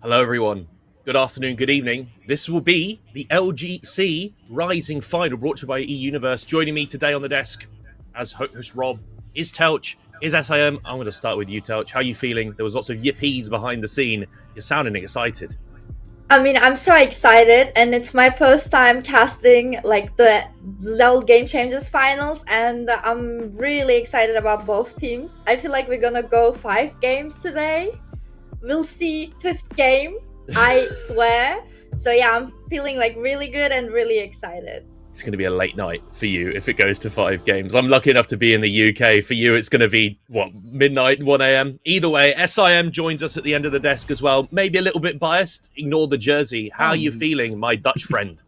Hello, everyone. Good afternoon, good evening. This will be the LGC Rising Final brought to you by EUniverse. Joining me today on the desk as host Rob is Telch, is SIM. I'm going to start with you, Telch. How are you feeling? There was lots of yippies behind the scene. You're sounding excited. I'm so excited, and it's my first time casting like the LoL Game Changers finals, and I'm really excited about both teams. I feel like we're gonna go 5 games today. We'll see 5th game, I swear. So yeah, I'm feeling like really good and really excited. It's going to be a late night for you if it goes to 5 games. I'm lucky enough to be in the UK. For you, it's going to be, midnight, 1 a.m.? Either way, SIM joins us at the end of the desk as well. Maybe a little bit biased. Ignore the jersey. How are you feeling, my Dutch friend?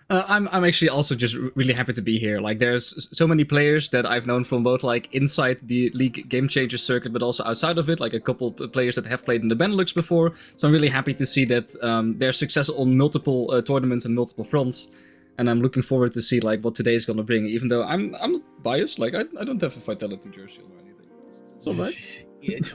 I'm actually also just really happy to be here. Like, there's so many players that I've known from both like inside the League Game Changers circuit, but also outside of it. Like a couple of players that have played in the Benelux before. So I'm really happy to see that they're successful on multiple tournaments and multiple fronts. And I'm looking forward to see like what today is gonna bring. Even though I'm biased, like I don't have a Vitality jersey or anything. It's alright.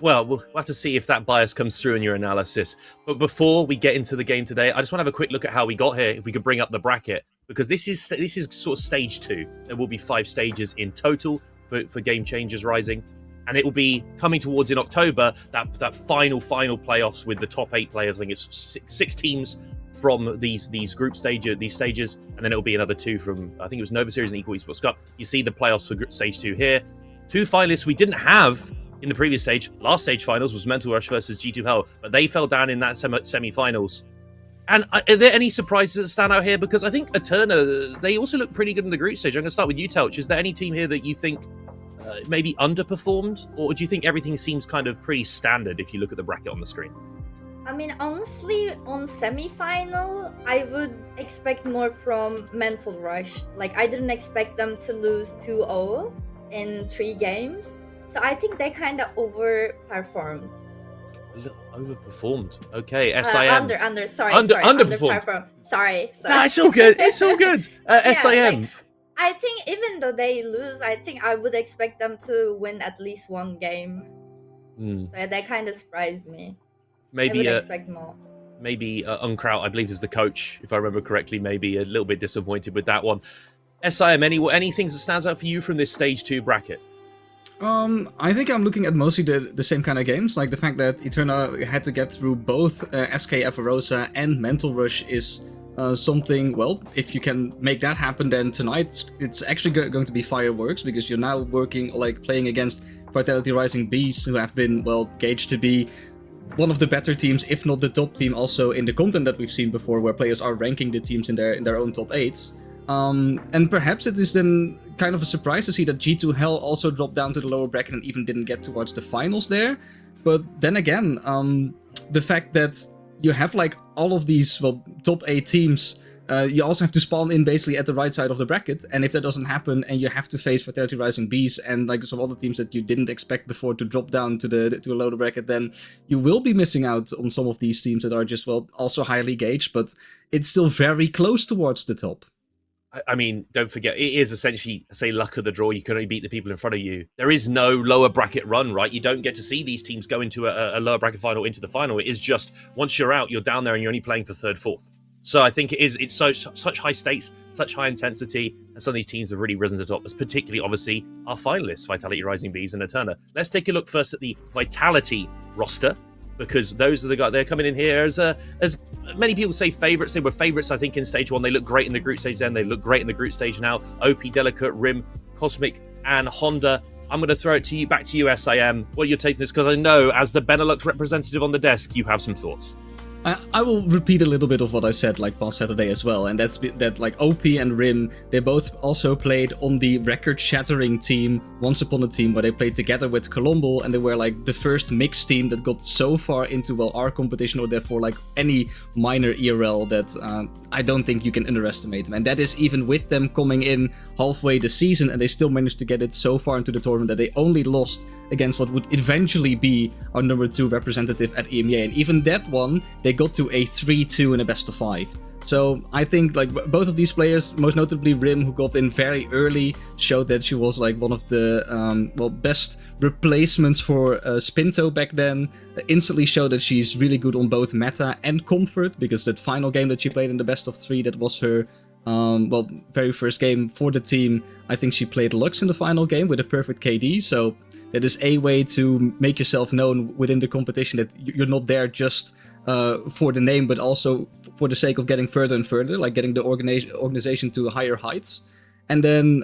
Well, we'll have to see if that bias comes through in your analysis. But before we get into the game today, I just want to have a quick look at how we got here. If we could bring up the bracket, because this is sort of stage 2. There will be 5 stages in total for Game Changers Rising, and it will be coming towards in October that final playoffs with the top 8 players. I think it's 6 teams from these stages, and then it'll be another 2 from, I think it was Nova Series and Equal Esports Cup. You see the playoffs for stage 2 here. 2 finalists we didn't have in the previous stage. Last stage finals was Mental Rush versus G2 Hell, but they fell down in that semi-finals. And are there any surprises that stand out here? Because I think Eterna, they also look pretty good in the group stage. I'm going to start with you, Telch. Is there any team here that you think maybe underperformed? Or do you think everything seems kind of pretty standard if you look at the bracket on the screen? I mean, honestly, on semi-final, I would expect more from Mental Rush. Like, I didn't expect them to lose 2-0 in 3 games. So I think they kind of overperformed. Overperformed. Okay, SIM. Underperformed. Sorry. Nah, it's all good. It's all good. SIM. Like, I think even though they lose, I think I would expect them to win at least 1 game. So that kind of surprised me. Maybe I would expect more. Maybe Unkraut, I believe, is the coach, if I remember correctly. Maybe a little bit disappointed with that one. SIM, any things that stands out for you from this stage 2 bracket? I think I'm looking at mostly the same kind of games. Like the fact that Eterna had to get through both SK Avarosa and Mental Rush is something. Well, if you can make that happen, then tonight it's actually going to be fireworks, because you're now playing against Vitality Rising Bees, who have been, well, gauged to be one of the better teams, if not the top team, also in the content that we've seen before, where players are ranking the teams in their own top 8s. And perhaps it is then kind of a surprise to see that G2 Hell also dropped down to the lower bracket and even didn't get towards the finals there. But then again, the fact that you have like all of these top 8 teams, you also have to spawn in basically at the right side of the bracket. And if that doesn't happen, and you have to face Vitality Rising Bees and like some other teams that you didn't expect before to drop down to a lower bracket, then you will be missing out on some of these teams that are just, well, also highly gauged, but it's still very close towards the top. I mean, don't forget, it is essentially, say, luck of the draw. You can only beat the people in front of you. There is no lower bracket run, right? You don't get to see these teams go into a lower bracket final, into the final. It is just, once you're out, you're down there and you're only playing for 3rd, 4th. So I think it's such high stakes, such high intensity, and some of these teams have really risen to the top, as particularly, obviously, our finalists, Vitality Rising Bees and Eterna. Let's take a look first at the Vitality roster, because those are the guys, they're coming in here as many people say favourites. They were favourites, I think, in stage 1. They look great in the group stage then. They look great in the group stage now. OP, Delicate, Rim, Cosmic, and Honda. I'm going to throw it back to you, SIM. What are your takes on this? Because I know, as the Benelux representative on the desk, you have some thoughts. I will repeat a little bit of what I said like past Saturday as well, and that's that like OP and Rim, they both also played on the record-shattering team Once Upon a Team, where they played together with Colombo, and they were like the first mixed team that got so far into, well, our competition, or therefore like any minor ERL, that I don't think you can underestimate them. And that is even with them coming in halfway the season, and they still managed to get it so far into the tournament that they only lost against what would eventually be our number 2 representative at EMEA. And even that one, they got to a 3-2 in a best of 5. So I think like both of these players, most notably Rim, who got in very early, showed that she was like one of the best replacements for Spinto back then. Instantly showed that she's really good on both meta and comfort, because that final game that she played in the best of 3, that was her very first game for the team. I think she played Lux in the final game with a perfect KD, so that is a way to make yourself known within the competition, that you're not there just for the name, but also for the sake of getting further and further, like getting the organization to higher heights. And then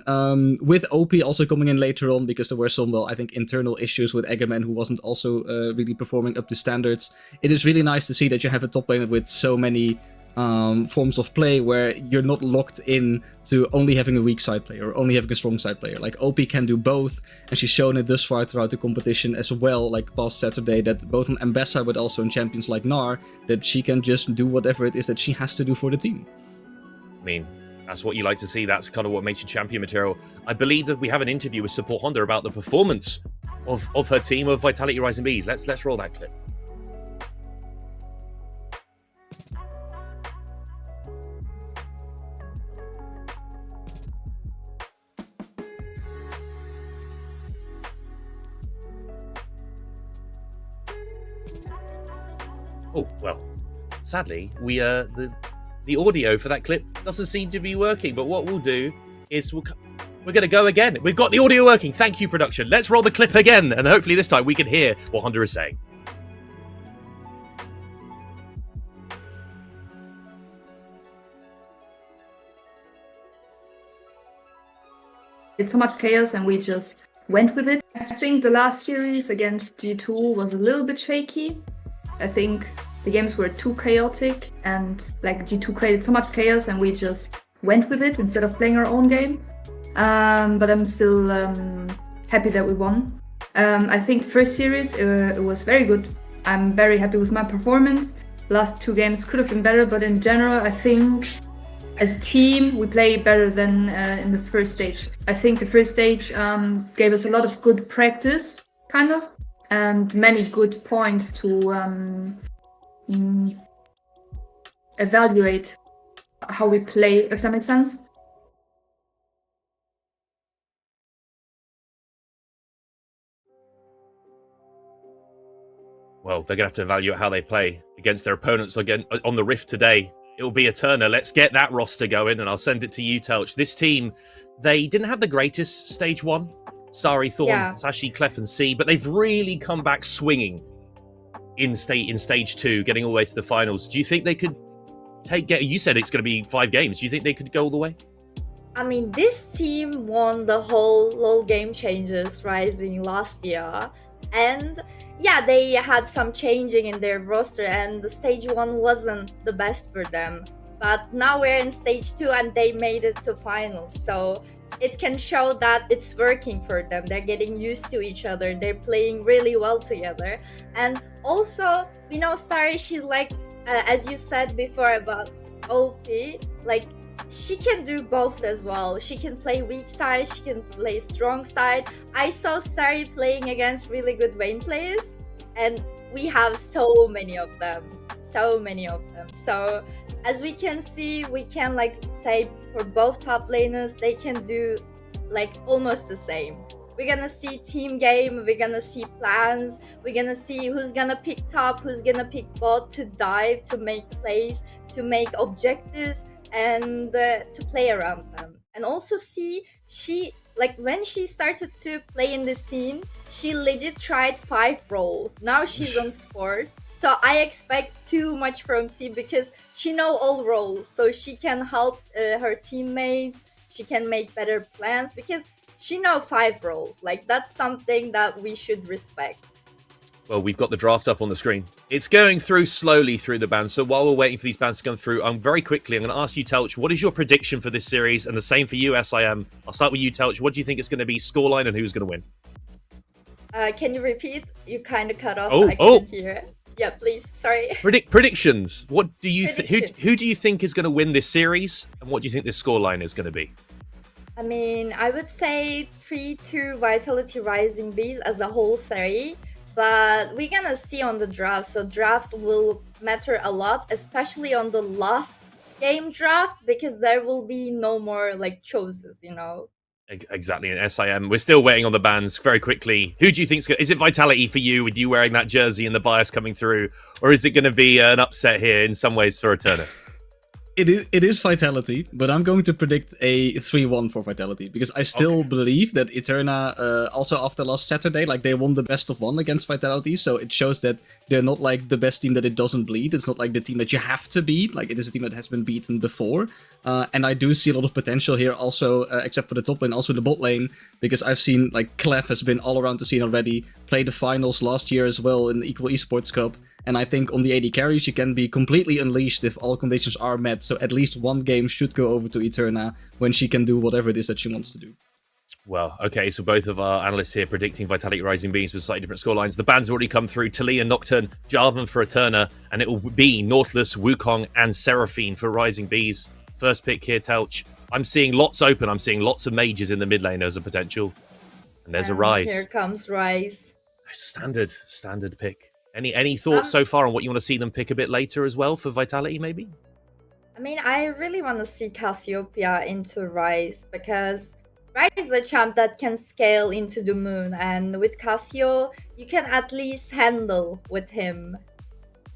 with OP also coming in later on, because there were some, I think, internal issues with Eggman, who wasn't also really performing up to standards. It is really nice to see that you have a top laner with so many forms of play, where you're not locked in to only having a weak side player or only having a strong side player. Like OP can do both, and she's shown it thus far throughout the competition as well, like past Saturday, that both on Ambessa but also in champions like Gnar, that she can just do whatever it is that she has to do for the team. I mean, that's what you like to see. That's kind of what makes you champion material. I believe that we have an interview with Support Honda about the performance of her team of Vitality Rising Bees. Let's roll that clip. Oh, well, sadly, the audio for that clip doesn't seem to be working, but what we'll do is we're going to go again. We've got the audio working. Thank you, production. Let's roll the clip again, and hopefully this time we can hear what Honda is saying. It's so much chaos, and we just went with it. I think the last series against G2 was a little bit shaky. I think the games were too chaotic, and like G2 created so much chaos, and we just went with it instead of playing our own game. But I'm still happy that we won. I think the first series it was very good. I'm very happy with my performance. Last 2 games could have been better, but in general, I think as a team we play better than in the first stage. I think the first stage gave us a lot of good practice, kind of, and many good points to evaluate how we play, if that makes sense. Well, they're going to have to evaluate how they play against their opponents again on the Rift today. It'll be Eterna. Let's get that roster going, and I'll send it to you, Telch. This team, they didn't have the greatest stage 1. Sari, Thorn, Sashi, Clef, and C, but they've really come back swinging in stage 2, getting all the way to the finals. Do you think they could you said it's going to be 5 games. Do you think they could go all the way? I mean, this team won the whole LoL Game Changers Rising last year, and yeah, they had some changing in their roster, and the stage 1 wasn't the best for them. But now we're in stage 2, and they made it to finals, so it can show that it's working for them. They're getting used to each other. They're playing really well together. And also, we know Starry, she's like, as you said before about OP, like, she can do both as well. She can play weak side, she can play strong side. I saw Starry playing against really good Vayne players, and we have so many of them. So as we can see, we can like say for both top laners, they can do like almost the same. We're gonna see team game, we're gonna see plans, we're gonna see who's gonna pick top, who's gonna pick bot to dive, to make plays, to make objectives, and to play around them. And also see, she, like when she started to play in this team, she legit tried 5 role. Now she's on sport. So I expect too much from C, because she know all roles, so she can help her teammates, she can make better plans, because she know 5 roles. Like, that's something that we should respect. Well, we've got the draft up on the screen. It's going through slowly through the bans, so while we're waiting for these bans to come through, very quickly, I'm going to ask you, Telch, what is your prediction for this series? And the same for you, SIM. I'll start with you, Telch. What do you think it's going to be, scoreline, and who's going to win? Can you repeat? You kind of cut off, so I couldn't hear. Yeah, please. Sorry. Predictions. What do you who do you think is going to win this series, and what do you think this scoreline is going to be? I mean, I would say 3-2 Vitality Rising Bees as a whole series, but we're gonna see on the draft. So drafts will matter a lot, especially on the last game draft because there will be no more like choices, you know. Exactly, in SIM. We're still waiting on the bans very quickly. Who do you think's is it Vitality for you with you wearing that jersey and the bias coming through? Or is it going to be an upset here in some ways for Eterna? It is Vitality, but I'm going to predict a 3-1 for Vitality because I still believe that Eterna, also after last Saturday, like they won the best of one against Vitality, so it shows that they're not like the best team that it doesn't bleed. It's not like the team that you have to beat. Like it is a team that has been beaten before, and I do see a lot of potential here. Also, except for the top lane, also the bot lane, because I've seen like Clef has been all around the scene already. Played the finals last year as well in the Equal Esports Cup. And I think on the AD carries, you can be completely unleashed if all conditions are met. So at least one game should go over to Eterna when she can do whatever it is that she wants to do. Well, okay, so both of our analysts here predicting Vitality Rising Bees with slightly different scorelines. The bans have already come through. Talia, Nocturne, Jarvan for Eterna, and it will be Nautilus, Wukong, and Seraphine for Rising Bees. First pick here, Telch. I'm seeing lots open. I'm seeing lots of mages in the mid lane as a potential. And there's a Rise. Here comes Rise. Standard pick. Any thoughts so far on what you want to see them pick a bit later as well for Vitality, maybe? I mean, I really want to see Cassiopeia into Rise because Rise is a champ that can scale into the moon, and with Cassio, you can at least handle with him.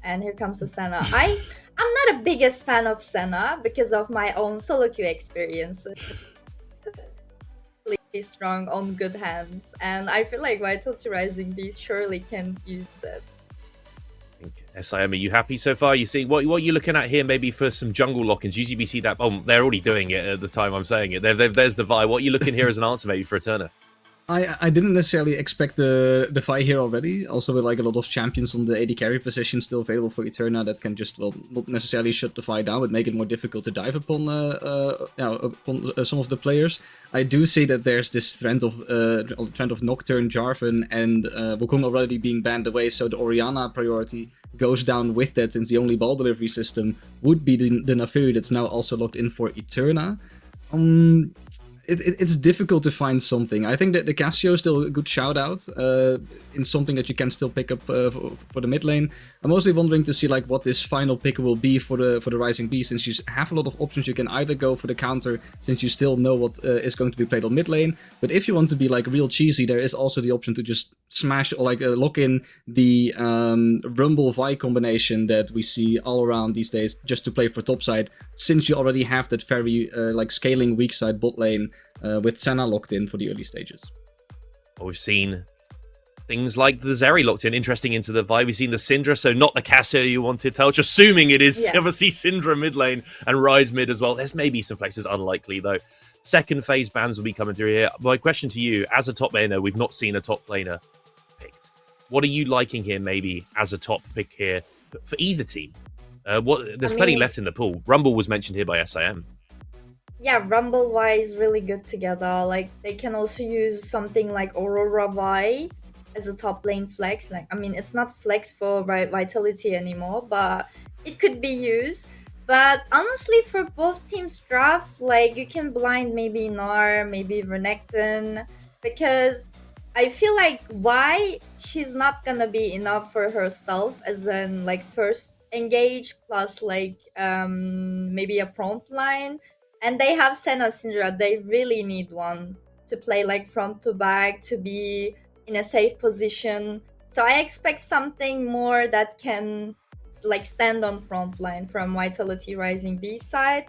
And here comes the Senna. I'm not a biggest fan of Senna because of my own solo queue experiences. Really strong on good hands, and I feel like Vitality Rising Beast surely can use it. SIM, are you happy so far? You see what are you looking at here? Maybe for some jungle lock-ins. Usually we see that. Oh, they're already doing it at the time I'm saying it. There's the Vi. What are you looking here as an answer maybe for Eterna? I didn't necessarily expect the fight here already. Also with like a lot of champions on the AD carry position still available for Eterna that can just, well, not necessarily shut the fight down, but make it more difficult to dive upon some of the players. I do see that there's this trend of Nocturne, Jarvan, and Wukong already being banned away, so the Orianna priority goes down with that, since the only ball delivery system would be the Naafiri that's now also locked in for Eterna. It's difficult to find something. I think that the Cassio is still a good shout out in something that you can still pick up for the mid lane. I'm mostly wondering to see like what this final pick will be for the Rising Beast, since you have a lot of options. You can either go for the counter, since you still know what is going to be played on mid lane. But if you want to be like real cheesy, there is also the option to just smash or like lock in the Rumble Vi combination that we see all around these days, just to play for topside, since you already have that very like scaling weak side bot lane with Senna locked in for the early stages. Well, we've seen things like the Zeri locked in, interesting into the Vi. We've seen the Syndra, so not the Cassio you wanted, Telch, assuming it is obviously Syndra mid lane and Rise mid as well. There's maybe some flexes, unlikely though. Second phase bans will be coming through here. My question to you, as a top laner, we've not seen a top laner picked. What are you liking here maybe as a top pick here for either team? There's plenty left in the pool. Rumble was mentioned here by SIM. Yeah, Rumble Vi is really good together. Like, they can also use something like Aurora Vi as a top lane flex. Like, I mean, it's not flex for Vitality anymore, but it could be used. But honestly, for both teams' draft, like, you can blind maybe Gnar, maybe Renekton, because I feel like Vi, she's not gonna be enough for herself as in like first engage plus like maybe a front line. And they have Senna Syndra. They really need one to play like front to back, to be in a safe position. So I expect something more that can like stand on front line from Vitality Rising B side.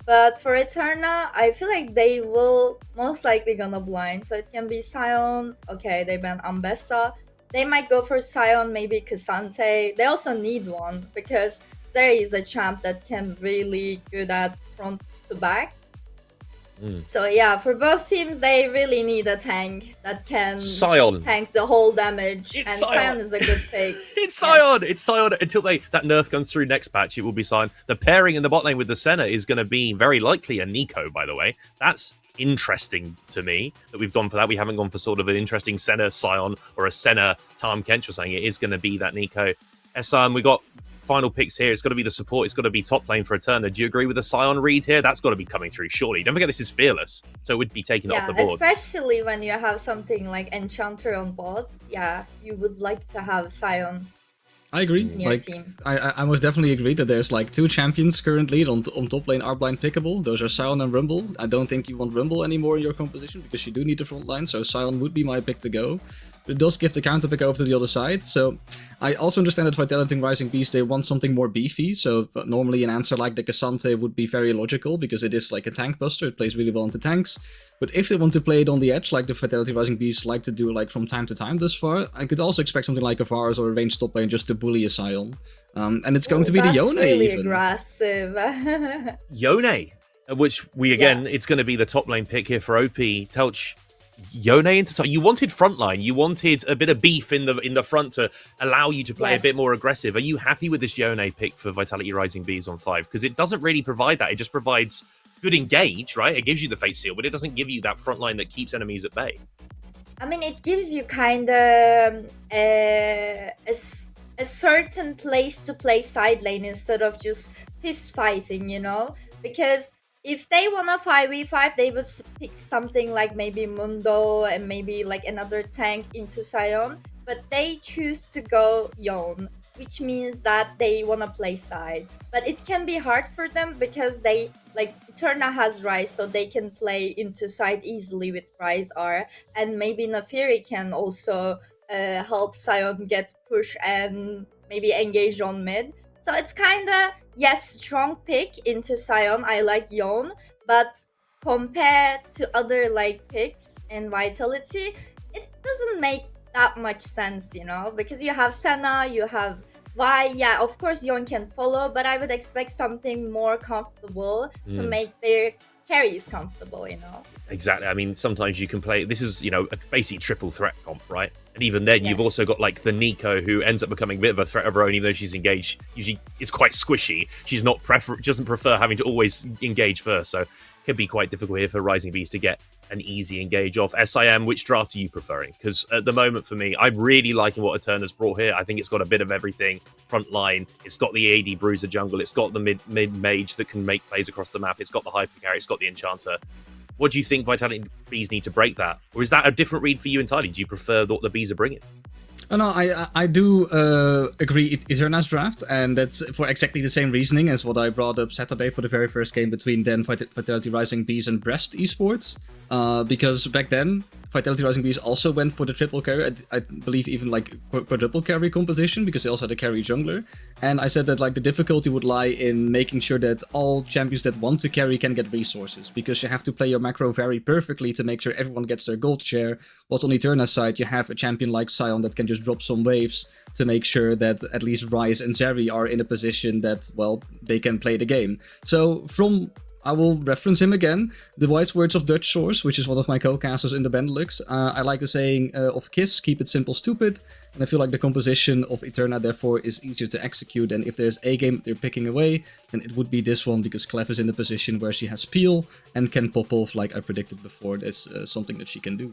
But for Eterna, I feel like they will most likely gonna blind. So it can be Sion. Okay, they ban Ambessa. They might go for Sion, maybe Cassante. They also need one because there is a champ that can really good at front to back. So yeah, for both teams, they really need a tank that can tank the whole damage. Sion is a good pick. It's Sion! It's Sion until that nerf comes through next patch. It will be Sion. The pairing in the bot lane with the Senna is going to be very likely a Nico, by the way. That's interesting to me that we've gone for that. We haven't gone for sort of an interesting Senna Sion or a Senna Tahm Kench or something. It is going to be that Nico. We got final picks here. It's got to be the support. It's got to be top lane for Eterna. Do you agree with the Sion read here? That's got to be coming through, surely. Don't forget this is Fearless, so it would be taking it off the board. Especially when you have something like Enchanter on board. Yeah, you would like to have Sion. I agree. in your Like, team. I most definitely agree that there's like 2 champions currently on top lane are blind pickable. Those are Sion and Rumble. I don't think you want Rumble anymore in your composition because you do need the front line, so Sion would be my pick to go. But it does give the counter pick over to the other side, so I also understand that Vitality and Rising Beast, they want something more beefy, so normally an answer like the Cassante would be very logical because it is like a tank buster, it plays really well into tanks. But if they want to play it on the edge, like the Vitality Rising Beasts like to do like from time to time thus far, I could also expect something like a Varus or a ranged top lane just to bully a Sion. And it's going to be the That's Yone really even. aggressive. Yone, which we again, it's going to be the top lane pick here for OP. Telch, Yone into something. You wanted frontline. You wanted a bit of beef in the front to allow you to play a bit more aggressive. Are you happy with this Yone pick for Vitality Rising Bees on 5? Because it doesn't really provide that. It just provides good engage, right? It gives you the Fate Seal, but it doesn't give you that frontline that keeps enemies at bay. I mean, it gives you kind of a certain place to play side lane instead of just fist fighting, you know? Because if they wanna 5v5, they would pick something like maybe Mundo and maybe like another tank into Sion, but they choose to go Yone, which means that they wanna play side. But it can be hard for them because they like Eterna has Rise, so they can play into side easily with Rise R, and maybe Nafiri can also help Sion get push and maybe engage on mid. So it's kind of, yes, strong pick into Sion. I like Yone, but compared to other like picks in Vitality, it doesn't make that much sense, you know, because you have Senna, you have Vi. Yeah, of course Yone can follow, but I would expect something more comfortable to make their carries comfortable, you know. Exactly. I mean, sometimes you can play. This is, you know, a basic triple threat comp, right? And even then, you've also got like the Nico, who ends up becoming a bit of a threat of her own, even though she's engaged. Usually, it's quite squishy. She's not doesn't prefer having to always engage first, so it can be quite difficult here for Rising Beast to get an easy engage off. SIM, which draft are you preferring? Because at the moment, for me, I'm really liking what Eterna's brought here. I think it's got a bit of everything. Front line, it's got the AD Bruiser jungle, it's got the mid mage that can make plays across the map, it's got the hyper carry, it's got the enchanter. What do you think Vitality Bees need to break that? Or is that a different read for you entirely? Do you prefer what the Bees are bringing? Oh, no, I do agree Eterna's draft, and that's for exactly the same reasoning as what I brought up Saturday for the very first game between then Vitality Rising Bees and Brest Esports. Because back then, Vitality Rising Bees also went for the triple carry, I believe even like quadruple carry composition, because they also had a carry jungler. And I said that like the difficulty would lie in making sure that all champions that want to carry can get resources, because you have to play your macro very perfectly to make sure everyone gets their gold share. Whilst on Eterna's side, you have a champion like Sion that can just drop some waves to make sure that at least Ryze and Zeri are in a position that, well, they can play the game. So I will reference him again, the wise words of Dutch Source, which is one of my co-casters in the Benelux. I like the saying of Kiss, keep it simple, stupid. And I feel like the composition of Eterna, therefore, is easier to execute. And if there's a game they're picking away, then it would be this one, because Clef is in a position where she has peel and can pop off like I predicted before. That's something that she can do.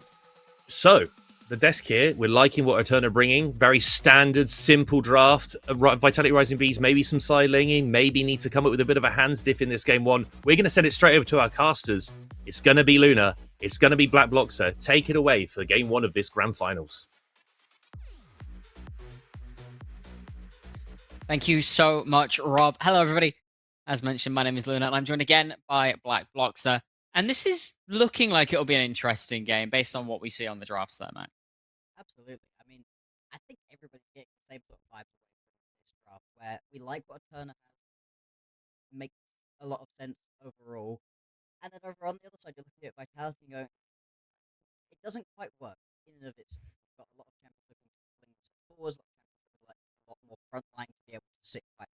So, the desk here, we're liking what Eterna bringing. Very standard, simple draft. Vitality Rising Bees, maybe some side laning, maybe need to come up with a bit of a hands diff in this game one. We're going to send it straight over to our casters. It's going to be Luna. It's going to be Black Bloxer. Take it away for game one of this grand finals. Thank you so much, Rob. Hello, everybody. As mentioned, my name is Luna, and I'm joined again by Black Bloxer. And this is looking like it'll be an interesting game based on what we see on the drafts there, Mac. Absolutely. I mean, I think everybody's getting the same sort of vibes away from this draft, where we like what Eterna has, makes a lot of sense overall. And then over on the other side, you're looking at Vitality and going, it doesn't quite work in and of itself. We've got a lot of champions looking to fling supports, a lot of champions looking like a lot more frontline to be able to sit back.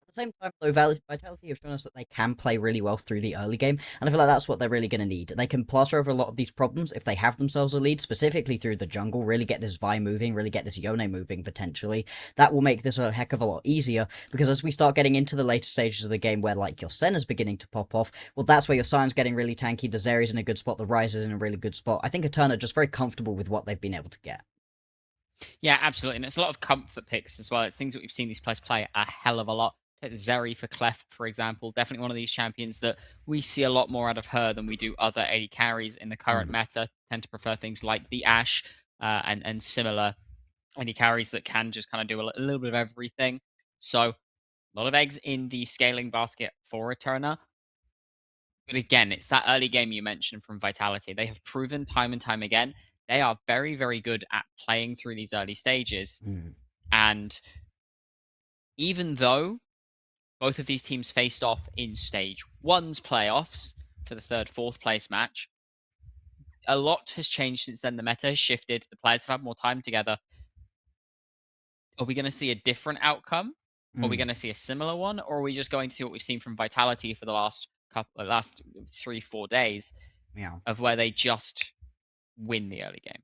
At the same time, though, Vitality have shown us that they can play really well through the early game, and I feel like that's what they're really going to need. They can plaster over a lot of these problems if they have themselves a lead, specifically through the jungle, really get this Vi moving, really get this Yone moving, potentially. That will make this a heck of a lot easier, because as we start getting into the later stages of the game where, like, your Senna's beginning to pop off, well, that's where your Sion's getting really tanky, the Zeri's in a good spot, the Ryze is in a really good spot. I think Eterna are just very comfortable with what they've been able to get. Yeah, absolutely. And it's a lot of comfort picks as well. It's things that we've seen these players play a hell of a lot. Take the Zeri for Clef, for example. Definitely one of these champions that we see a lot more out of her than we do other AD carries in the current meta. Tend to prefer things like the Ashe and similar any carries that can just kind of do a little bit of everything. So a lot of eggs in the scaling basket for Eterna. But again, it's that early game you mentioned from Vitality. They have proven time and time again they are very, very good at playing through these early stages. And even though both of these teams faced off in stage one's playoffs for the third, fourth place match, a lot has changed since then. The meta has shifted. The players have had more time together. Are we going to see a different outcome? Are we going to see a similar one? Or are we just going to see what we've seen from Vitality for the last 3-4 days of where they just win the early game?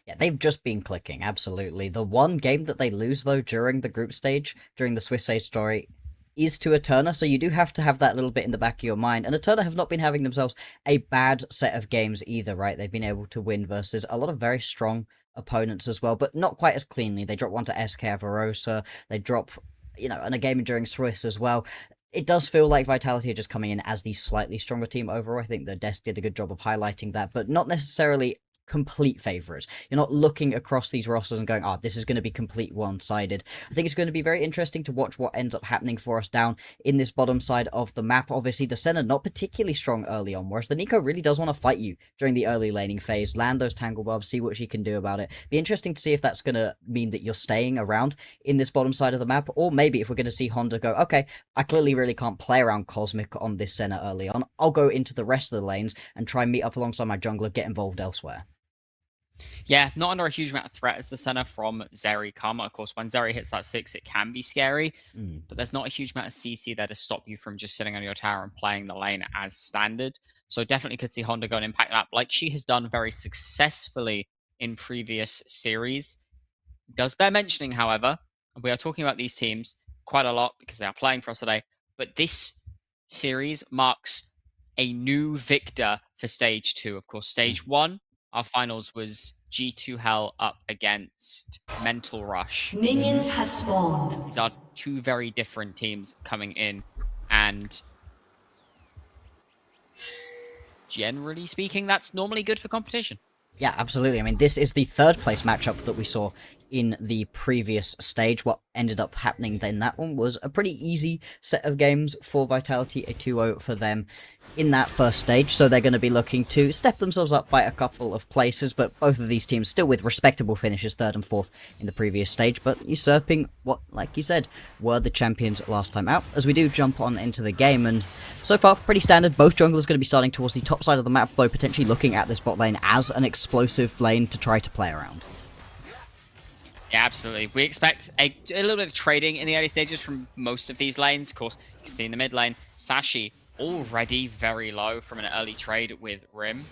Yeah, they've just been clicking, absolutely. The one game that they lose, though, during the group stage, during the Swiss A story, is to Eterna, so you do have to have that little bit in the back of your mind. And Eterna have not been having themselves a bad set of games either, right? They've been able to win versus a lot of very strong opponents as well, but not quite as cleanly. They drop one to SK Avarosa, they drop, in a game during Swiss as well. It does feel like Vitality are just coming in as the slightly stronger team overall. I think the Desk did a good job of highlighting that, but not necessarily complete favourites. You're not looking across these rosters and going, this is going to be complete one-sided. I think it's going to be very interesting to watch what ends up happening for us down in this bottom side of the map. Obviously, the Senna not particularly strong early on, whereas the Nico really does want to fight you during the early laning phase, land those tangle bubs, see what she can do about it. Be interesting to see if that's going to mean that you're staying around in this bottom side of the map, or maybe if we're going to see Honda go, okay, I clearly really can't play around Cosmic on this Senna early on. I'll go into the rest of the lanes and try and meet up alongside my jungler, get involved elsewhere. Yeah, not under a huge amount of threat as the center from Zeri Karma. Of course, when Zeri hits that 6, it can be scary, but there's not a huge amount of CC there to stop you from just sitting on your tower and playing the lane as standard. So definitely could see Honda go and impact that, like she has done very successfully in previous series. It does bear mentioning, however, we are talking about these teams quite a lot because they are playing for us today, but this series marks a new victor for Stage 2. Of course, Stage 1, our finals was G2 Hell up against Mental Rush. Minions have spawned. These are two very different teams coming in, and generally speaking, that's normally good for competition. Yeah, absolutely. I mean, this is the third place matchup that we saw in the previous stage. What ended up happening in that one was a pretty easy set of games for Vitality, a 2-0 for them in that first stage, so they're going to be looking to step themselves up by a couple of places, but both of these teams still with respectable finishes, 3rd and 4th in the previous stage, but usurping what, like you said, were the champions last time out, as we do jump on into the game. And so far, pretty standard. Both junglers going to be starting towards the top side of the map, though potentially looking at this bot lane as an explosive lane to try to play around. Yeah, absolutely. We expect a little bit of trading in the early stages from most of these lanes. Of course, you can see in the mid lane, Sashi already very low from an early trade with Rim.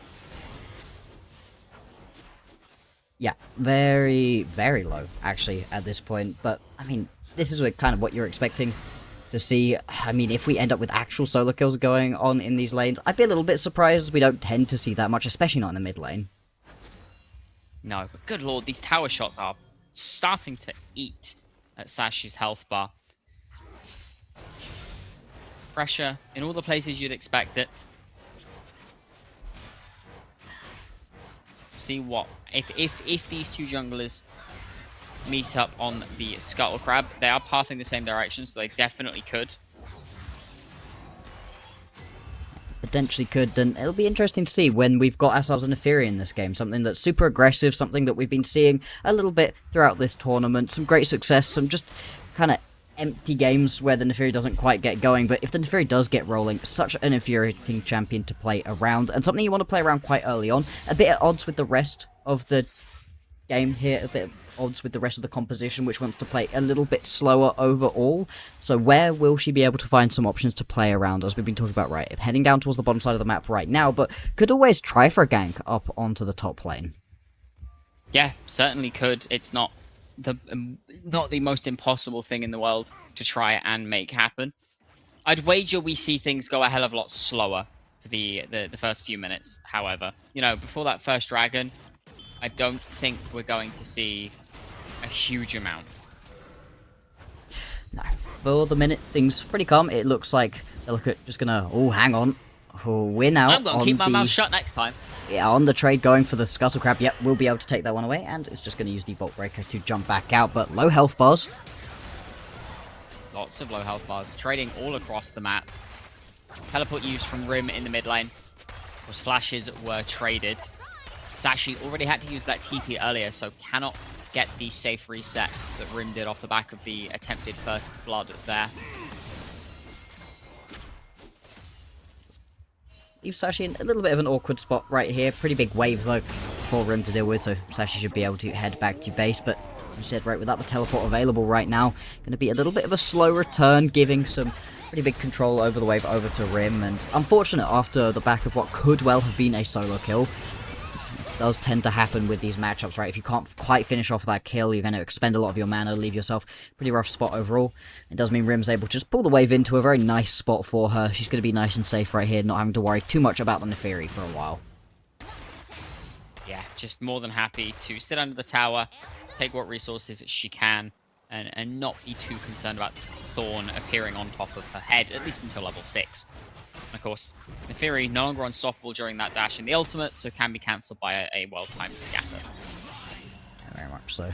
Yeah, very, very low, actually, at this point. But, I mean, this is kind of what you're expecting to see. I mean, if we end up with actual solo kills going on in these lanes, I'd be a little bit surprised. We don't tend to see that much, especially not in the mid lane. No, but good lord, these tower shots are starting to eat at Sashi's health bar. Pressure in all the places you'd expect it. See what if these two junglers meet up on the Scuttle Crab, they are pathing the same direction, so they definitely could. Potentially could, then it'll be interesting to see when we've got ourselves an Ethereum in this game. Something that's super aggressive, something that we've been seeing a little bit throughout this tournament. Some great success, some just kind of empty games where the Neferi doesn't quite get going, but if the Neferi does get rolling, such an infuriating champion to play around, and something you want to play around quite early on. A bit at odds with the rest of the game here, a bit at odds with the rest of the composition, which wants to play a little bit slower overall. So where will she be able to find some options to play around, as we've been talking about, right? Heading down towards the bottom side of the map right now, but could always try for a gank up onto the top lane. Yeah, certainly could. It's not the most impossible thing in the world to try and make happen. I'd wager we see things go a hell of a lot slower for the first few minutes, however. You know, before that first dragon, I don't think we're going to see a huge amount. No. For the minute, things pretty calm. It looks like they're just gonna... Oh, hang on. We're now I'm going to keep my mouth shut next time. Yeah, on the trade, going for the Scuttle Crab. Yep, we'll be able to take that one away, and it's just going to use the Vault Breaker to jump back out, but low health bars. Lots of low health bars, trading all across the map. Teleport used from Rim in the mid lane. Of course, flashes were traded. Sashi already had to use that TP earlier, so cannot get the safe reset that Rim did off the back of the attempted first blood there. Leaves Sashi in a little bit of an awkward spot right here. Pretty big wave, though, for Rim to deal with, so Sashi should be able to head back to base, but you said right, without the teleport available right now, going to be a little bit of a slow return, giving some pretty big control over the wave over to Rim, and unfortunate after the back of what could well have been a solo kill. It does tend to happen with these matchups, right? If you can't quite finish off that kill, you're going to expend a lot of your mana, leave yourself a pretty rough spot overall. It does mean Rim's able to just pull the wave into a very nice spot for her. She's going to be nice and safe right here, not having to worry too much about the Neferi for a while. Yeah, just more than happy to sit under the tower, take what resources she can, and not be too concerned about Thorn appearing on top of her head, at least until level 6. And of course, Neferi no longer unstoppable during that dash in the ultimate, so can be cancelled by a well-timed scatter. Very much so.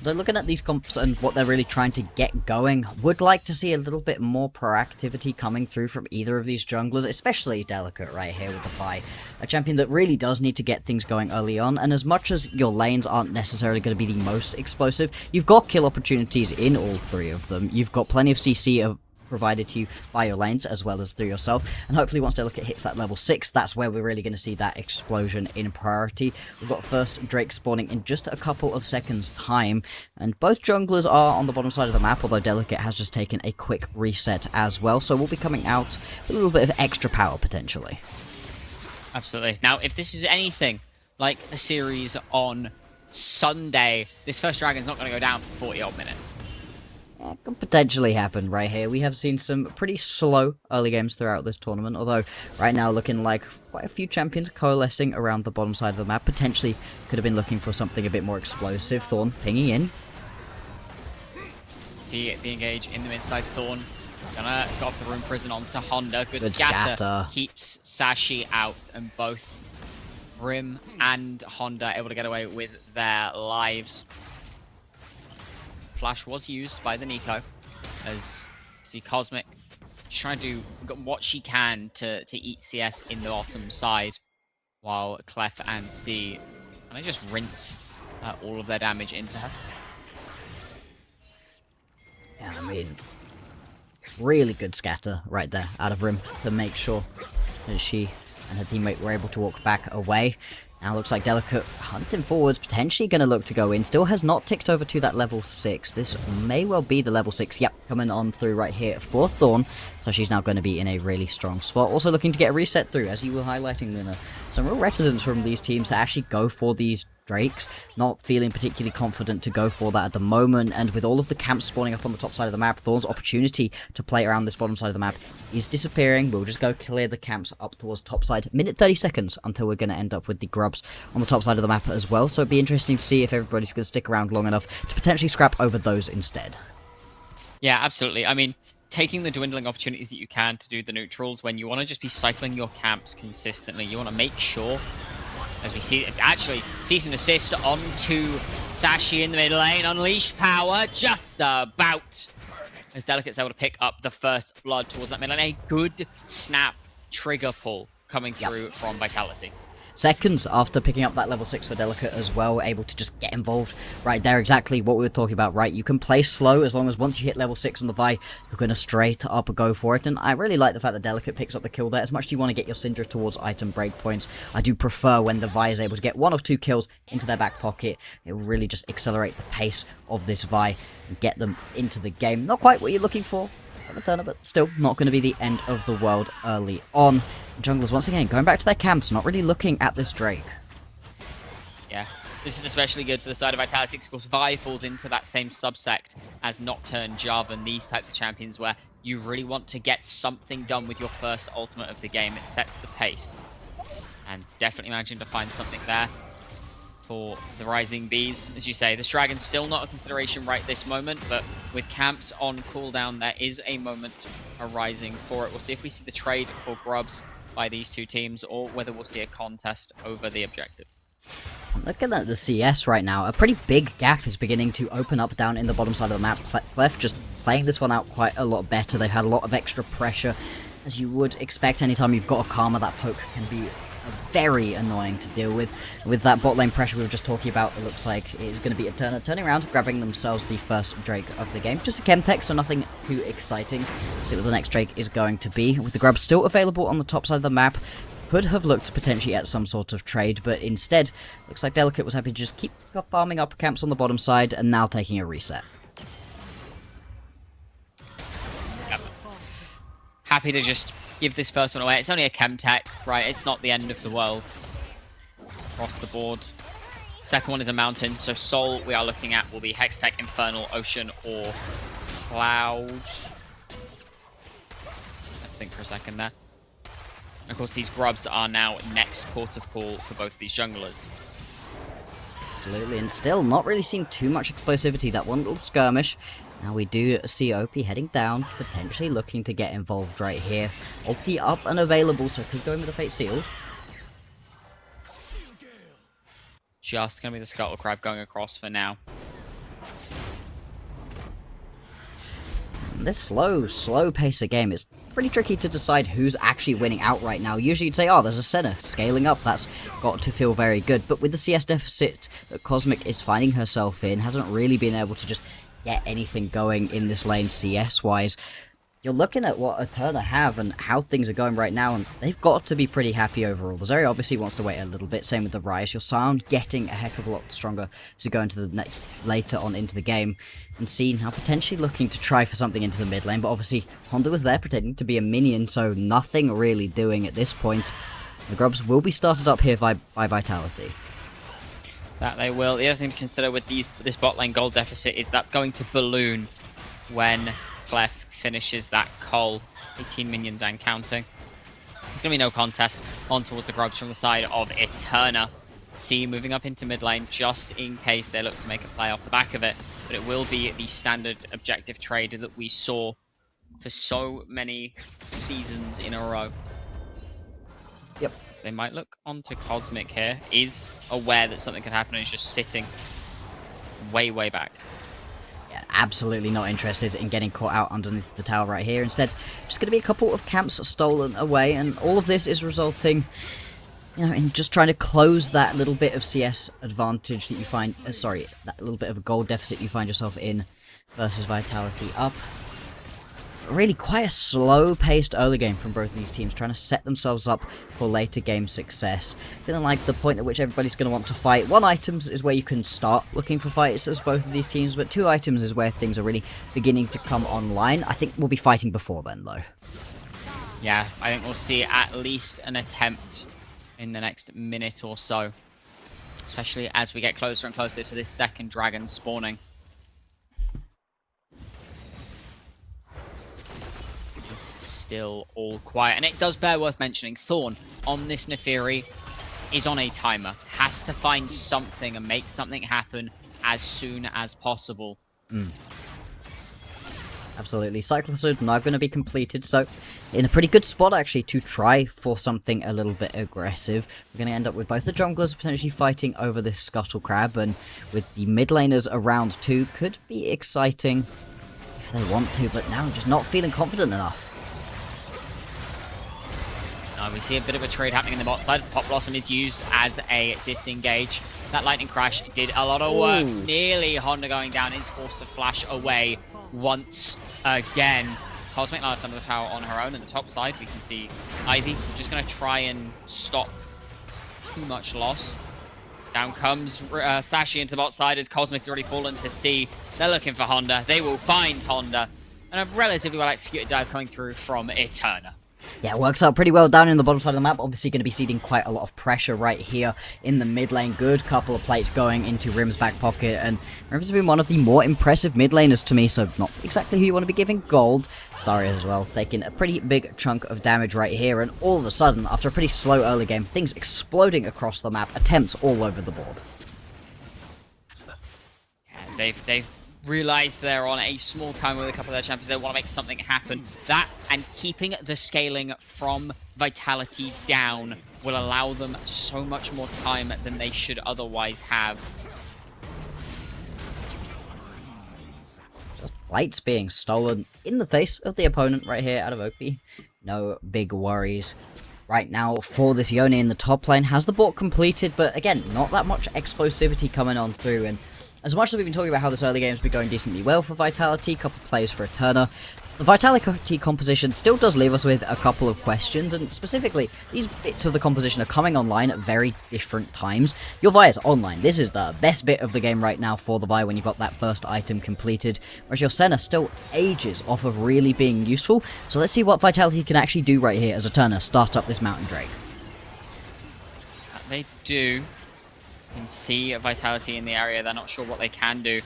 So looking at these comps and what they're really trying to get going, would like to see a little bit more proactivity coming through from either of these junglers, especially Delicate right here with the Vi. A champion that really does need to get things going early on, and as much as your lanes aren't necessarily going to be the most explosive, you've got kill opportunities in all three of them. You've got plenty of CC provided to you by your lanes as well as through yourself, and hopefully once Delicate hits that level 6, that's where we're really going to see that explosion in priority. We've got first Drake spawning in just a couple of seconds time, and both junglers are on the bottom side of the map, although Delicate has just taken a quick reset as well, so we'll be coming out with a little bit of extra power potentially. Absolutely. Now, if this is anything like a series on Sunday, this first dragon's not going to go down for 40 odd minutes. It could potentially happen right here. We have seen some pretty slow early games throughout this tournament, although right now looking like quite a few champions coalescing around the bottom side of the map. Potentially could have been looking for something a bit more explosive. Thorn pinging in. See the engage in the mid side. Thorn gonna go off the Rune Prison onto Honda. Good scatter. scatter. Keeps Sashi out, and both Rim and Honda able to get away with their lives. Flash was used by the Nico, as see Cosmic trying to do what she can to eat CS in the bottom side, while Clef and C kind of just rinse all of their damage into her. Yeah, I mean, really good scatter right there out of Rim to make sure that she and her teammate were able to walk back away. Now looks like Delicate hunting forwards, potentially going to look to go in. Still has not ticked over to that level 6. This may well be the level 6. Yep, coming on through right here for Thorn. So she's now going to be in a really strong spot. Also looking to get a reset through, as you were highlighting, Luna. Some real reticence from these teams to actually go for these Drakes. Not feeling particularly confident to go for that at the moment. And with all of the camps spawning up on the top side of the map, Thorn's opportunity to play around this bottom side of the map is disappearing. We'll just go clear the camps up towards top side. Minute 30 seconds until we're going to end up with the grubs on the top side of the map as well. So it'd be interesting to see if everybody's going to stick around long enough to potentially scrap over those instead. Yeah, absolutely. I mean, taking the dwindling opportunities that you can to do the neutrals when you want to just be cycling your camps consistently. You want to make sure, as we see, actually, cease and desist onto Sashi in the mid lane. Unleash power just about as Delicate's able to pick up the first blood towards that mid lane. A good snap trigger pull coming through from Vitality. Seconds after picking up that level 6 for Delicate as well, able to just get involved right there. Exactly what we were talking about, right? You can play slow as long as once you hit level 6 on the Vi, you're going to straight up and go for it. And I really like the fact that Delicate picks up the kill there. As much as you want to get your Syndra towards item breakpoints, I do prefer when the Vi is able to get 1 or 2 kills into their back pocket. It will really just accelerate the pace of this Vi and get them into the game. Not quite what you're looking for from Eterna, but still not going to be the end of the world early on. Junglers once again going back to their camps, not really looking at this Drake. Yeah, this is especially good for the side of Vitality because, of course, Vi falls into that same subsect as Nocturne, Jarvan, these types of champions where you really want to get something done with your first ultimate of the game. It sets the pace. And definitely managing to find something there for the Rising Bees. As you say, this Dragon's still not a consideration right this moment, but with camps on cooldown, there is a moment arising for it. We'll see if we see the trade for Grubs by these two teams, or whether we'll see a contest over the objective. Looking at the CS right now, a pretty big gap is beginning to open up down in the bottom side of the map. Clef just playing this one out quite a lot better. They've had a lot of extra pressure, as you would expect anytime you've got a Karma. That poke can be very annoying to deal with. With that bot lane pressure we were just talking about, it looks like it is going to be Eterna turning around, grabbing themselves the first Drake of the game. Just a Chemtech, so nothing too exciting. See what the next Drake is going to be. With the grab still available on the top side of the map, could have looked potentially at some sort of trade, but instead, looks like Delicate was happy to just keep farming up camps on the bottom side, and now taking a reset. Yep. Happy to just give this first one away. It's only a Chemtech, right? It's not the end of the world. Across the board. Second one is a mountain, so Soul we are looking at will be Hextech, Infernal, Ocean, or Cloud. I think for a second there. And of course, these grubs are now next port of call for both these junglers. Absolutely, and still not really seeing too much explosivity. That one little skirmish. Now we do see OP heading down, potentially looking to get involved right here. Ulti up and available, so could go in with the Fate Sealed. Just going to be the Scuttle Crab going across for now. This slow pace of game is pretty tricky to decide who's actually winning out right now. Usually you'd say, oh, there's a Senna scaling up, that's got to feel very good. But with the CS deficit that Cosmic is finding herself in, hasn't really been able to just get anything going in this lane CS-wise. You're looking at what Eterna have and how things are going right now, and they've got to be pretty happy overall. The Zeri obviously wants to wait a little bit, same with the Ryze. Your sound getting a heck of a lot stronger as you go into the later on into the game, and Scene now potentially looking to try for something into the mid lane, but obviously Honda was there pretending to be a minion, so nothing really doing at this point. The Grubs will be started up here by Vitality. That they will. The other thing to consider with this bot lane gold deficit is that's going to balloon when Clef finishes that cull. 18 minions and counting. There's going to be no contest on towards the Grubs from the side of Eterna. C moving up into mid lane just in case they look to make a play off the back of it. But it will be the standard objective trade that we saw for so many seasons in a row. Yep. So they might look onto Cosmic here. Is aware that something could happen and is just sitting way back. Absolutely not interested in getting caught out underneath the tower right here. Instead, just going to be a couple of camps stolen away, and all of this is resulting, in just trying to close that little bit of CS advantage that you find, that little bit of a gold deficit you find yourself in versus Vitality up. Really quite a slow-paced early game from both of these teams, trying to set themselves up for later game success. Feeling like the point at which everybody's going to want to fight. 1 items is where you can start looking for fights as both of these teams, but 2 items is where things are really beginning to come online. I think we'll be fighting before then, though. Yeah, I think we'll see at least an attempt in the next minute or so. Especially as we get closer and closer to this second dragon spawning. Still all quiet, and it does bear worth mentioning, Thorn on this Nefiri is on a timer, has to find something and make something happen as soon as possible. Absolutely. Cycles are now going to be completed, so in a pretty good spot actually to try for something a little bit aggressive. We're going to end up with both the junglers potentially fighting over this Scuttle Crab, and with the mid laners around too, could be exciting if they want to, but now just not feeling confident enough. We see a bit of a trade happening in the bot side. The Pop Blossom is used as a disengage. That Lightning Crash did a lot of work. Ooh. Nearly Honda going down, is forced to flash away once again. Cosmic now under the tower on her own. On the top side, we can see Ivy just going to try and stop too much loss. Down comes Sashi into the bot side as Cosmic's already fallen to sea. They're looking for Honda. They will find Honda. And a relatively well-executed dive coming through from Eterna. Yeah, it works out pretty well down in the bottom side of the map. Obviously going to be ceding quite a lot of pressure right here in the mid lane. Good couple of plates going into Rim's back pocket, and Rim's been one of the more impressive mid laners to me, so not exactly who you want to be giving gold. Staria as well, taking a pretty big chunk of damage right here, and all of a sudden, after a pretty slow early game, things exploding across the map, attempts all over the board. Yeah, they've realized they're on a small time with a couple of their champions. They want to make something happen. That and keeping the scaling from Vitality down will allow them so much more time than they should otherwise have. Just lights being stolen in the face of the opponent right here out of OP. No big worries. Right now, for this Yone in the top lane, has the bot completed, but again, not that much explosivity coming on through, and as much as we've been talking about how this early game's been going decently well for Vitality, couple plays for Eterna, the Vitality composition still does leave us with a couple of questions, and specifically, these bits of the composition are coming online at very different times. Your Vi is online. This is the best bit of the game right now for the Vi when you've got that first item completed, whereas your Senna still ages off of really being useful. So let's see what Vitality can actually do right here as Eterna start up this Mountain Drake. They do. You can see Vitality in the area. They're not sure what they can do.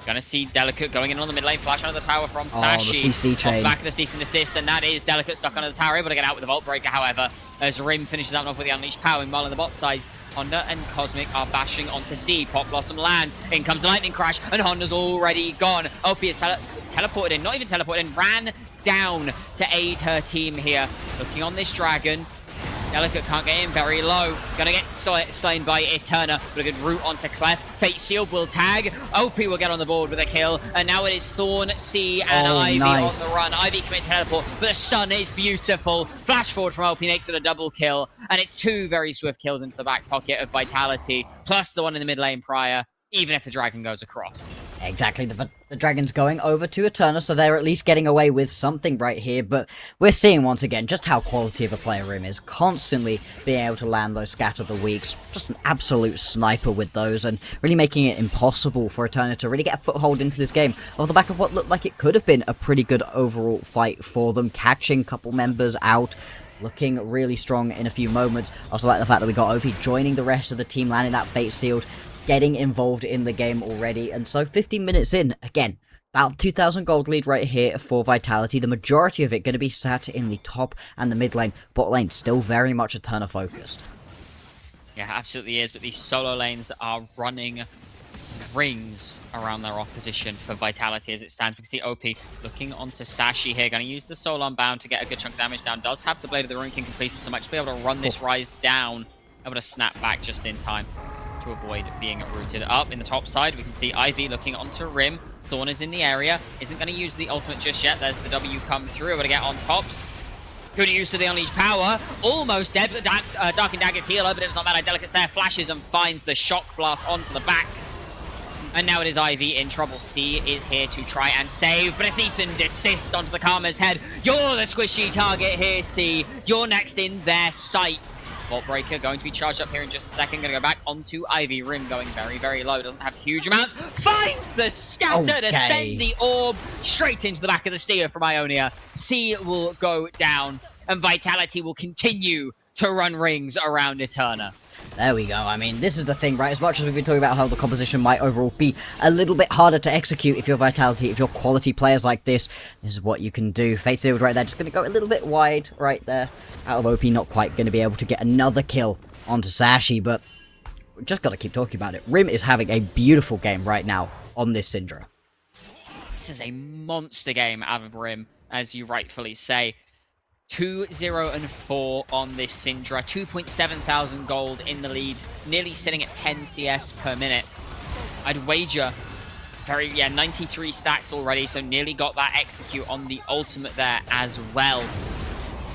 Gonna see Delicate going in on the mid lane, flash under the tower from Sashi. The CC chain. Off the back of the cease and desist, and that is Delicate stuck under the tower, able to get out with the Vault Breaker, however, as Rim finishes out off with the Unleashed Power. Meanwhile, on the bot side, Honda and Cosmic are bashing onto C. Pop Blossom lands. In comes the Lightning Crash, and Honda's already gone. OP is teleported in, not even teleported in, ran down to aid her team here. Looking on this dragon. Delicate can't get in very low. Gonna get slain by Eterna. But a good route onto Clef. Fate Seal will tag. OP will get on the board with a kill. And now it is Thorn, C, and Ivy on the run. Ivy commit teleport, but the stun is beautiful. Flash forward from OP makes it a double kill. And it's two very swift kills into the back pocket of Vitality. Plus the one in the mid lane prior, even if the dragon goes across. Exactly, the dragon's going over to Eterna, so they're at least getting away with something right here, but we're seeing once again just how quality of a player Rim is, constantly being able to land those Scatter the Weaks, just an absolute sniper with those, and really making it impossible for Eterna to really get a foothold into this game, off the back of what looked like it could have been a pretty good overall fight for them, catching a couple members out, looking really strong in a few moments. I also like the fact that we got OP joining the rest of the team, landing that Fate Sealed, getting involved in the game already, and so 15 minutes in, again, about 2,000 gold lead right here for Vitality, the majority of it going to be sat in the top and the mid lane. Bot lane still very much Eterna focused. Yeah, absolutely is, but these solo lanes are running rings around their opposition for Vitality as it stands. We can see OP looking onto Sashi here, going to use the Soul Unbound to get a good chunk of damage down. Does have the Blade of the Ruin King completed, so might just be able to run this Rise down, able to snap back just in time to avoid being rooted up. In the top side, we can see Ivy looking onto Rim. Thorn is in the area, isn't going to use the ultimate just yet. There's the W come through, able to get on tops. Good use of the Unleashed Power. Almost dead, but Dark and Dagger's healer, but it does not matter. Delicate's there, flashes and finds the Shock Blast onto the back. And now it is Ivy in trouble. C is here to try and save, but a cease and desist onto the Karma's head. You're the squishy target here, C. You're next in their sight. Vault Breaker going to be charged up here in just a second. Going to go back onto Ivy. Rim going very, very low. Doesn't have huge amounts. Finds the Scatter to send the orb straight into the back of the Seer from Ionia. C will go down, and Vitality will continue to run rings around Eterna. There we go. I mean, this is the thing, right? As much as we've been talking about how the composition might overall be a little bit harder to execute if you're Vitality, if you're quality players like this is what you can do. Fate Sealed right there, just going to go a little bit wide right there. Out of OP, not quite going to be able to get another kill onto Sashi, but we've just got to keep talking about it. Rim is having a beautiful game right now on this Syndra. This is a monster game out of Rim, as you rightfully say. 2-0-4 on this Syndra, 2,700 gold in the lead, nearly sitting at 10 CS per minute. I'd wager 93 stacks already, so nearly got that execute on the ultimate there as well.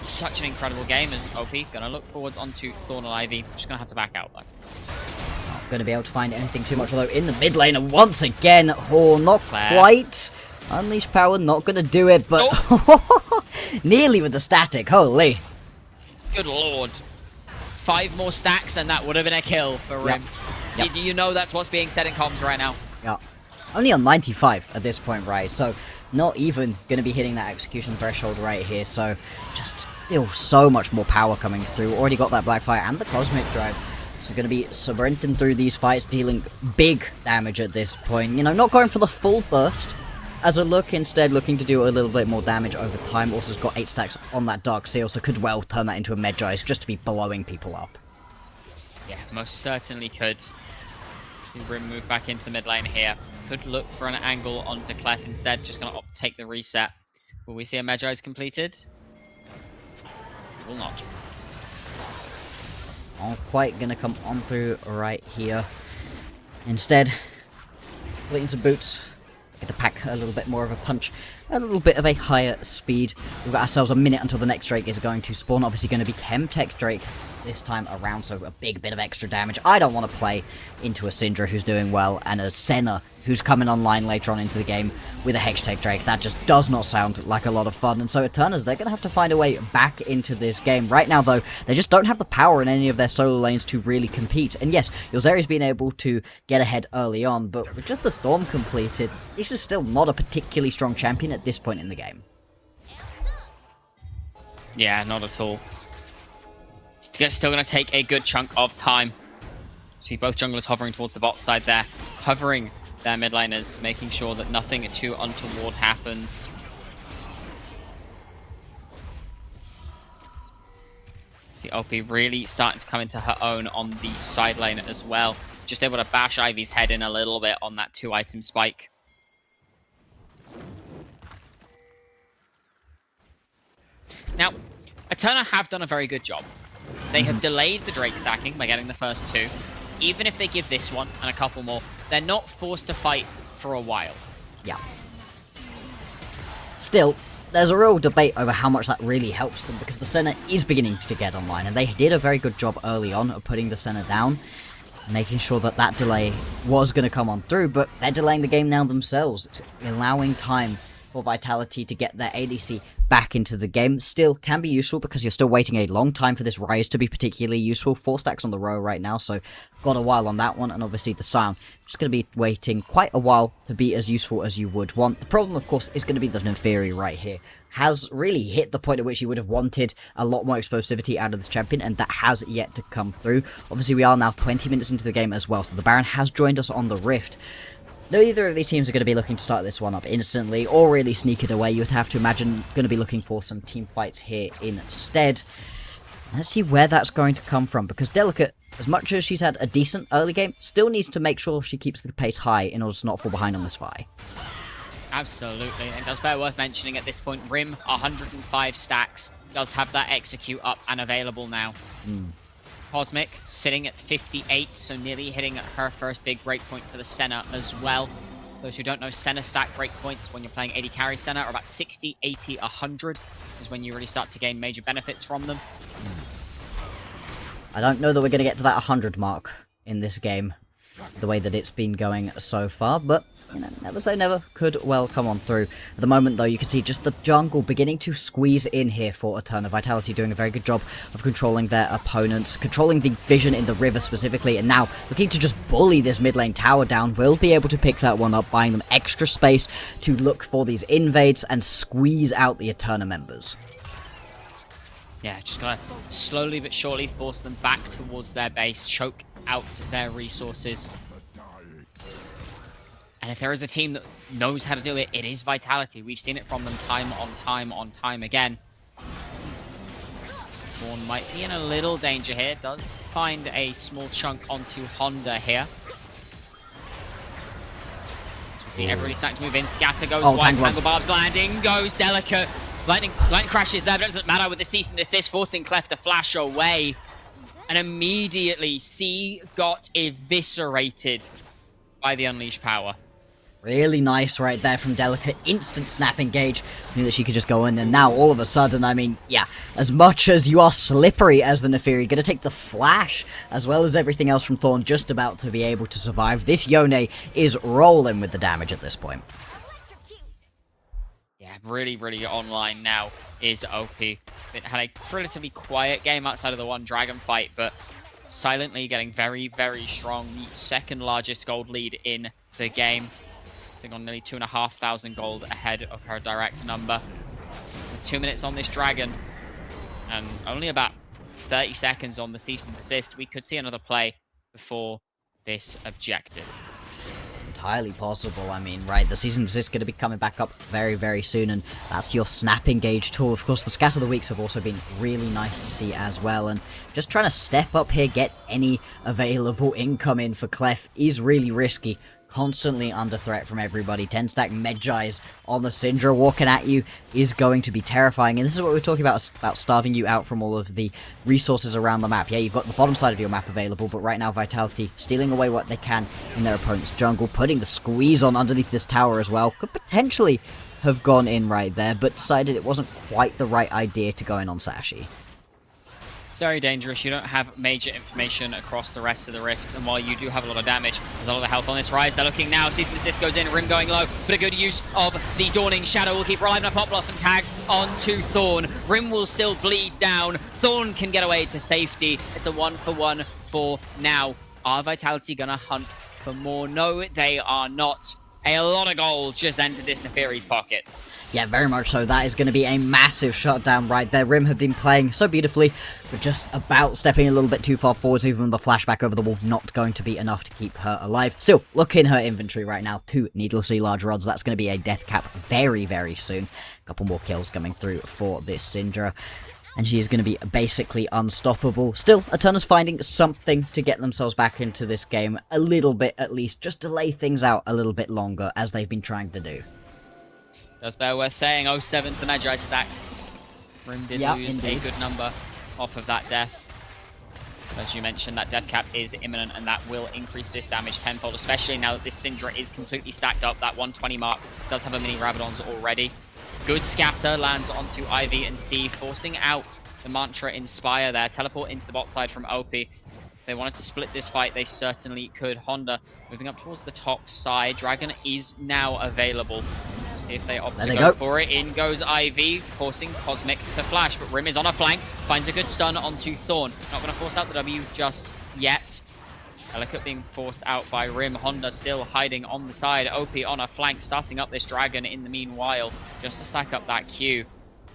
Such an incredible game as OP. Gonna look forwards onto Thorn and Ivy. Just gonna have to back out though. Not gonna be able to find anything too much, although in the mid lane, and once again, not quite. Unleashed Power, not gonna do it, but nearly with the static, holy. Good lord. 5 more stacks and that would have been a kill for Rim. Yep. You know that's what's being said in comms right now. Yeah. Only on 95 at this point, right? So not even gonna be hitting that execution threshold right here, so just still so much more power coming through. Already got that Blackfire and the Cosmic Drive. So going to be sprinting through these fights, dealing big damage at this point. You know, not going for the full burst as a look, instead looking to do a little bit more damage over time. Also has got 8 stacks on that Dark Seal, so could well turn that into a Medjay's just to be blowing people up. Yeah, most certainly could. See Rim move back into the mid lane here. Could look for an angle onto Clef instead, just going to take the reset. Will we see a Medjay's completed? will not. Not quite gonna come on through right here. Instead, putting some boots, get the pack a little bit more of a punch, a little bit of a higher speed. We've got ourselves a minute until the next Drake is going to spawn. Obviously going to be Chemtech Drake this time around, so a big bit of extra damage. I don't want to play into a Syndra who's doing well, and a Senna who's coming online later on into the game with a Hextech Drake. That just does not sound like a lot of fun, and so Eterna's, they're going to have to find a way back into this game. Right now, though, they just don't have the power in any of their solo lanes to really compete. And yes, Yozeri's been able to get ahead early on, but with just the Storm completed, this is still not a particularly strong champion at this point in the game. Yeah, not at all. It's still going to take a good chunk of time. See both junglers hovering towards the bot side there, covering their mid laners, making sure that nothing too untoward happens. See OP really starting to come into her own on the side lane as well. Just able to bash Ivy's head in a little bit on that 2-item spike. Now, Eterna have done a very good job. They have delayed the Drake stacking by getting the first 2. Even if they give this one and a couple more, they're not forced to fight for a while. Yeah. Still, there's a real debate over how much that really helps them, because the Senna is beginning to get online, and they did a very good job early on of putting the Senna down, making sure that that delay was going to come on through, but they're delaying the game now themselves, allowing time for Vitality to get their ADC back into the game. Still can be useful because you're still waiting a long time for this Rise to be particularly useful. 4 stacks on the row right now, so got a while on that one, and obviously the Scion just going to be waiting quite a while to be as useful as you would want. The problem, of course, is going to be the Neferi right here. Has really hit the point at which you would have wanted a lot more explosivity out of this champion, and that has yet to come through. Obviously, we are now 20 minutes into the game as well, so the Baron has joined us on the Rift. Neither of these teams are going to be looking to start this one up instantly or really sneak it away. You would have to imagine going to be looking for some team fights here instead. Let's see where that's going to come from, because Delicate, as much as she's had a decent early game, still needs to make sure she keeps the pace high in order to not fall behind on this Vi. Absolutely, and does bear worth mentioning at this point, Rim, 105 stacks, does have that execute up and available now. Cosmic sitting at 58, so nearly hitting her first big breakpoint for the Senna as well. Those who don't know, Senna stack breakpoints when you're playing AD carry Senna are about 60, 80, 100 is when you really start to gain major benefits from them. I don't know that we're going to get to that 100 mark in this game, the way that it's been going so far, but you know, never say never, could well come on through. At the moment, though, you can see just the jungle beginning to squeeze in here for Eterna. Vitality doing a very good job of controlling their opponents, controlling the vision in the river specifically, and now looking to just bully this mid lane tower down. Will be able to pick that one up, buying them extra space to look for these invades and squeeze out the Eterna members. Yeah, just gotta slowly but surely force them back towards their base, choke out their resources. And if there is a team that knows how to do it, it is Vitality. We've seen it from them time on time again. Spawn might be in a little danger here. Does find a small chunk onto Honda here. As we see everybody starting to move in. Scatter goes wide, Tangle Barb's landing, goes Delicate. Lightning crashes there, but it doesn't matter with the cease and desist, forcing Clef to flash away. And immediately, C got eviscerated by the Unleashed Power. Really nice right there from Delicate. Instant snap engage. Knew that she could just go in, and now all of a sudden, I mean, yeah, as much as you are slippery as the Neferi, gonna take the flash, as well as everything else from Thorn, just about to be able to survive. This Yone is rolling with the damage at this point. Yeah, really online now is OP. It had a relatively quiet game outside of the one dragon fight, but silently getting very strong. The second largest gold lead in the game. I think on nearly 2,500 gold ahead of her direct number. With 2 minutes on this dragon, and only about 30 seconds on the cease and desist, we could see another play before this objective. Entirely possible. I mean, right, the season is going to be coming back up very soon, and that's your snap engage tool. Of course, the scatter of the weeks have also been really nice to see as well, and just trying to step up here, get any available income in for Clef is really risky. constantly under threat from everybody. 10-stack Medjais on the Syndra walking at you is going to be terrifying. And this is what we were talking about starving you out from all of the resources around the map. Yeah, you've got the bottom side of your map available, but right now Vitality stealing away what they can in their opponent's jungle, putting the squeeze on underneath this tower as well. Could potentially have gone in right there, but decided it wasn't quite the right idea to go in on Sashi. It's very dangerous. You don't have major information across the rest of the Rift, and while you do have a lot of damage, there's a lot of health on this Rise. They're looking now. Cease and Desist goes in, Rim going low, but a good use of the Dawning Shadow will keep reviving. Pop Blossom tags onto Thorn. Rim will still bleed down. Thorn can get away to safety. It's a 1-for-1 for now. Are Vitality gonna hunt for more? No, they are not. A lot of gold just entered this Neferi's pockets. Yeah, very much so. That is going to be a massive shutdown right there. Rim have been playing so beautifully, but just about stepping a little bit too far forwards. Even the flashback over the wall not going to be enough to keep her alive. Still, look in her inventory right now. 2 needlessly large rods. That's going to be a death cap very, very soon. A couple more kills coming through for this Syndra. And she is going to be basically unstoppable. Still, Eterna's finding something to get themselves back into this game. A little bit, at least. Just delay things out a little bit longer, as they've been trying to do. That's better worth saying. 07 to the Magi stacks. Rim did lose indeed a good number off of that death. As you mentioned, that death cap is imminent, and that will increase this damage tenfold, especially now that this Syndra is completely stacked up. That 120 mark does have a mini Rabadons already. Good scatter lands onto Ivy and C, forcing out the Mantra Inspire there. Teleport into the bot side from OP. If they wanted to split this fight, they certainly could. Honda moving up towards the top side. Dragon is now available. We'll see if they opt to go for it. In goes Ivy, forcing Cosmic to flash, but Rim is on a flank. Finds a good stun onto Thorn. Not going to force out the W just yet. Delicate being forced out by Rim. Honda still hiding on the side. OP on a flank, starting up this Dragon in the meanwhile, just to stack up that Q.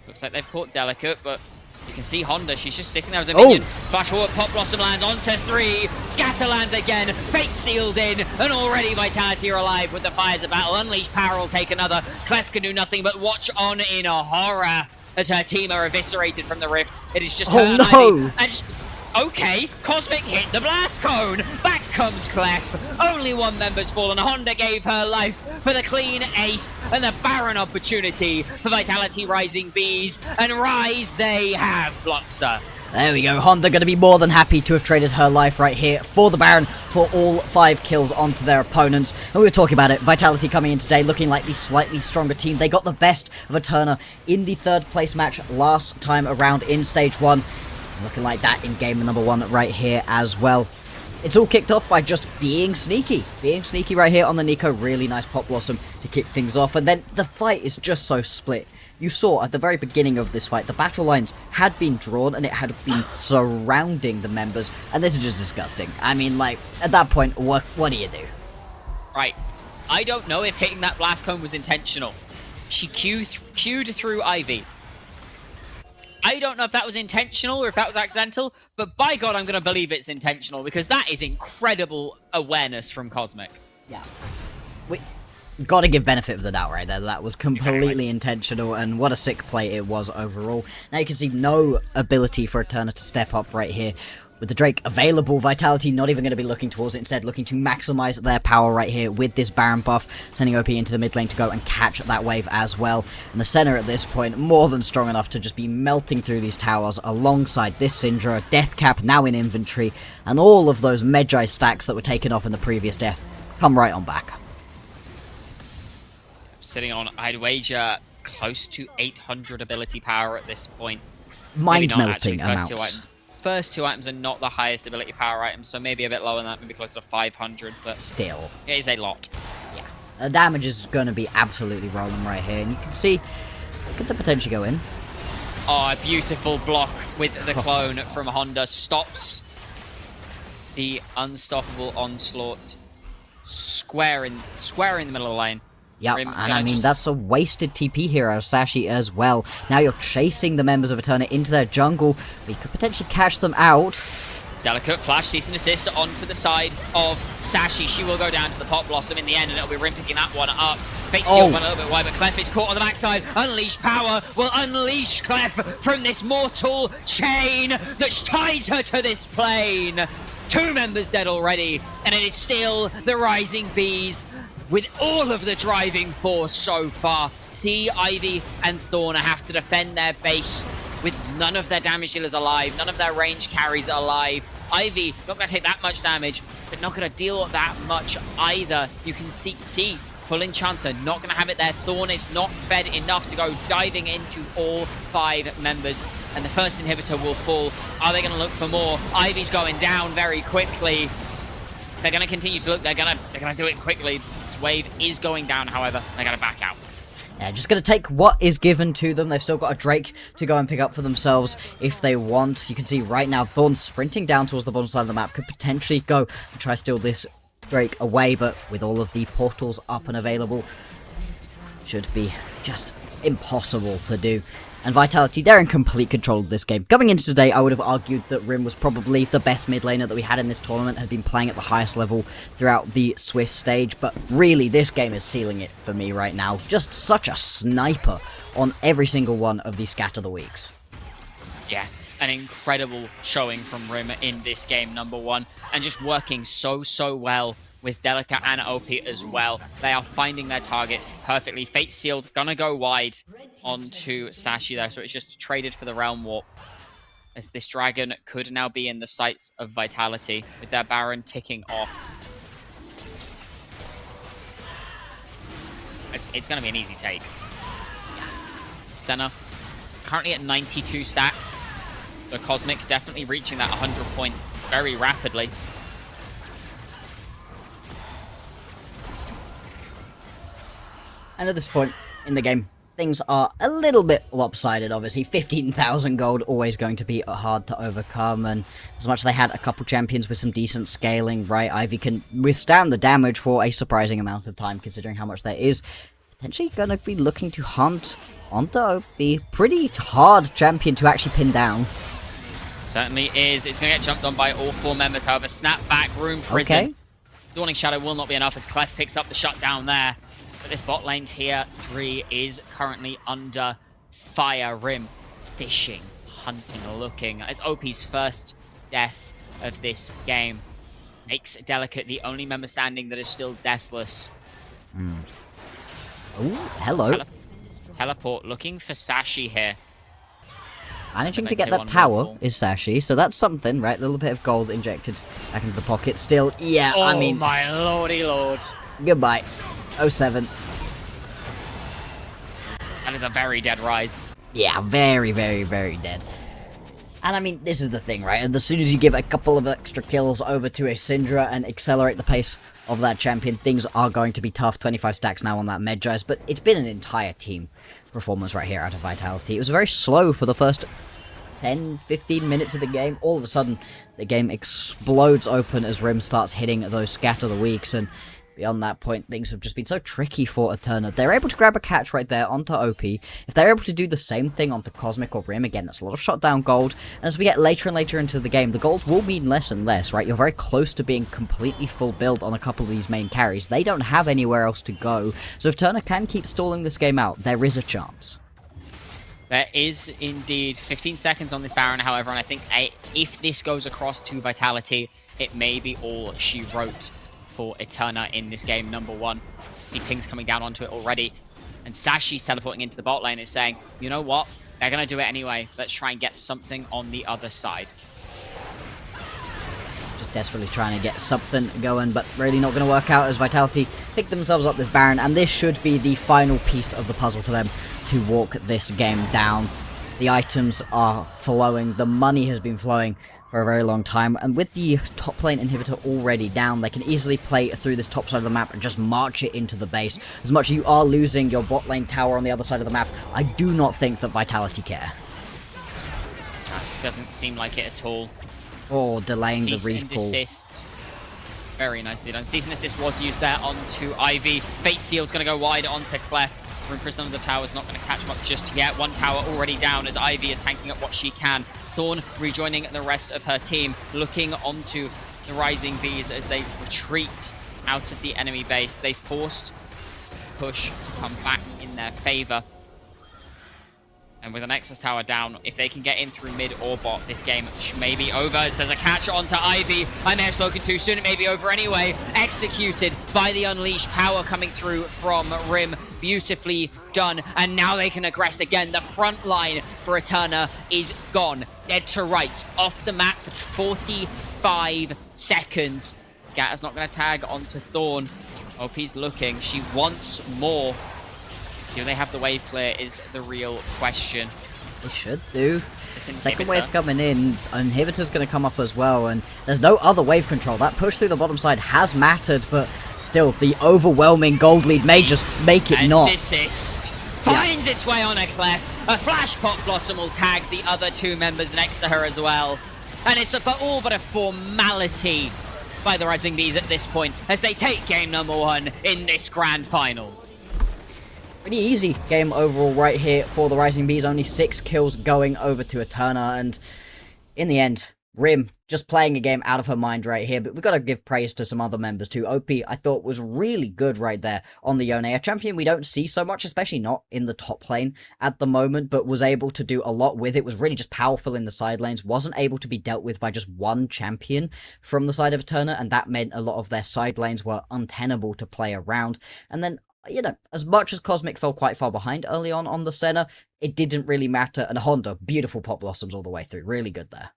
Looks like they've caught Delicate, but you can see Honda. She's just sitting there as a minion. Flash forward, Pop Blossom lands onto 3. Scatter lands again. Fate sealed in, and already Vitality are alive with the fires of battle. Unleash Power will take another. Clef can do nothing but watch on in a horror as her team are eviscerated from the Rift. It is just her no! And okay, Cosmic hit the blast cone. Back comes Clef. Only one member's fallen. Honda gave her life for the clean ace and the barren opportunity for Vitality Rising Bees. And Rise they have, Bloxer. There we go. Honda going to be more than happy to have traded her life right here for the Baron for all 5 kills onto their opponents. And we were talking about it. Vitality coming in today looking like the slightly stronger team. They got the best of Eterna in the 3rd place match last time around in Stage 1. Looking like that in game number 1 right here as well. It's all kicked off by just being sneaky. Being sneaky right here on the Nico. Really nice Pop Blossom to kick things off. And then the fight is just so split. You saw at the very beginning of this fight, the battle lines had been drawn and it had been surrounding the members. And this is just disgusting. I mean, like, at that point, what do you do? Right. I don't know if hitting that blast cone was intentional. She queued through Ivy. I don't know if that was intentional or if that was accidental, but by God, I'm going to believe it's intentional because that is incredible awareness from Cosmic. Yeah. We gotta give benefit of the doubt right there. That was completely intentional, and what a sick play it was overall. Now you can see no ability for Eterna to step up right here. With the Drake available, Vitality not even going to be looking towards it, instead looking to maximize their power right here with this Baron buff, sending OP into the mid lane to go and catch that wave as well. And the center at this point, more than strong enough to just be melting through these towers alongside this Syndra, Death Cap now in inventory, and all of those Medjai stacks that were taken off in the previous death come right on back. Sitting on, I'd wager, close to 800 ability power at this point. Mind-melting amounts. First 2 items are not the highest ability power items, so maybe a bit lower than that, maybe closer to 500, but still, it is a lot. Yeah, the damage is going to be absolutely rolling right here, and you can see, could the potentially go in? Oh, a beautiful block with the clone from Honda stops the unstoppable onslaught square in the middle of the lane. Yeah, and I mean, that's a wasted TP here out of Sashi as well. Now you're chasing the members of Eterna into their jungle. We could potentially catch them out. Delicate flash, cease and desist onto the side of Sashi. She will go down to the Pop Blossom in the end, and it'll be Rim picking that one up. Fate sealed one a little bit wide, but Clef is caught on the backside. Unleash Power will unleash Clef from this mortal chain that ties her to this plane. 2 members dead already, and it is still the Rising Bees with all of the driving force so far. See, Ivy and Thorna have to defend their base with none of their damage dealers alive, none of their range carries alive. Ivy not going to take that much damage, but not going to deal that much either. You can see full Enchanter, not going to have it there. Thorn is not fed enough to go diving into all 5 members. And the first inhibitor will fall. Are they going to look for more? Ivy's going down very quickly. They're going to continue to look. They're going to do it quickly. This wave is going down, however. They're going to back out. Yeah, just going to take what is given to them. They've still got a Drake to go and pick up for themselves if they want. You can see right now, Thorn sprinting down towards the bottom side of the map. Could potentially go and try to steal this Drake away, but with all of the portals up and available, should be just impossible to do. And Vitality, they're in complete control of this game. Coming into today, I would have argued that Rim was probably the best mid laner that we had in this tournament, had been playing at the highest level throughout the Swiss stage, but really, this game is sealing it for me right now. Just such a sniper on every single one of these Scatter the Weeks. Yeah, an incredible showing from Rim in this game, number 1, and just working so well with Delica and OP as well. They are finding their targets perfectly. Fate Sealed gonna go wide onto Sashi there, so it's just traded for the Realm Warp, as this dragon could now be in the sights of Vitality with their Baron ticking off. It's gonna be an easy take. Senna currently at 92 stacks. The Cosmic definitely reaching that 100 point very rapidly. And at this point in the game, things are a little bit lopsided, obviously. 15,000 gold, always going to be hard to overcome, and as much as they had a couple champions with some decent scaling, right, Ivy can withstand the damage for a surprising amount of time, considering how much there is. Potentially going to be looking to hunt onto OP. Pretty hard champion to actually pin down. Certainly is. It's going to get jumped on by all 4 members, however. Snap back, Room Prison. Okay. Dawning Shadow will not be enough as Clef picks up the shutdown there. But this bot lane tier 3 is currently under fire. Rim fishing, hunting, looking. It's OP's first death of this game. Makes Delicate the only member standing that is still deathless. Oh, hello. Teleport, looking for Sashi here. Managing to get that tower is Sashi, so that's something, right? A little bit of gold injected back into the pocket. Still, yeah, Oh, I mean... my lordy lord. Goodbye. 07. That is a very dead rise. Yeah, very dead. And I mean, this is the thing, right? And as soon as you give a couple of extra kills over to a Syndra and accelerate the pace of that champion, things are going to be tough. 25 stacks now on that Medjais, but it's been an entire team performance right here out of Vitality. It was very slow for the first 10-15 minutes of the game. All of a sudden, the game explodes open as Rim starts hitting those Scatter the Weeks, and beyond that point, things have just been so tricky for Eterna. They're able to grab a catch right there onto OP. If they're able to do the same thing onto Cosmic or Rim, again, that's a lot of shutdown gold. And as we get later and later into the game, the gold will mean less and less, right? You're very close to being completely full build on a couple of these main carries. They don't have anywhere else to go. So if Eterna can keep stalling this game out, there is a chance. There is indeed 15 seconds on this Baron, however, and I think if this goes across to Vitality, it may be all she wrote for Eterna in this game, number 1. See pings coming down onto it already. And Sashi's teleporting into the bot lane is saying, you know what? They're going to do it anyway. Let's try and get something on the other side. Just desperately trying to get something going, but really not going to work out as Vitality pick themselves up this Baron. And this should be the final piece of the puzzle for them to walk this game down. The items are flowing. The money has been flowing for a very long time, and with the top lane inhibitor already down, they can easily play through this top side of the map and just march it into the base. As much as you are losing your bot lane tower on the other side of the map, I do not think that Vitality care. Doesn't seem like it at all. Or delaying the Cease and recall. desist. Very nicely done. Cease and desist was used there onto Ivy. Fate Seal's going to go wide onto Clef. Room Prison under the tower is not going to catch much just yet. One tower already down as Ivy is tanking up what she can. Thorn rejoining the rest of her team, looking onto the Rising Bees as they retreat out of the enemy base. They forced push to come back in their favor. And with an Nexus Tower down, if they can get in through mid or bot, this game may be over. As there's a catch onto Ivy. I may have spoken too soon. It may be over anyway. Executed by the Unleashed power coming through from Rim. Beautifully done. And now they can aggress again. The front line for Eterna is gone. Dead to rights. Off the map for 45 seconds. Scatter's not going to tag onto Thorn. OP's looking. She wants more. Do they have the wave clear is the real question. They should do. This Second inhibitor. wave coming in. Inhibitor's going to come up as well, and there's no other wave control. That push through the bottom side has mattered, but still, the overwhelming gold lead may just make it and not. Desist finds its way on a clef. A flash pot blossom will tag the other two members next to her as well. And it's all but a formality by the Rising Bees at this point as they take game number 1 in this grand finals. Pretty easy game overall right here for the Rising Bees. Only 6 kills going over to Eterna, and in the end, Rim just playing a game out of her mind right here, but we've got to give praise to some other members too. OP, I thought, was really good right there on the Yone, a champion we don't see so much, especially not in the top lane at the moment, but was able to do a lot with it, was really just powerful in the side lanes, wasn't able to be dealt with by just one champion from the side of Eterna, and that meant a lot of their side lanes were untenable to play around. And then, you know, as much as Cosmic fell quite far behind early on the Senna, it didn't really matter, and Honda, beautiful pop blossoms all the way through, really good there.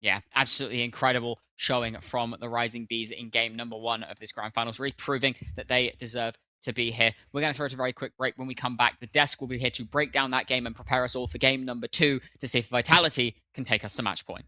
Yeah, absolutely incredible showing from the Rising Bees in game number 1 of this grand finals, really proving that they deserve to be here. We're going to throw it a very quick break. When we come back, the desk will be here to break down that game and prepare us all for game number 2 to see if Vitality can take us to match point.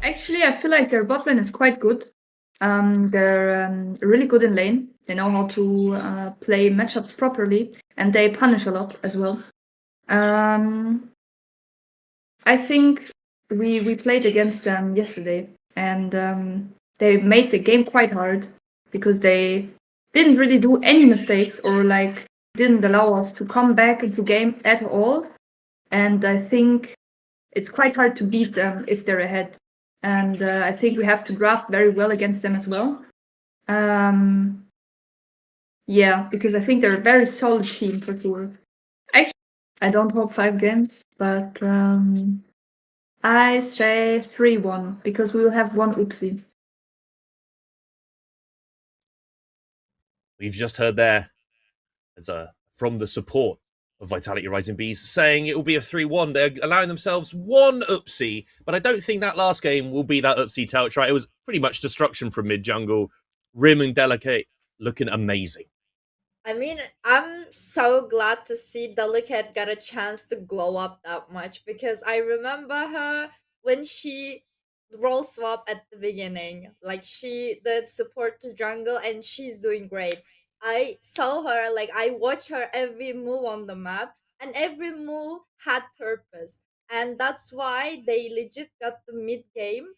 Actually, I feel like their bot lane is quite good. They're really good in lane. They know how to play matchups properly, and they punish a lot as well. I think we played against them yesterday, and they made the game quite hard because they didn't really do any mistakes or like didn't allow us to come back into game at all. And I think it's quite hard to beat them if they're ahead. And I think we have to draft very well against them as well. Yeah, because I think they're a very solid team for sure. Actually, I don't hope 5 games, but I say 3-1 because we will have one oopsie. We've just heard there as from the support of Vitality Rising Bees saying it will be a 3-1. They're allowing themselves one oopsie, but I don't think that last game will be that oopsie to outright. It was pretty much destruction from mid jungle. Rim and Delicate looking amazing. I mean, I'm so glad to see Delicate got a chance to glow up that much because I remember her when she role swap at the beginning. Like she did support to jungle and she's doing great. I saw her, like I watched her every move on the map, and every move had purpose. And that's why they legit got the mid game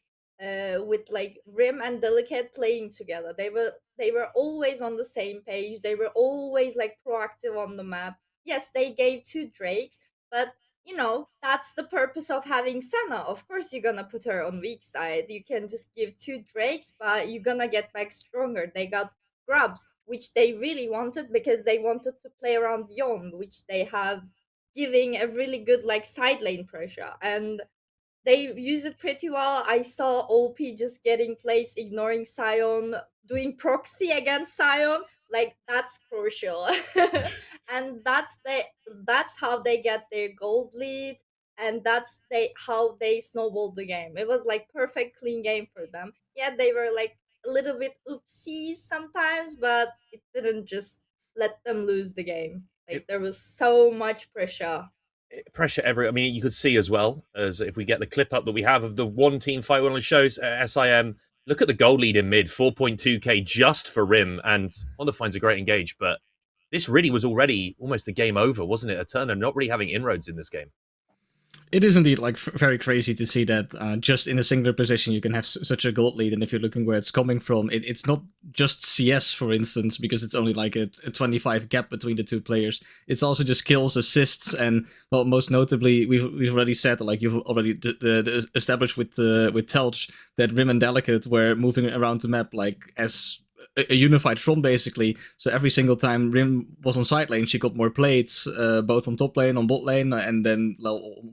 with like Rim and Delicate playing together. They were always on the same page. They were always like proactive on the map. Yes, they gave two Drakes, but that's the purpose of having Senna. Of course, you're gonna put her on weak side. You can just give two Drakes, but you're gonna get back stronger. They got Grubs, which they really wanted because they wanted to play around Yone, which they have giving a really good like side lane pressure. And they use it pretty well. I saw OP just getting plates, ignoring Sion, doing proxy against Sion. Like that's crucial, and that's how they get their gold lead, and that's how they snowballed the game. It was like perfect clean game for them. Yeah, they were like a little bit oopsies sometimes, but it didn't just let them lose the game. Like there was so much pressure every. I mean, you could see as well as if we get the clip up that we have of the one team fight one of the shows, SIM. Look at the goal lead in mid, 4.2k just for Rim, and Honda finds a great engage. But this really was already almost a game over, wasn't it? Eterna not really having inroads in this game. It is indeed like very crazy to see that just in a singular position you can have such a gold lead, and if you're looking where it's coming from, it's not just CS, for instance, because it's only like a 25 gap between the two players. It's also just kills, assists, and well, most notably, we've already said, like you've already established with Telch, that Rim and Delicate were moving around the map like as a unified front, basically. So every single time Rim was on side lane, she got more plates, both on top lane, on bot lane, and then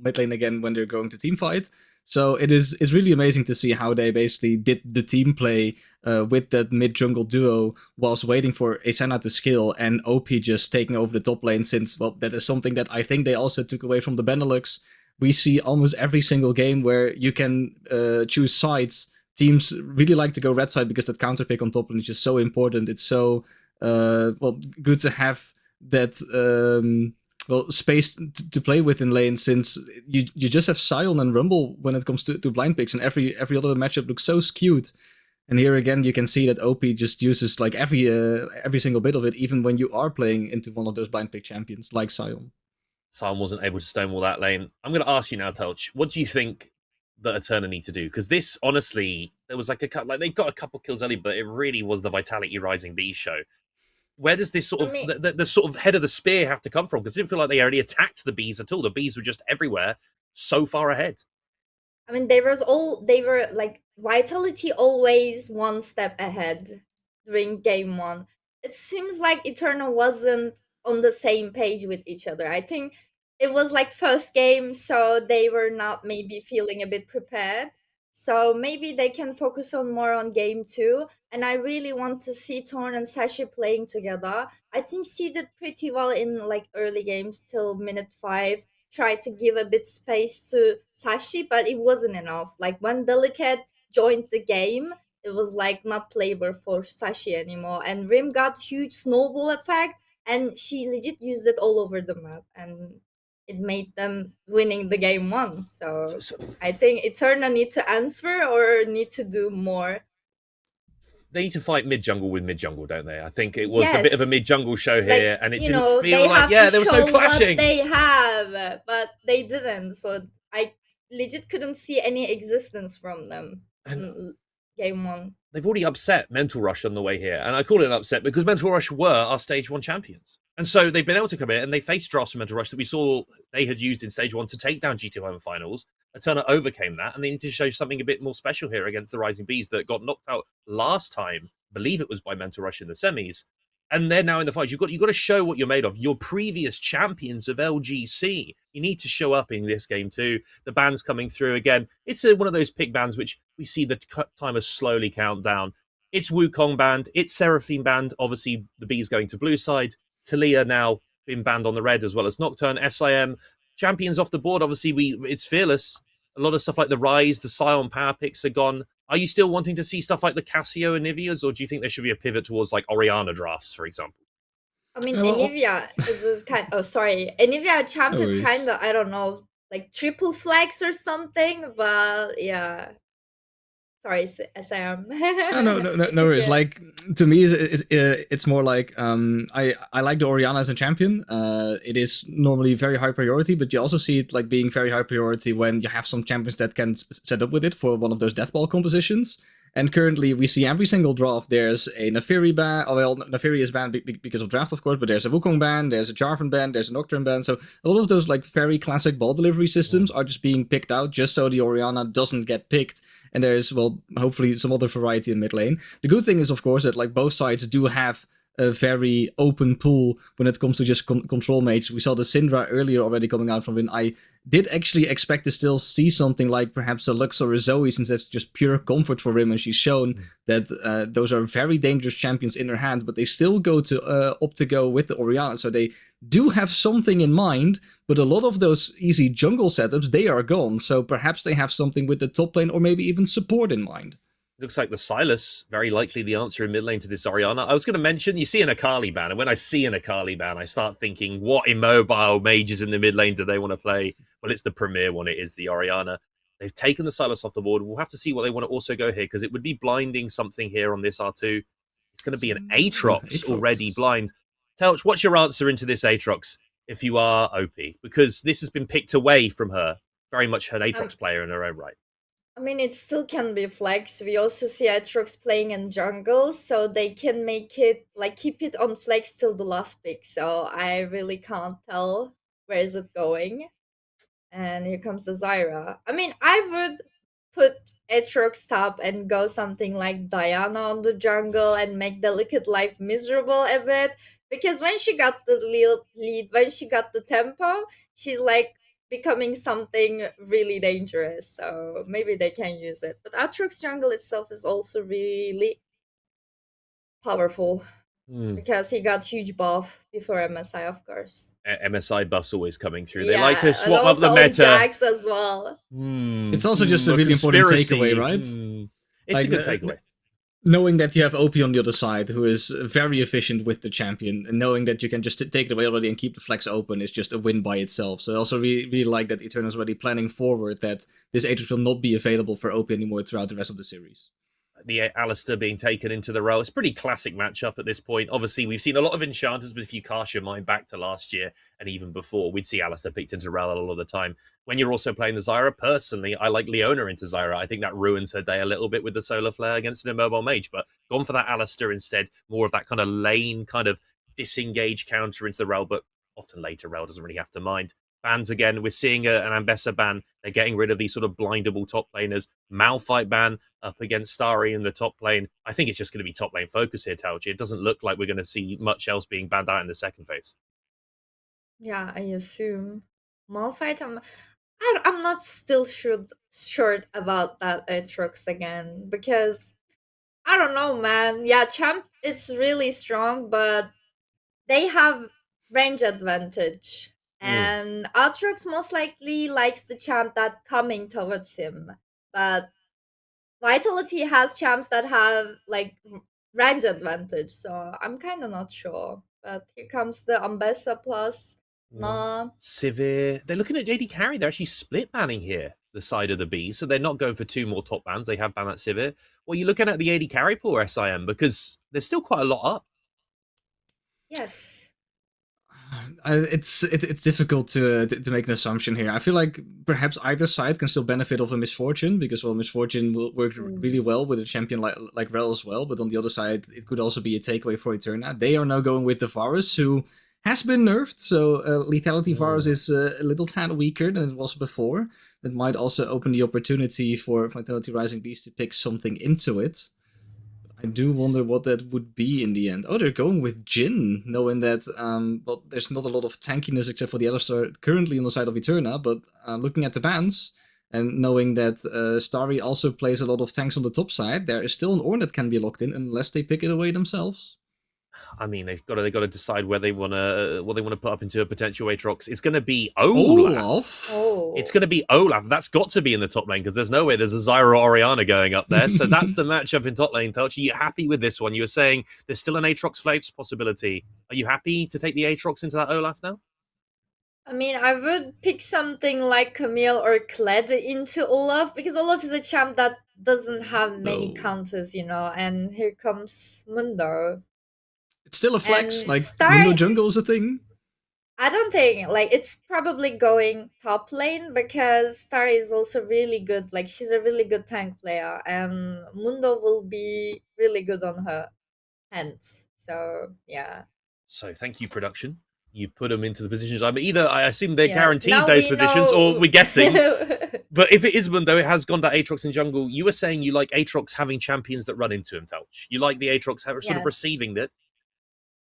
mid lane again when they're going to team fight. So it's really amazing to see how they basically did the team play with that mid jungle duo whilst waiting for Eterna to skill, and OP just taking over the top lane, since, well, that is something that I think they also took away from the Benelux. We see almost every single game where you can choose sides. Teams really like to go red side because that counter pick on top lane is just so important. It's so good to have that space to play with in lane, since you just have Sion and Rumble when it comes to blind picks, and every other matchup looks so skewed. And here again, you can see that OP just uses like every single bit of it, even when you are playing into one of those blind pick champions like Sion. Sion wasn't able to stonewall that lane. I'm going to ask you now, Telch, what do you think that Eterna need to do? Because this, honestly, there was like they got a couple kills early, but it really was the Vitality Rising Bees show. Where does this sort of the sort of head of the spear have to come from? Because it didn't feel like they already attacked the bees at all. The bees were just everywhere, so far ahead. I mean, they were like Vitality always one step ahead during game one. It seems like Eterna wasn't on the same page with each other. I think it was like first game, so they were not maybe feeling a bit prepared. So maybe they can focus on more on game two. And I really want to see Torn and Sashi playing together. I think C did pretty well in like early games till minute 5. Tried to give a bit space to Sashi, but it wasn't enough. Like when Delicate joined the game, it was like not playable for Sashi anymore. And Rim got huge snowball effect, and she legit used it all over the map, and it made them winning the game one. So I think Eterna need to answer or need to do more. They need to fight mid jungle with mid jungle, don't they? I think it was a bit of a mid jungle show here, like, and it didn't feel like there was no clashing. What they have, but they didn't. So I legit couldn't see any existence from them in game one. They've already upset Mental Rush on the way here, and I call it an upset because Mental Rush were our stage 1 champions. And so they've been able to come in and they faced drafts from Mental Rush that we saw they had used in stage 1 to take down GT11 finals. Eterna overcame that, and they need to show something a bit more special here against the Rising Bees that got knocked out last time. I believe it was by Mental Rush in the semis. And they're now in the fight. You've got to show what you're made of. You're previous champions of LGC. You need to show up in this game too. The band's coming through again. It's one of those pick bands which we see the timer slowly count down. It's Wukong band. It's Seraphine band. Obviously, the Bees going to blue side. Talia now being banned on the red, as well as Nocturne. SIM champions off the board. Obviously, it's Fearless. A lot of stuff like the Rise, the Sion power picks are gone. Are you still wanting to see stuff like the Casio and Niveas, or do you think there should be a pivot towards like Oriana drafts, for example? I mean, Enivia is a kind. Oh, sorry, Enivia champ is kind of, I don't know, like triple flex or something. But yeah, Sorry, Sam. No worries. Like, to me, it's more like I like the Orianna as a champion. It is normally very high priority, but you also see it like being very high priority when you have some champions that can set up with it for one of those deathball compositions. And currently, we see every single draft there's a Neferi ban. Oh, well, Neferi is banned because of draft, of course, but there's a Wukong ban, there's a Jarvan ban, there's a Nocturne ban. So a lot of those like very classic ball delivery systems are just being picked out just so the Orianna doesn't get picked. And there's, well, hopefully some other variety in mid lane. The good thing is, of course, that like both sides do have a very open pool when it comes to just control mage. We saw the Syndra earlier already coming out from Win. I did actually expect to still see something like perhaps a Lux or a Zoe, since that's just pure comfort for him, and she's shown that those are very dangerous champions in her hand, but they still go to opt to go with the Orianna, so they do have something in mind, but a lot of those easy jungle setups, they are gone, so perhaps they have something with the top lane or maybe even support in mind. Looks like the Silas, very likely the answer in mid lane to this Orianna. I was going to mention, you see an Akali ban, and when I see an Akali ban, I start thinking, what immobile mages in the mid lane do they want to play? Well, it's the premier one, it is the Orianna. They've taken the Silas off the board. We'll have to see what they want to also go here, because it would be blinding something here on this R2. It's going to be an Aatrox already blind. Telch, what's your answer into this Aatrox if you are OP? Because this has been picked away from her, very much an Aatrox player in her own right. I mean, it still can be flex. We also see Aatrox playing in jungle, so they can make it, like, keep it on flex till the last pick. So I really can't tell where is it going. And here comes the Zyra. I mean, I would put Aatrox top and go something like Diana on the jungle and make Delicate life miserable a bit. Because when she got the lead, when she got the tempo, she's like becoming something really dangerous. So maybe they can use it. But Aatrox jungle itself is also really powerful. Because he got huge buff before MSI, of course. MSI buff's always coming through. Yeah, They like to swap and up the also meta. Jax as well. It's also just a really important takeaway, right? It's Like, a good takeaway. Knowing that you have OP on the other side, who is very efficient with the champion, and knowing that you can just take it away already and keep the flex open is just a win by itself. So I also really like that Eterna is already planning forward that this Aatrox will not be available for OP anymore throughout the rest of the series. The Alistair being taken into the role. It's a pretty classic matchup at this point. Obviously, we've seen a lot of enchanters, but if you cast your mind back to last year and even before, we'd see Alistair picked into Rel a lot of the time. When you're also playing the Zyra, personally, I like Leona into Zyra. I think that ruins her day a little bit with the Solar Flare against an immobile mage, but gone for that Alistair instead, more of that kind of lane, kind of disengage counter into the Rel, but often later Rel doesn't really have to mind. Bans again, we're seeing an Ambessa ban. They're getting rid of these sort of blindable top laners. Malphite ban up against Starry in the top lane. I think it's just going to be top lane focus here, Tauchi. It doesn't look like we're going to see much else being banned out in the second phase. Yeah, I assume. Malphite, I'm not still sure about that Aatrox again, because I don't know, man. Yeah, Champ is really strong, but they have range advantage. And Aatrox most likely likes the champ that coming towards him. But Vitality has champs that have like range advantage, so I'm kind of not sure. But here comes the Ambessa plus. Nah. Sivir. They're looking at JD Carry. They're actually split banning here, the side of the B. So they're not going for 2 more top bans. They have banned that Sivir. Well, you're looking at the AD Carry pool, SIM, because there's still quite a lot up. Yes. It's difficult to make an assumption here. I feel like perhaps either side can still benefit of a misfortune, because, well, misfortune will work really well with a champion like Rel as well, but on the other side, it could also be a takeaway for Eterna. They are now going with the Varus, who has been nerfed, so Lethality Varus is a little tad weaker than it was before. That might also open the opportunity for Vitality Rising Beast to pick something into it. I do wonder what that would be in the end. Oh, they're going with Jhin, knowing that, well, there's not a lot of tankiness except for the Alistar currently on the side of Eterna, but looking at the bans, and knowing that Starry also plays a lot of tanks on the top side, there is still an Ornn that can be locked in unless they pick it away themselves. I mean, they've got to decide where they want to what they want to put up into a potential Aatrox. It's going to be Olaf. Oh. It's going to be Olaf. That's got to be in the top lane, because there's no way there's a Zyra or Orianna going up there. So that's the matchup in top lane. Touch, are you happy with this one? You were saying there's still an Aatrox flex possibility. Are you happy to take the Aatrox into that Olaf now? I mean, I would pick something like Camille or Kled into Olaf, because Olaf is a champ that doesn't have many No. counters, you know, and here comes Mundo. It's still a flex, And like, Star, Mundo jungle is a thing. I don't think, like, it's probably going top lane because Star is also really good. Like, she's a really good tank player, and Mundo will be really good on her hands. So, yeah. So thank you, production. You've put them into the positions. I assume they're Yes, guaranteed now those we positions, or know. we're guessing. But if it is Mundo, it has gone to Aatrox in jungle. You were saying you like Aatrox having champions that run into him, Touch. You like the Aatrox sort of Yes. receiving that.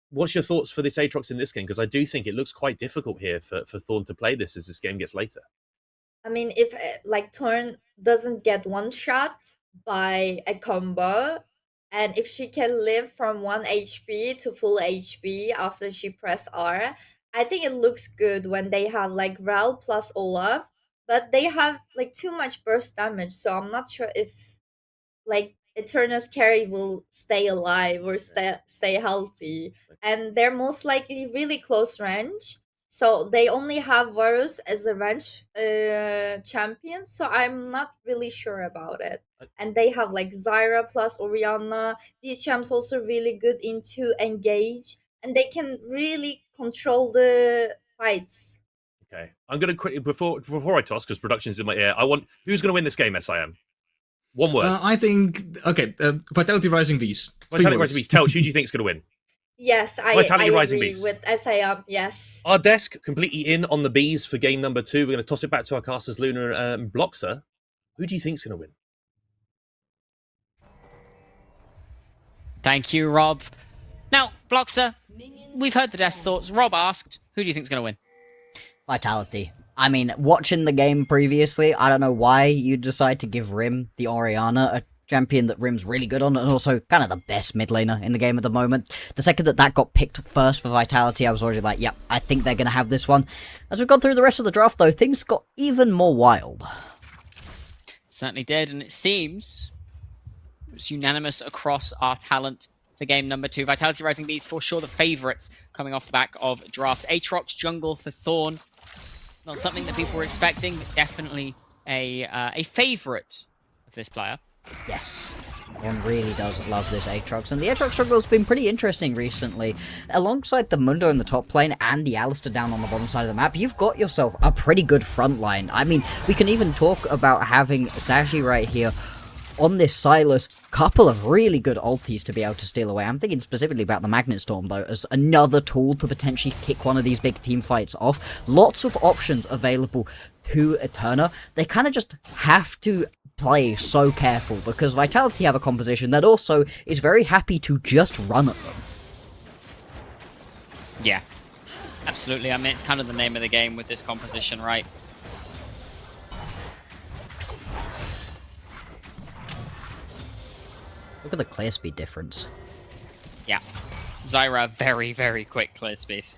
What's your thoughts for this Aatrox in this game? Because I do think it looks quite difficult here for Thorn to play this as this game gets later. I mean, if like Torn doesn't get one shot by a combo, and if she can live from 1 HP to full HP after she press R, I think it looks good when they have like Rel plus Olaf, but they have like too much burst damage, so I'm not sure if like Eterna's carry will stay alive or stay healthy, and they're most likely really close range. So they only have Varus as a range champion, so I'm not really sure about it. And they have like Zyra plus Orianna. These champs also really good into engage, and they can really control the fights. Okay, I'm going to quickly before I toss because production's in my ear. I want who's going to win this game. SIM. One word. I think, okay, Vitality Rising Beast. Vitality Rising Beast. Tell, who do you think is going to win? Yes, I Vitality Rising agree Beast. with SIM. Yes. Our desk completely in on the bees for game number 2. We're going to toss it back to our casters, Luna and Bloxer. Who do you think is going to win? Thank you, Rob. Now, Bloxer, we've heard the desk thoughts. Rob asked, who do you think is going to win? Vitality. I mean, watching the game previously, I don't know why you decide to give Rim the Orianna, a champion that Rim's really good on, and also kind of the best mid laner in the game at the moment. The second that got picked first for Vitality, I was already like, yep, I think they're going to have this one. As we've gone through the rest of the draft, though, things got even more wild. Certainly did, and it seems it was unanimous across our talent for game number 2. Vitality Rising Beast, for sure the favourites coming off the back of draft. Aatrox jungle for Thorn. Not something that people were expecting, but definitely a favourite of this player. Yes, one really does love this Aatrox, and the Aatrox jungle has been pretty interesting recently. Alongside the Mundo in the top lane and the Alistar down on the bottom side of the map, you've got yourself a pretty good front line. I mean, we can even talk about having Sashi right here on this Silas, couple of really good ultis to be able to steal away. I'm thinking specifically about the Magnet Storm, though, as another tool to potentially kick one of these big team fights off. Lots of options available to Eterna. They kind of just have to play so careful, because Vitality have a composition that also is very happy to just run at them. Yeah, absolutely. I mean, it's kind of the name of the game with this composition, right? Look at the clear speed difference. Yeah. Zyra, very, very quick clear space.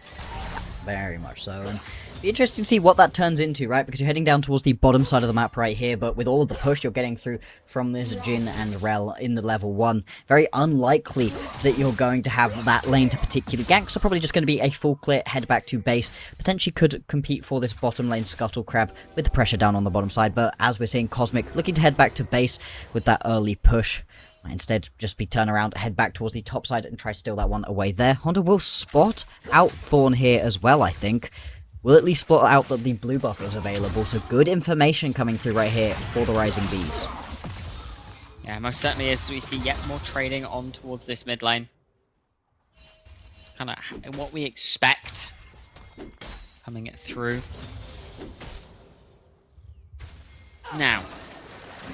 Very much so. And be interesting to see what that turns into, right? Because you're heading down towards the bottom side of the map right here, but with all of the push you're getting through from this Jhin and Rel in the level 1, very unlikely that you're going to have that lane to particularly gank, so probably just going to be a full clear, head back to base. Potentially could compete for this bottom lane Scuttle Crab with the pressure down on the bottom side, but as we're seeing, Cosmic looking to head back to base with that early push. Instead, just be turn around, head back towards the top side and try to steal that one away there. Honda will spot out Thorn here as well, I think. Will at least spot out that the blue buff is available, so good information coming through right here for the Rising Bees. Yeah, most certainly is. We see yet more trading on towards this mid lane. Kind of what we expect coming it through. Now,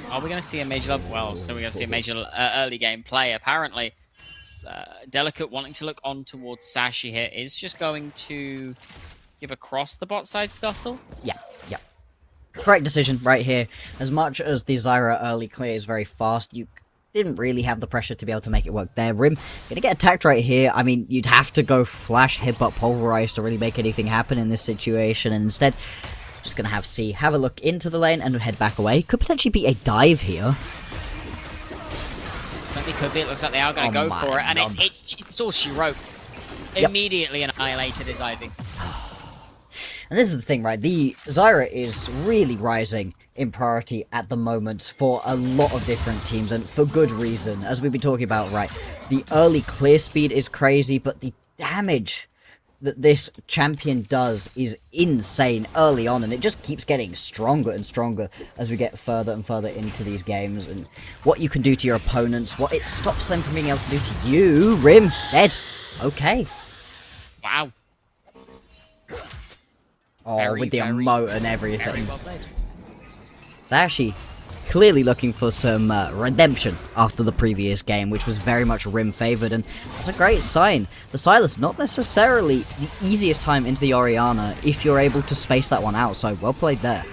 are we going to see a major... Well, so we're going to see a major early game play, apparently. Delicate wanting to look on towards Sashi here is just going to give across the bot side Scuttle. Yeah. Correct decision right here. As much as the Zyra early clear is very fast, you didn't really have the pressure to be able to make it work there. Rim gonna get attacked right here. I mean, you'd have to go flash, headbutt, pulverize to really make anything happen in this situation, and instead... Just gonna have C have a look into the lane and head back away. Could potentially be a dive here. Certainly could be. It looks like they are gonna go for it, and it's all she wrote. Yep. Immediately annihilated his Ivy. And this is the thing, right? The Zyra is really rising in priority at the moment for a lot of different teams, and for good reason. As we've been talking about, right, the early clear speed is crazy, but the damage that this champion does is insane early on, and it just keeps getting stronger and stronger as we get further and further into these games. And what you can do to your opponents, what it stops them from being able to do to you. Rim dead. Okay. Wow. Oh, with the emote and everything. Very well played. Sashi clearly looking for some redemption after the previous game, which was very much Rim favoured, and that's a great sign. The Silas, not necessarily the easiest time into the Orianna if you're able to space that one out, so well played there.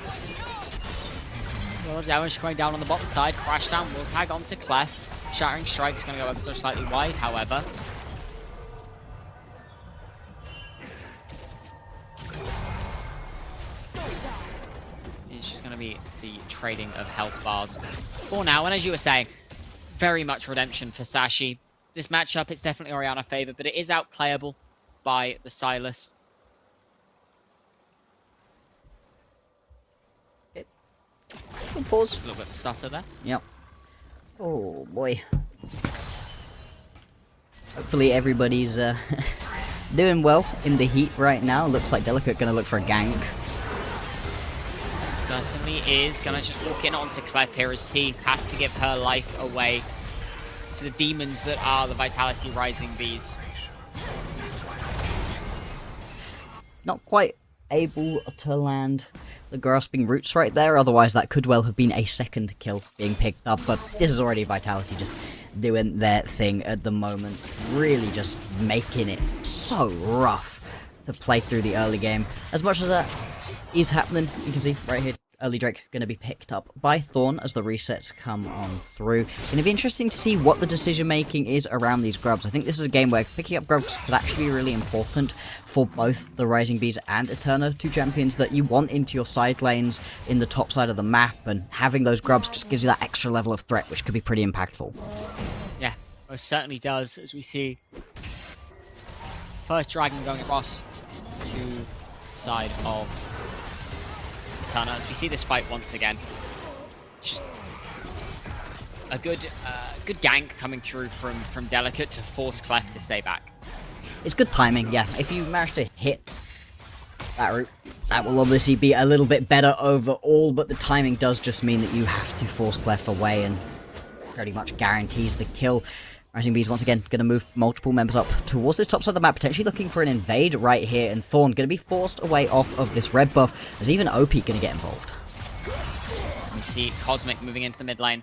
Well, damage going down on the bottom side. Crash down will tag onto Clef. Shattering Strike's going to go ever so slightly wide, however. It's just going to be the trading of health bars for now. And as you were saying, very much redemption for Sashi. This matchup, it's definitely Orianna favored, but it is outplayable by the Silas. Pause. A little bit of a stutter there. Yep. Oh boy. Hopefully everybody's doing well in the heat right now. Looks like Delicate gonna look for a gank. Certainly is. Gonna just walk in onto Clef here as C has to give her life away to the demons that are the Vitality Rising Bees. Not quite able to land the grasping roots right there, otherwise that could well have been a second kill being picked up, but this is already Vitality just doing their thing at the moment, really just making it so rough to play through the early game. As much as that is happening, you can see right here, early Drake going to be picked up by Thorn as the resets come on through. Going to be interesting to see what the decision making is around these grubs. I think this is a game where picking up grubs could actually be really important for both the Rising Bees and Eterna, two champions that you want into your side lanes in the top side of the map, and having those grubs just gives you that extra level of threat, which could be pretty impactful. Yeah, most certainly does, as we see first dragon going across to side of Eterna, as we see this fight once again. Just a good gank coming through from Delicate to force Clef to stay back. It's good timing, yeah. If you manage to hit that route, that will obviously be a little bit better overall, but the timing does just mean that you have to force Clef away and pretty much guarantees the kill. Rising Bees once again going to move multiple members up towards this top side of the map, potentially looking for an invade right here, and Thorn going to be forced away off of this red buff, as even OP going to get involved. We see Cosmic moving into the mid lane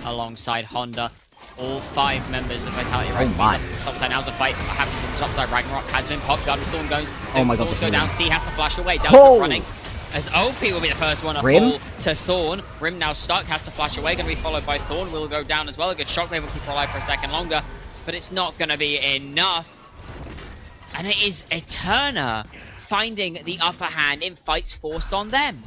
alongside Honda. All 5 members of Vitality Rising Bees. Top side, now's a fight. What happens on the top side? Ragnarok has been popped. Garden Storm goes. Oh my god. Falls go down. C has to flash away. Delta running. As OP will be the first one to fall to Thorn. Rim now stuck, has to flash away, going to be followed by Thorn, will go down as well. A good shockwave will keep her alive for a second longer, but it's not going to be enough. And it is Eterna finding the upper hand in fights forced on them.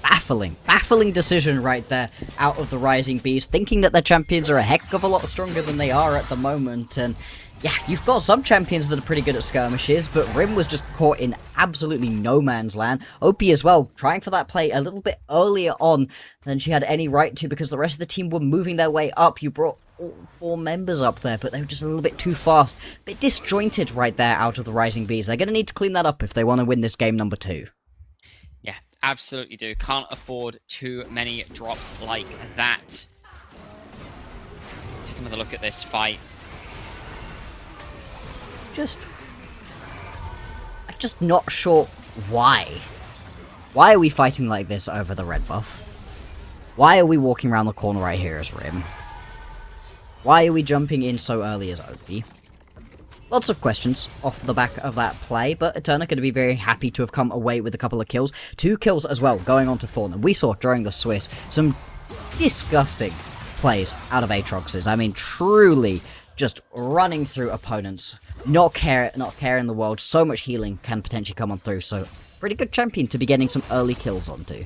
Baffling decision right there out of the Rising Bees, thinking that their champions are a heck of a lot stronger than they are at the moment, and yeah, you've got some champions that are pretty good at skirmishes, but Rim was just caught in absolutely no man's land. OP as well, trying for that play a little bit earlier on than she had any right to, because the rest of the team were moving their way up. You brought all 4 members up there, but they were just a little bit too fast. A bit disjointed right there out of the Rising Bees. They're going to need to clean that up if they want to win this game number 2. Yeah, absolutely do. Can't afford too many drops like that. Take another look at this fight. I'm just not sure why. Why are we fighting like this over the red buff? Why are we walking around the corner right here as Rim? Why are we jumping in so early as OP? Lots of questions off the back of that play, but Eterna going to be very happy to have come away with a couple of kills. 2 kills as well, going on to Thorn. And we saw during the Swiss some disgusting plays out of Aatrox's. I mean, truly just running through opponents, not care in the world. So much healing can potentially come on through, so pretty good champion to be getting some early kills onto.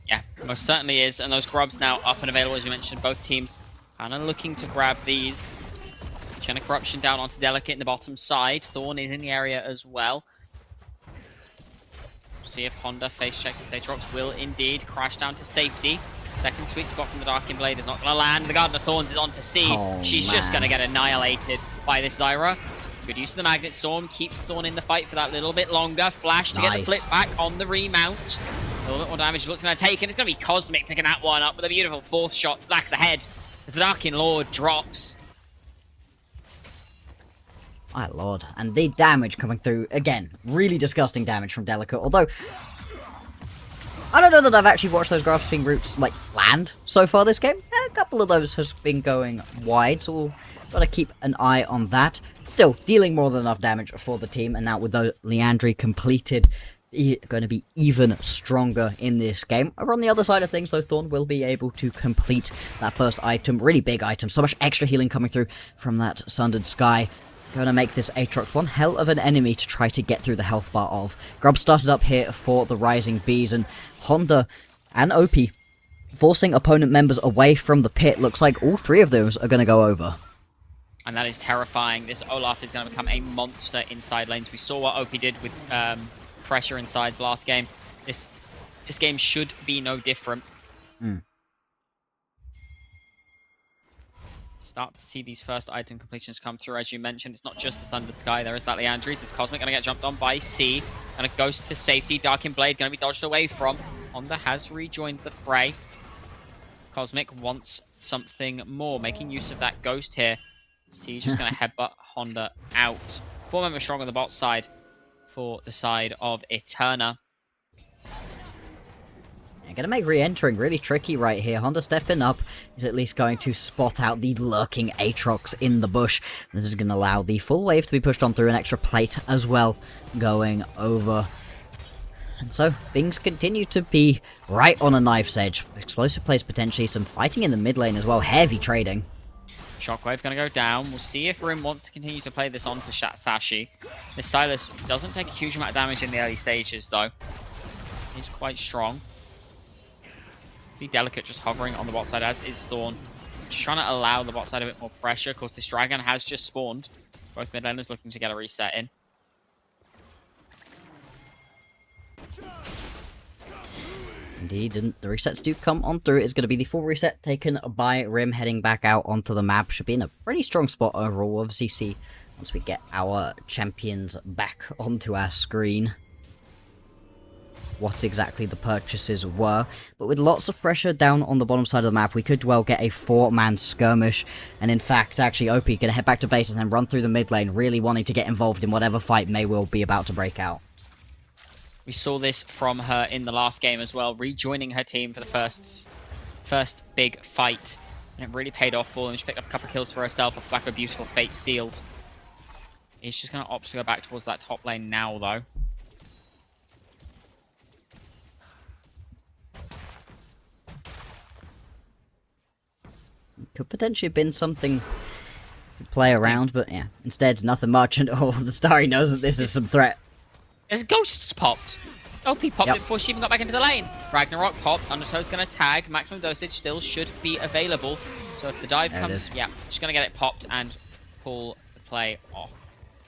Yeah, most certainly is, and those grubs now up and available, as you mentioned. Both teams kind of looking to grab these. Chain of Corruption down onto Delicate in the bottom side. Thorn is in the area as well. See if Honda face checks its Aatrox. Will indeed crash down to safety. Second sweet spot from the Darkin Blade is not going to land. The Garden of Thorns is on to C. Oh, She's man. just going to get annihilated by this Zyra. Good use of the Magnet Storm. Keeps Thorn in the fight for that little bit longer. Flash to get the flip back on the remount. A little bit more damage. What's going to take? And it's going to be Cosmic picking that one up with a beautiful fourth shot to the back of the head. As the Darkin Lord drops. My lord. And the damage coming through, again, really disgusting damage from Delicate. Although, I don't know that I've actually watched those grasping roots, like, land so far this game. A couple of those has been going wide, so we'll gotta keep an eye on that. Still, dealing more than enough damage for the team, and now with the Leandry completed, going to be even stronger in this game. Over on the other side of things, though, Thorn will be able to complete that first item. Really big item. So much extra healing coming through from that Sundered Sky. Going to make this Aatrox one hell of an enemy to try to get through the health bar of. Grub started up here for the Rising Bees, and Honda and OP forcing opponent members away from the pit. Looks like all three of those are going to go over. And that is terrifying. This Olaf is going to become a monster inside lanes. We saw what OP did with pressure insides last game. This game should be no different. Start to see these first item completions come through. As you mentioned, it's not just the Sundered Sky. There is that Leandry's. Is Cosmic going to get jumped on by C. And a Ghost to safety. Darkin Blade going to be dodged away from. Honda has rejoined the fray. Cosmic wants something more. Making use of that Ghost here. C just going to headbutt Honda out. 4 members strong on the bot side for the side of Eterna. Gonna make re-entering really tricky right here. Honda stepping up is at least going to spot out the lurking Aatrox in the bush. This is going to allow the full wave to be pushed on through, an extra plate as well going over. And so things continue to be right on a knife's edge. Explosive plays potentially, some fighting in the mid lane as well. Heavy trading. Shockwave going to go down. We'll see if Rim wants to continue to play this on for Sashi. This Silas doesn't take a huge amount of damage in the early stages though. He's quite strong. See Delicate just hovering on the bot side, as is Thorn. Just trying to allow the bot side a bit more pressure. Of course, this Dragon has just spawned. Both mid laners looking to get a reset in. Indeed, the resets do come on through. It's going to be the full reset taken by Rim, heading back out onto the map. Should be in a pretty strong spot overall. We'll obviously see once we get our champions back onto our screen what exactly the purchases were, but with lots of pressure down on the bottom side of the map, we could well get a 4-man skirmish, and in fact, actually, OP gonna head back to base and then run through the mid lane, really wanting to get involved in whatever fight may well be about to break out. We saw this from her in the last game as well, rejoining her team for the first big fight, and it really paid off for them. She picked up a couple of kills for herself off the back of a beautiful Fate Sealed. He's just gonna opt to go back towards that top lane now, though. Could potentially have been something to play around, but yeah, instead nothing much, and all the Starry knows that this is some threat. There's Ghosts popped. OP popped it before she even got back into the lane. Ragnarok popped, Undertow's going to tag, maximum dosage still should be available. So if the dive comes, yeah, she's going to get it popped and pull the play off.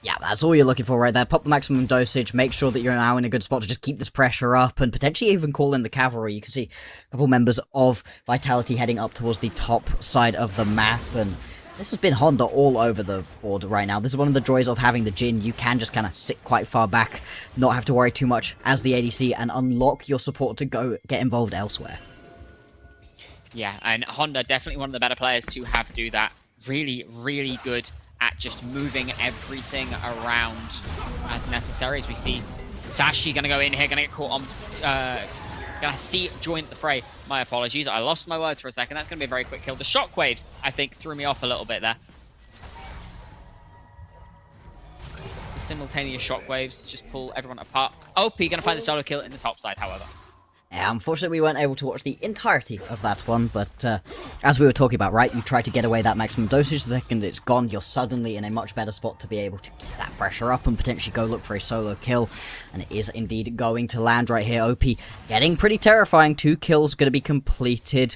Yeah, that's all you're looking for right there. Pop the maximum dosage, make sure that you're now in a good spot to just keep this pressure up, and potentially even call in the cavalry. You can see a couple members of Vitality heading up towards the top side of the map, and this has been Honda all over the board right now. This is one of the joys of having the Jhin. You can just kind of sit quite far back, not have to worry too much as the ADC, and unlock your support to go get involved elsewhere. Yeah, and Honda, definitely one of the better players to have do that. Really, really good at just moving everything around as necessary. As we see Sashi gonna go in here, gonna get caught on, gonna see join the fray. My apologies, I lost my words for a second. That's gonna be a very quick kill. The shockwaves, I think, threw me off a little bit there. The simultaneous shockwaves just pull everyone apart. OP gonna find the solo kill in the top side, however. Yeah, unfortunately, we weren't able to watch the entirety of that one, but as we were talking about, right, you try to get away that maximum dosage, the second it's gone, you're suddenly in a much better spot to be able to keep that pressure up and potentially go look for a solo kill, and it is indeed going to land right here. OP getting pretty terrifying. 2 kills going to be completed.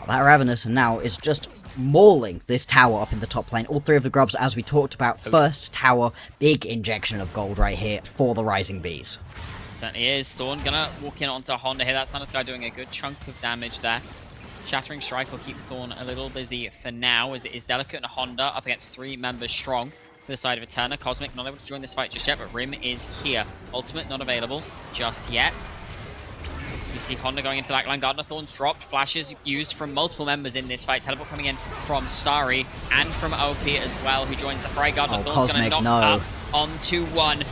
That Ravenous now is just mauling this tower up in the top lane. All 3 of the grubs, as we talked about, first tower, big injection of gold right here for the Rising Bees. Certainly is. Thorn gonna walk in onto Honda here. That Stun Sky doing a good chunk of damage there. Shattering Strike will keep Thorn a little busy for now, as it is Delicate and Honda up against 3 members strong for the side of Eterna. Cosmic not able to join this fight just yet, but Rim is here. Ultimate not available just yet. You see Honda going into the backline. Gardener Thorns dropped. Flashes used from multiple members in this fight. Teleport coming in from Starry and from OP as well, who joins the fray. Gardener Thorns going to knock up onto 1.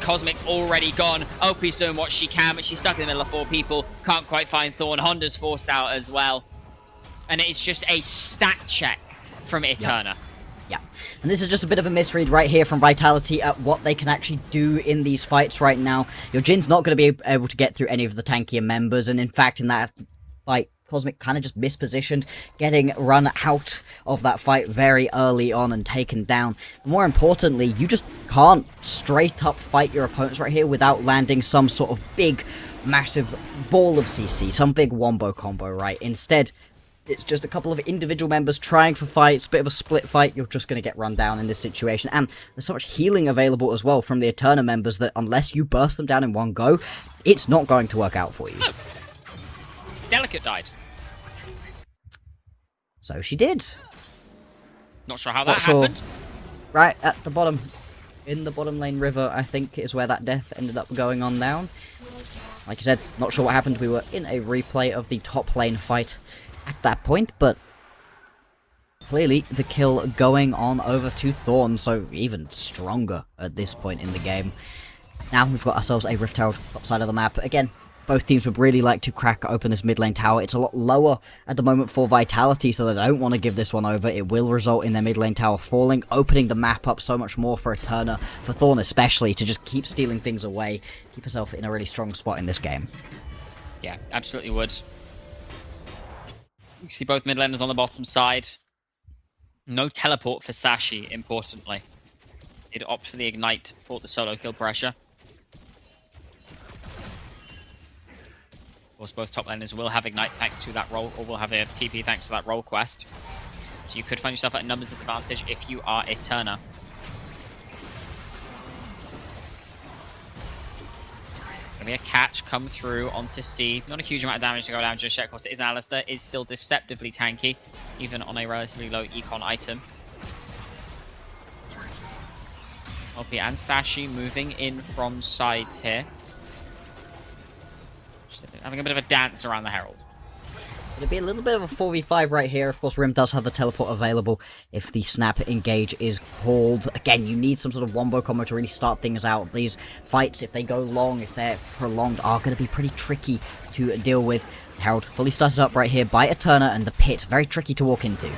Cosmic's already gone. OP's doing what she can, but she's stuck in the middle of 4 people. Can't quite find Thorn. Honda's forced out as well. And it's just a stat check from Eterna. Yeah, and this is just a bit of a misread right here from Vitality at what they can actually do in these fights right now. Your Jin's not going to be able to get through any of the tankier members, and in fact, in that fight, Cosmic kind of just mispositioned, getting run out of that fight very early on and taken down. More importantly, you just can't straight up fight your opponents right here without landing some sort of big, massive ball of CC, some big wombo combo, right? Instead, it's just a couple of individual members trying for fights, bit of a split fight. You're just going to get run down in this situation. And there's so much healing available as well from the Eterna members that unless you burst them down in one go, it's not going to work out for you. Oh. Delicate died. So she did. Not sure how that happened. Right at the bottom. In the bottom lane river, I think, is where that death ended up going on down. Like I said, not sure what happened. We were in a replay of the top lane fight at that point, but clearly the kill going on over to Thorn, so even stronger at this point in the game. Now we've got ourselves a Rift Herald top side of the map. Again, both teams would really like to crack open this mid lane tower. It's a lot lower at the moment for Vitality, so they don't want to give this one over. It will result in their mid lane tower falling, opening the map up so much more for Eterna, for Thorn especially, to just keep stealing things away, keep herself in a really strong spot in this game. Yeah, absolutely would. You see both mid laners on the bottom side. No teleport for Sashi, importantly. Did opt for the Ignite for the solo kill pressure. Of course, both top laners will have Ignite thanks to that role, or will have a TP thanks to that role quest. So you could find yourself at a numbers advantage if you are Eterna. Gonna be a catch come through onto C. Not a huge amount of damage to go down just yet. Of course, it is Alistar. Is still deceptively tanky, even on a relatively low econ item. OP and Sashi moving in from sides here. Just having a bit of a dance around the Herald. It'll be a little bit of a 4v5 right here. Of course, Rim does have the teleport available if the snap engage is called. Again, you need some sort of wombo combo to really start things out. These fights, if they go long, if they're prolonged, are going to be pretty tricky to deal with. Herald fully started up right here by Eterna, and the pit, very tricky to walk into.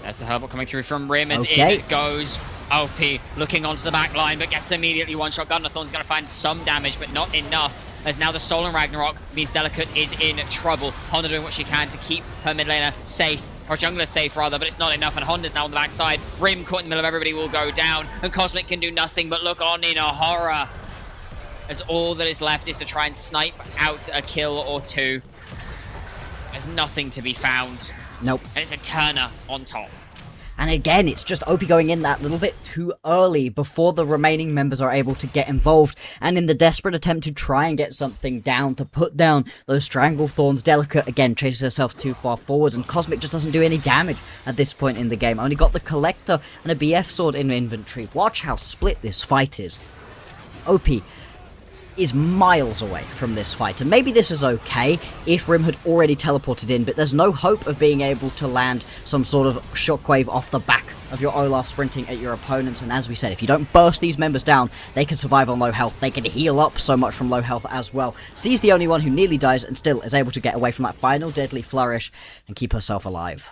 There's the Herbal coming through from Rim as in it goes. OP looking onto the back line, but gets immediately one-shot. Gardener Thorn's going to find some damage, but not enough. As now the Stolen Ragnarok means Delicate is in trouble. Honda doing what she can to keep her mid laner safe, or jungler safe rather, but it's not enough, and Honda's now on the backside. Rim caught in the middle of everybody will go down, and Cosmic can do nothing but look on in a horror, as all that is left is to try and snipe out a kill or two. There's nothing to be found. Nope. And it's Eterna on top. And again, it's just OP going in that little bit too early before the remaining members are able to get involved. And in the desperate attempt to try and get something down, to put down those Strangle Thorns, Delicate again chases herself too far forwards, and Cosmic just doesn't do any damage at this point in the game. Only got the Collector and a BF sword in inventory. Watch how split this fight is. OP is miles away from this fight, and maybe this is okay if Rim had already teleported in, but there's no hope of being able to land some sort of shockwave off the back of your Olaf sprinting at your opponents. And as we said, if you don't burst these members down, they can survive on low health. They can heal up so much from low health as well. C's the only one who nearly dies and still is able to get away from that final deadly flourish and keep herself alive.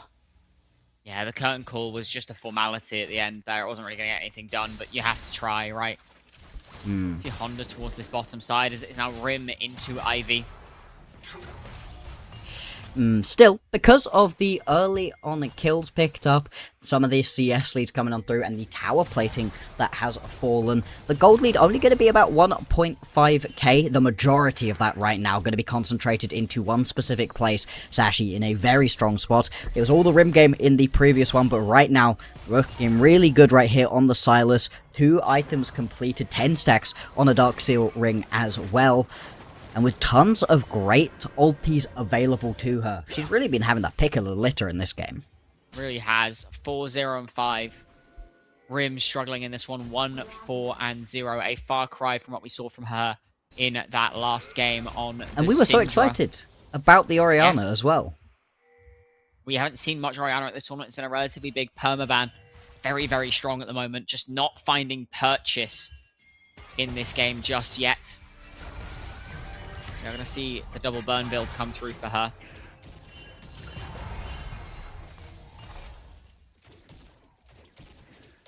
Yeah, the curtain call was just a formality at the end there. It wasn't really going to get anything done, but you have to try, right? See Honda towards this bottom side as it is now Rim into Ivy. Still, because of the early on kills picked up, some of these CS leads coming on through, and the tower plating that has fallen, the gold lead only going to be about 1.5k. The majority of that right now going to be concentrated into one specific place. Sashi in a very strong spot. It was all the rim game in the previous one, but right now looking really good right here on the Silas. 2 items completed, 10 stacks on a Dark Seal ring as well. And with tons of great ultis available to her. She's really been having the pick of the litter in this game. Really has. 4-0 and 5. Rim struggling in this one. 1-4 and 0. A far cry from what we saw from her in that last game on And we were so excited about the Orianna as well. We haven't seen much Orianna at this tournament. It's been a relatively big permaban. Very, very strong at the moment. Just not finding purchase in this game just yet. You're going to see the double burn build come through for her.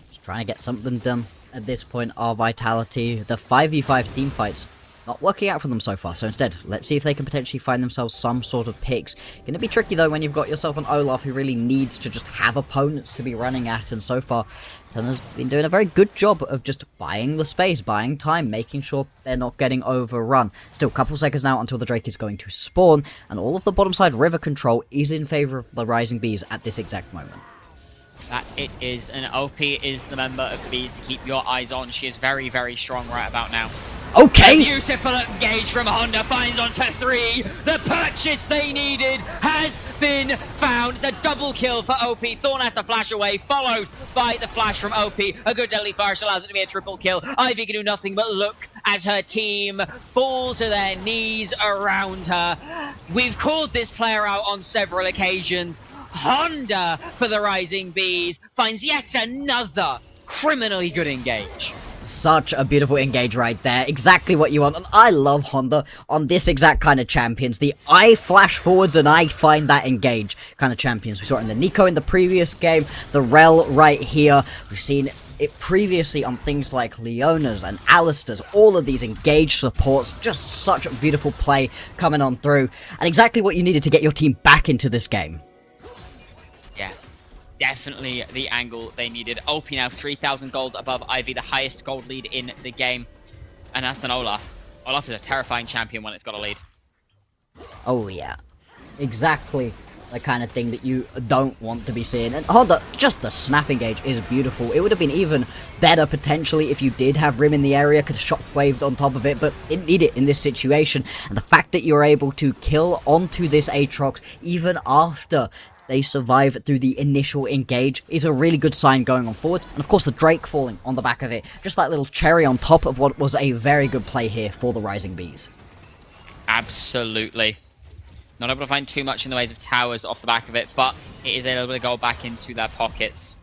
Just trying to get something done at this point. Our Vitality, the 5v5 team fights, not working out for them so far. So instead, let's see if they can potentially find themselves some sort of picks. Going to be tricky though when you've got yourself an Olaf who really needs to just have opponents to be running at. And so far, Eterna's been doing a very good job of just buying the space, buying time, making sure they're not getting overrun. Still a couple seconds now until the Drake is going to spawn. And all of the bottom side river control is in favor of the Rising Bees at this exact moment. That it is. And OP is the member of the Bees to keep your eyes on. She is very, very strong right about now. Okay! A beautiful engage from Honda finds onto 3. The purchase they needed has been found. It's a double kill for OP. Thorn has to flash away, followed by the flash from OP. A good deadly flash allows it to be a triple kill. Ivy can do nothing but look as her team fall to their knees around her. We've called this player out on several occasions. Honda for the Rising Bees finds yet another criminally good engage. Such a beautiful engage right there. Exactly what you want. And I love Honda on this exact kind of champions. The I flash forwards and I find that engage kind of champions. We saw it in the Nico in the previous game. The Rel right here. We've seen it previously on things like Leona's and Alistair's. All of these engaged supports. Just such a beautiful play coming on through. And exactly what you needed to get your team back into this game. Yeah. Definitely the angle they needed. OP now 3,000 gold above Ivy, the highest gold lead in the game. And that's an Olaf. Olaf is a terrifying champion when it's got a lead. Oh yeah. Exactly the kind of thing that you don't want to be seeing. And Honda, just the snap engage is beautiful. It would have been even better potentially if you did have Rim in the area, could have shockwaved on top of it, but didn't need it in this situation. And the fact that you're able to kill onto this Aatrox even after they survive through the initial engage is a really good sign going on forward. And of course the Drake falling on the back of it. Just that little cherry on top of what was a very good play here for the Rising Bees. Absolutely. Not able to find too much in the ways of towers off the back of it, but it is able to go back into their pockets.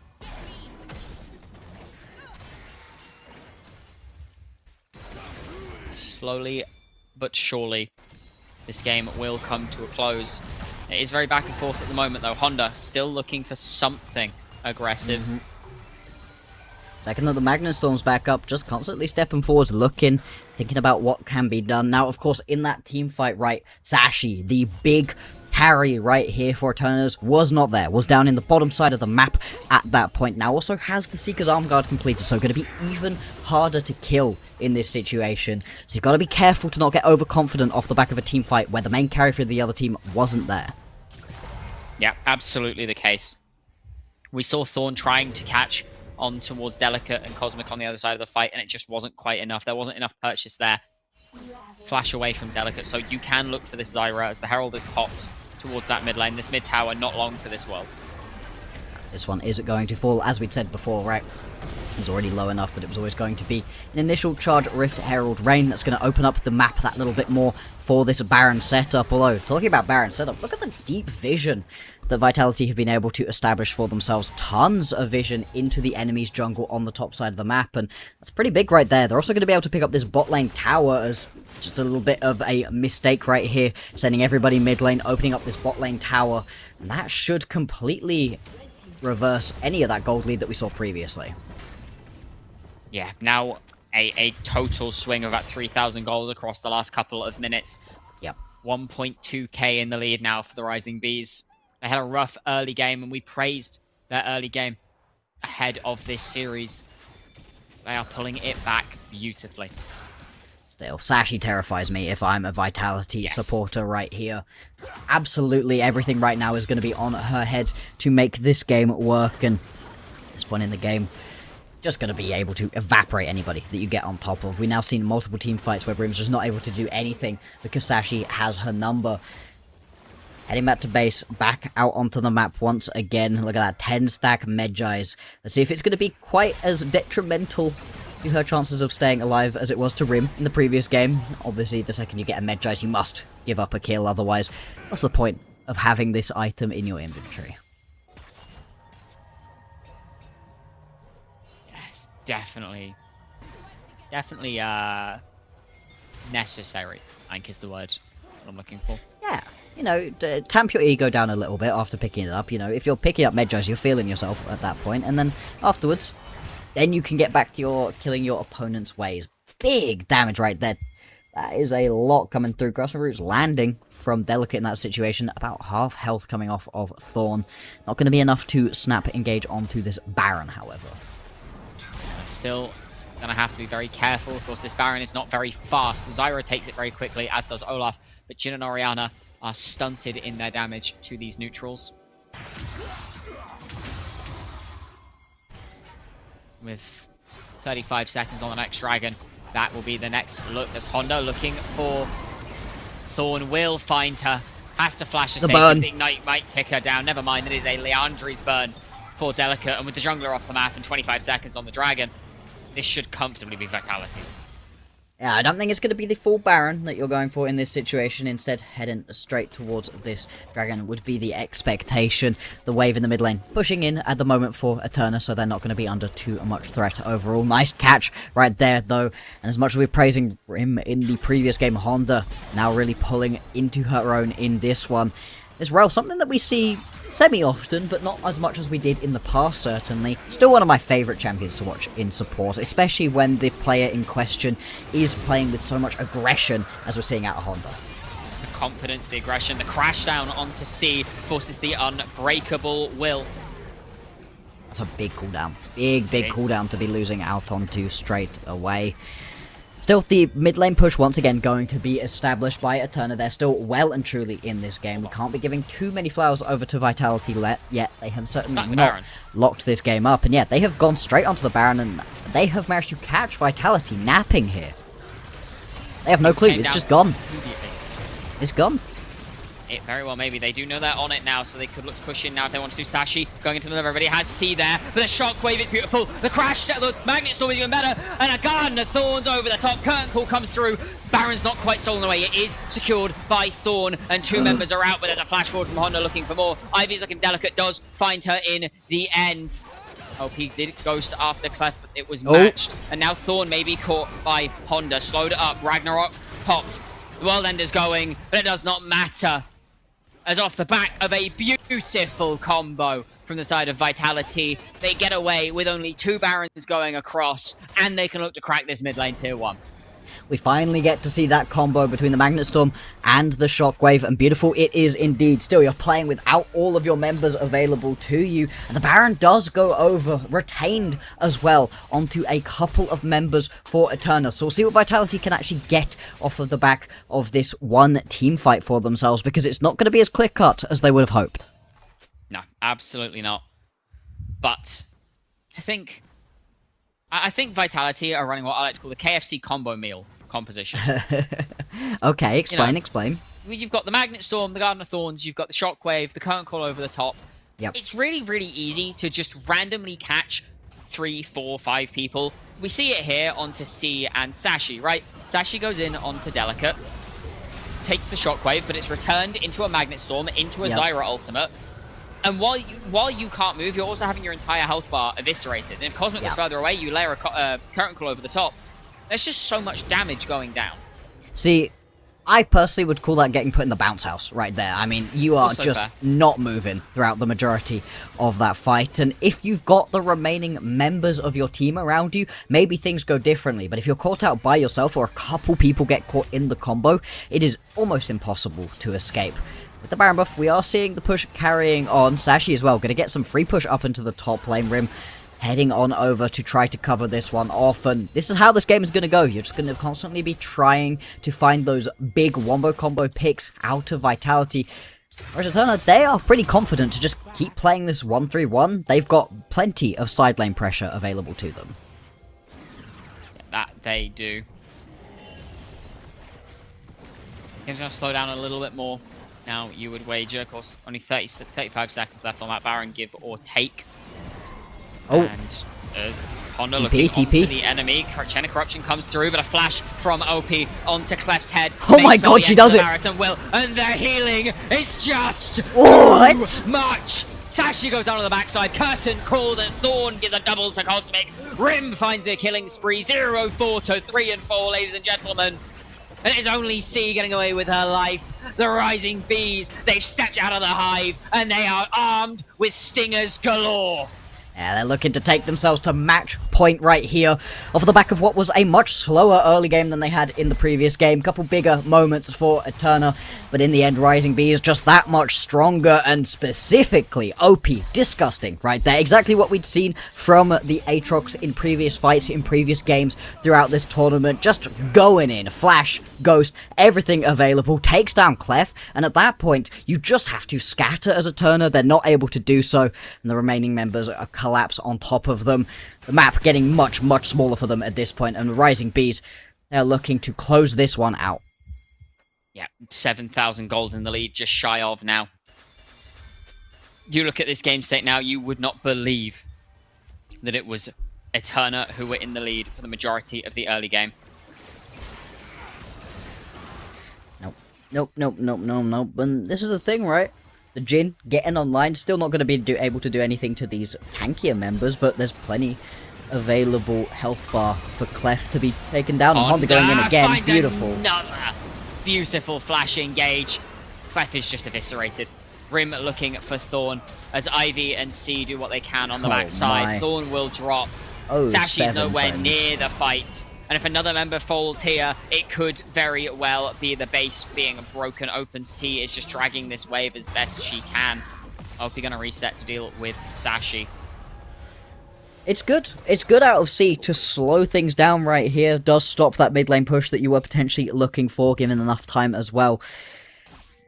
Slowly but surely, this game will come to a close. It is very back and forth at the moment, though. Honda still looking for something aggressive. Second of the Magnet Storm's back up, just constantly stepping forwards, looking, thinking about what can be done. Now, of course, in that team fight, right, Sashi, the big carry right here for Eterna's, was not there, was down in the bottom side of the map at that point. Now also has the Seeker's Arm Guard completed, so going to be even harder to kill in this situation. So you've got to be careful to not get overconfident off the back of a team fight where the main carry for the other team wasn't there. Yeah, absolutely the case. We saw Thorn trying to catch on towards Delicate and Cosmic on the other side of the fight, and it just wasn't quite enough. There wasn't enough purchase there. Flash away from Delicate, so you can look for this Zyra as the Herald is popped towards that mid lane. This mid tower, not long for this world. This one isn't going to fall, as we'd said before, right? It was already low enough that it was always going to be an initial charge Rift Herald Rain that's going to open up the map that little bit more for this Baron setup. Although, talking about Baron setup, look at the deep vision that Vitality have been able to establish for themselves. Tons of vision into the enemy's jungle on the top side of the map, and that's pretty big right there. They're also going to be able to pick up this bot lane tower as just a little bit of a mistake right here, sending everybody mid lane, opening up this bot lane tower, and that should completely reverse any of that gold lead that we saw previously. Yeah, now a total swing of about 3,000 gold across the last couple of minutes. Yep. 1.2k in the lead now for the Rising Bees. They had a rough early game, and we praised their early game ahead of this series. They are pulling it back beautifully. Still, Sashi terrifies me if I'm a Vitality supporter right here. Absolutely everything right now is going to be on her head to make this game work, and at this point in the game, just going to be able to evaporate anybody that you get on top of. We've now seen multiple team fights where Brim's just not able to do anything because Sashi has her number. Heading back to base, back out onto the map once again. Look at that, 10-stack Medjais. Let's see if it's going to be quite as detrimental to her chances of staying alive as it was to Rim in the previous game. Obviously, the second you get a Medjais, you must give up a kill, otherwise, what's the point of having this item in your inventory? Yes, definitely. Definitely, necessary, I think is the word I'm looking for. Yeah, you know, tamp your ego down a little bit after picking it up. You know, if you're picking up Medjais, you're feeling yourself at that point, and then afterwards, then you can get back to your killing your opponent's ways. Big damage right there. That is a lot coming through. Grassroots landing from Delicate in that situation. About half health coming off of Thorn. Not going to be enough to snap engage onto this Baron, however. Still gonna have to be very careful. Of course, this Baron is not very fast. Zyra takes it very quickly, as does Olaf, but Jhin and Orianna are stunted in their damage to these neutrals. With 35 seconds on the next dragon, that will be the next look as Honda looking for Thorn. Will find her, has to flash a save. The Ignite might tick her down. Never mind, it is a Leandri's burn for Delicate, and with the jungler off the map and 25 seconds on the dragon, this should comfortably be Vitalities. Yeah, I don't think it's going to be the full Baron that you're going for in this situation. Instead, heading straight towards this dragon would be the expectation. The wave in the mid lane pushing in at the moment for Eterna, so they're not going to be under too much threat overall. Nice catch right there, though. And as much as we're praising him in the previous game, Honda now really pulling into her own in this one. This rel, something that we see semi-often, but not as much as we did in the past, certainly. Still one of my favourite champions to watch in support, especially when the player in question is playing with so much aggression as we're seeing out of Honda. The confidence, the aggression, the crash down onto C forces the unbreakable Will. That's a big cooldown. Big cooldown to be losing out onto straight away. Still, the mid lane push once again going to be established by Eterna. They're still well and truly in this game. We can't be giving too many flowers over to Vitality yet. They have certainly not locked this game up. And yet, they have gone straight onto the Baron, and they have managed to catch Vitality napping here. They have no clue. It's just gone. It's gone. It very well maybe. They do know they're on it now, so they could look to push in now if they want to. Sashi going into another. Everybody has C there, but the shockwave is beautiful. The crash, the magnet storm is even better, and a garden of Thorns over the top. Curtain call comes through. Baron's not quite stolen away. It is secured by Thorn, and two members are out, but there's a flash forward from Honda looking for more. Ivy's looking delicate, does find her in the end. OP did ghost after Clef, it was matched, and now Thorn may be caught by Honda. Slowed it up. Ragnarok popped. The World Ender's going, but it does not matter, as off the back of a beautiful combo from the side of Vitality, they get away with only two Barons going across, and they can look to crack this mid lane tier 1. We finally get to see that combo between the Magnet Storm and the Shockwave, and beautiful it is indeed. Still, you're playing without all of your members available to you, and the Baron does go over, retained as well, onto a couple of members for Eterna. So we'll see what Vitality can actually get off of the back of this one team fight for themselves, because it's not going to be as clear-cut as they would have hoped. No, absolutely not. But I think Vitality are running what I like to call the KFC combo meal composition. Okay, explain. You've got the Magnet Storm, the Garden of Thorns, you've got the Shockwave, the Current Call over the top. Yep. It's really, really easy to just randomly catch 3, 4, 5 people. We see it here onto C and Sashi, right? Sashi goes in onto Delicate, takes the Shockwave, but it's returned into a Magnet Storm, into a Zyra ultimate. And while you can't move, you're also having your entire health bar eviscerated. And if Cosmic was further away, you layer a Current Call over the top. There's just so much damage going down. See, I personally would call that getting put in the bounce house right there. I mean, you are Also just fair. not moving throughout the majority of that fight. And if you've got the remaining members of your team around you, maybe things go differently. But if you're caught out by yourself or a couple people get caught in the combo, it is almost impossible to escape. With the Baron buff, we are seeing the push carrying on. Sashi as well, going to get some free push up into the top lane. Rim heading on over to try to cover this one off, and this is how this game is going to go. You're just going to constantly be trying to find those big wombo combo picks out of Vitality. Whereas Eterna, they are pretty confident to just keep playing this 1-3-1. They've got plenty of side lane pressure available to them. That they do. Game's going to slow down a little bit more. Now, you would wager, of course, only 35 seconds left on that Baron, give or take. Oh. And Honda looking TP. onto the enemy. Chain of Corruption comes through, but a flash from OP onto Clef's head. Oh my god, she does it! And their healing is just What? too much! Sashi goes down on the backside, curtain called, and Thorn gives a double to Cosmic. Rim finds a killing spree, 0-4 to 3 and 4, ladies and gentlemen. And it is only C getting away with her life. The Rising Bees, they've stepped out of the hive, and they are armed with stingers galore. Yeah, they're looking to take themselves to match point right here, off the back of what was a much slower early game than they had in the previous game. Couple bigger moments for Eterna, but in the end, Rising Bee is just that much stronger, and specifically OP, disgusting right there. Exactly what we'd seen from the Aatrox in previous fights, in previous games throughout this tournament. Just going in, flash, ghost, everything available, takes down Clef, and at that point, you just have to scatter as Eterna. They're not able to do so, and the remaining members are collapse on top of them. The map getting much, much smaller for them at this point, and the Rising Bees, they're looking to close this one out. Yeah, 7,000 gold in the lead, just shy of now. You look at this game state now, you would not believe that it was Eterna who were in the lead for the majority of the early game. Nope. And this is the thing, right? The Jhin getting online, still not going to be able to do anything to these tankier members, but there's plenty available health bar for Clef to be taken down. And Honda going in again, beautiful. Another beautiful flash engage. Clef is just eviscerated. Rim looking for Thorn as Ivy and C do what they can on the backside. My. Thorn will drop. Oh, Sashi's nowhere friends. near the fight. And if another member falls here, it could very well be the base being broken open. C is just dragging this wave as best she can. OP gonna reset to deal with Sashi. It's good. It's good out of C to slow things down right here. Does stop that mid lane push that you were potentially looking for, given enough time as well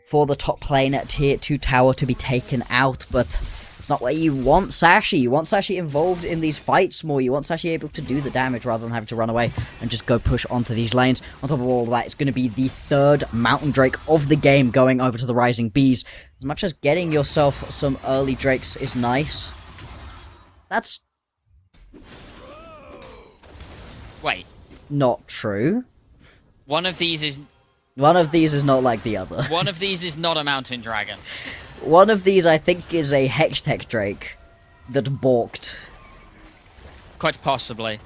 for the top lane at tier 2 tower to be taken out, but it's not where you want Sashi. You want Sashi involved in these fights more. You want Sashi able to do the damage rather than having to run away and just go push onto these lanes. On top of all of that, it's going to be the third Mountain Drake of the game going over to the Rising Bees. As much as getting yourself some early Drakes is nice, that's Wait, not true. one of these is not like the other. one of these is not a mountain dragon. One of these, I think, is a Hextech Drake that balked. Quite possibly.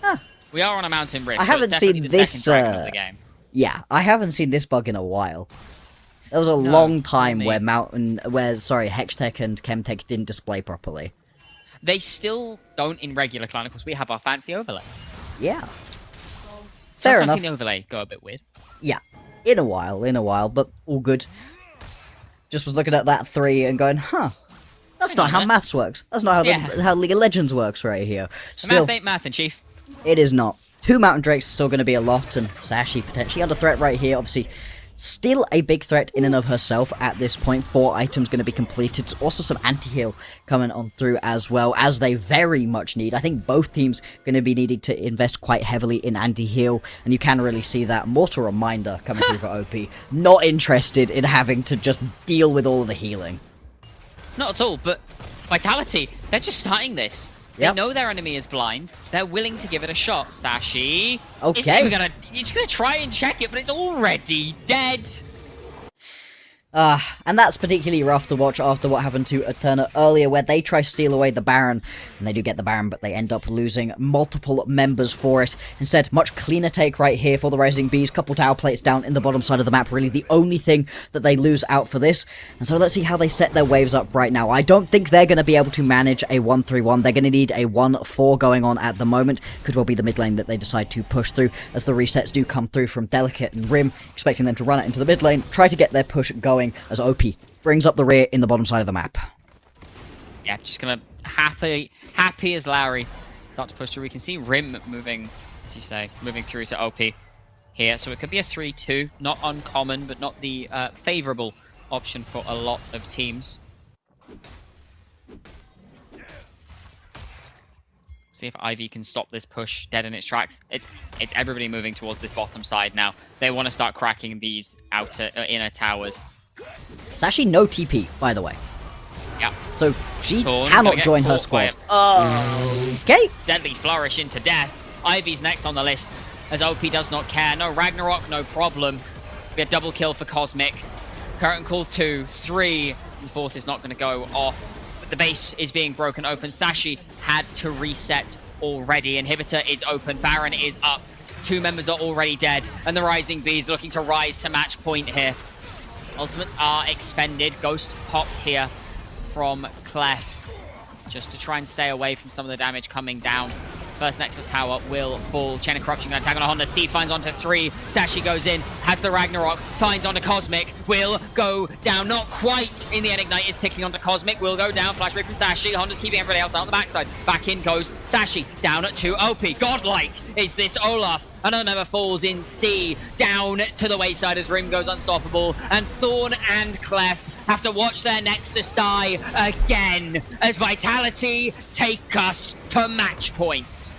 Huh. We are on a mountain rift. I haven't so it's definitely seen the this, second dragon of the game. Yeah, I haven't seen this bug in a while. There was a long time where Hextech and Chemtech didn't display properly. They still don't in regular clan, because we have our fancy overlay. Yeah. So Fair I've enough. seen the overlay go a bit weird. Yeah, in a while, but all good. Just was looking at that 3 and going, that's not how maths works. That's not how League of Legends works right here. Still, Math ain't math, and Chief. it is not. 2 Mountain Drakes are still going to be a lot, and Sashi potentially under threat right here. Obviously, still a big threat in and of herself at this point. 4 items going to be completed. Also some anti-heal coming on through as well, as they very much need. I think both teams going to be needing to invest quite heavily in anti-heal, and you can really see that. Mortal Reminder coming through for OP. Not interested in having to just deal with all of the healing. Not at all, but Vitality, they're just starting this. They Yep. know their enemy is blind. They're willing to give it a shot. Sashi Okay. He's gonna try and check it, but it's already dead. And that's particularly rough to watch after what happened to Eterna earlier, where they try to steal away the Baron, and they do get the Baron, but they end up losing multiple members for it. Instead, much cleaner take right here for the Rising Bees, couple tower plates down in the bottom side of the map, really the only thing that they lose out for this. And so let's see how they set their waves up right now. I don't think they're going to be able to manage a 1-3-1, they're going to need a 1-4 going on at the moment. Could well be the mid lane that they decide to push through, as the resets do come through from Delicate and Rim, expecting them to run it into the mid lane, try to get their push going, as OP brings up the rear in the bottom side of the map. Yeah, just gonna happy as Lowry start to push through. We can see Rim moving, as you say, moving through to OP here. So it could be a 3-2, not uncommon, but not the favorable option for a lot of teams. See if Ivy can stop this push dead in its tracks. It's everybody moving towards this bottom side now. They want to start cracking these outer inner towers. It's actually no TP, by the way. Yeah. So she Thorn cannot join her squad. Okay. Deadly flourish into death. Ivy's next on the list, as OP does not care. No Ragnarok, no problem. Be a double kill for Cosmic. Curtain call 2, 3. The fourth is not going to go off. But the base is being broken open. Sashi had to reset already. Inhibitor is open. Baron is up. 2 members are already dead. And the Rising Bees looking to rise to match point here. Ultimates are expended. Ghost popped here from Clef, just to try and stay away from some of the damage coming down. First Nexus Tower will fall. Chain of Corruption going to tag on a Honda. C finds onto 3. Sashi goes in, has the Ragnarok, finds onto Cosmic, will go down. Not quite. In the end, Ignite is ticking onto Cosmic, will go down. Flash Rip from Sashi. Honda's keeping everybody else out on the backside. Back in goes Sashi, down at 2. OP, godlike is this Olaf. Another member falls in C, down to the wayside as Rim goes unstoppable. And Thorn and Clef have to watch their Nexus die again as Vitality take us to match point.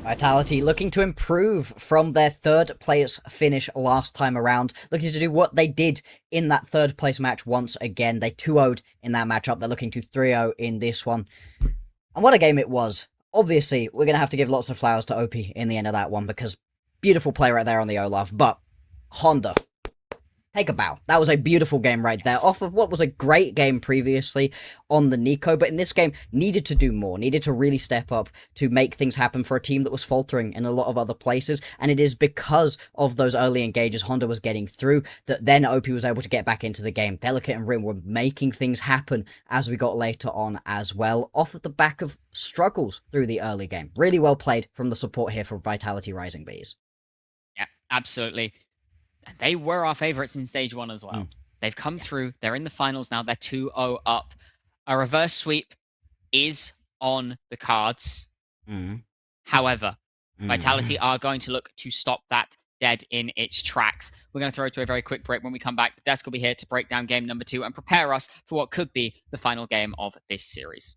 Vitality looking to improve from their third place finish last time around, looking to do what they did in that third place match once again. They 2-0'd in that matchup. They're looking to 3-0 in this one. And what a game it was. Obviously, we're going to have to give lots of flowers to OP in the end of that one, because beautiful play right there on the Olaf. But Honda, take a bow. That was a beautiful game right there, off of what was a great game previously on the Nico, but in this game, needed to do more, needed to really step up to make things happen for a team that was faltering in a lot of other places, and it is because of those early engages Honda was getting through that then OP was able to get back into the game. Delicate and Rim were making things happen as we got later on as well, off of the back of struggles through the early game. Really well played from the support here for Vitality Rising Bees. Yeah, absolutely. And they were our favourites in Stage 1 as well. They've come through. They're in the finals now. They're 2-0 up. A reverse sweep is on the cards. However, Vitality are going to look to stop that dead in its tracks. We're going to throw it to a very quick break. When we come back, the desk will be here to break down game number 2 and prepare us for what could be the final game of this series.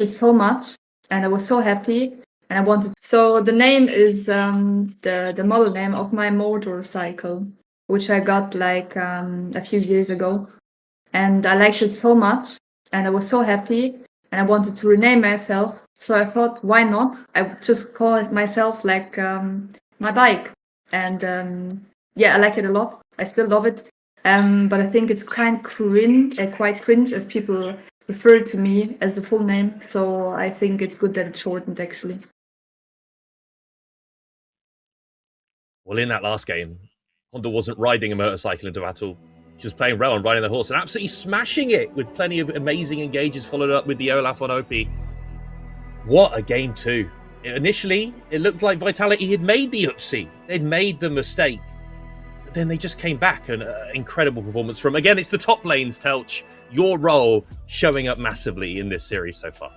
it so much, and I was so happy, and I wanted. So the name is the model name of my motorcycle, which I got like a few years ago, and I liked it so much, and I was so happy, and I wanted to rename myself. So I thought, why not? I would just call it myself like my bike, and yeah, I like it a lot. I still love it, but I think it's quite cringe if people refer to me as the full name. So I think it's good that it's shortened, actually. Well, in that last game, Honda wasn't riding a motorcycle into battle. She was playing Rel and riding the horse and absolutely smashing it with plenty of amazing engages followed up with the Olaf on OP. What a game two. Initially, it looked like Vitality had made the upsie. They'd made the mistake. But then they just came back, and incredible performance from, again, it's the top lanes, Telch. Your role showing up massively in this series so far.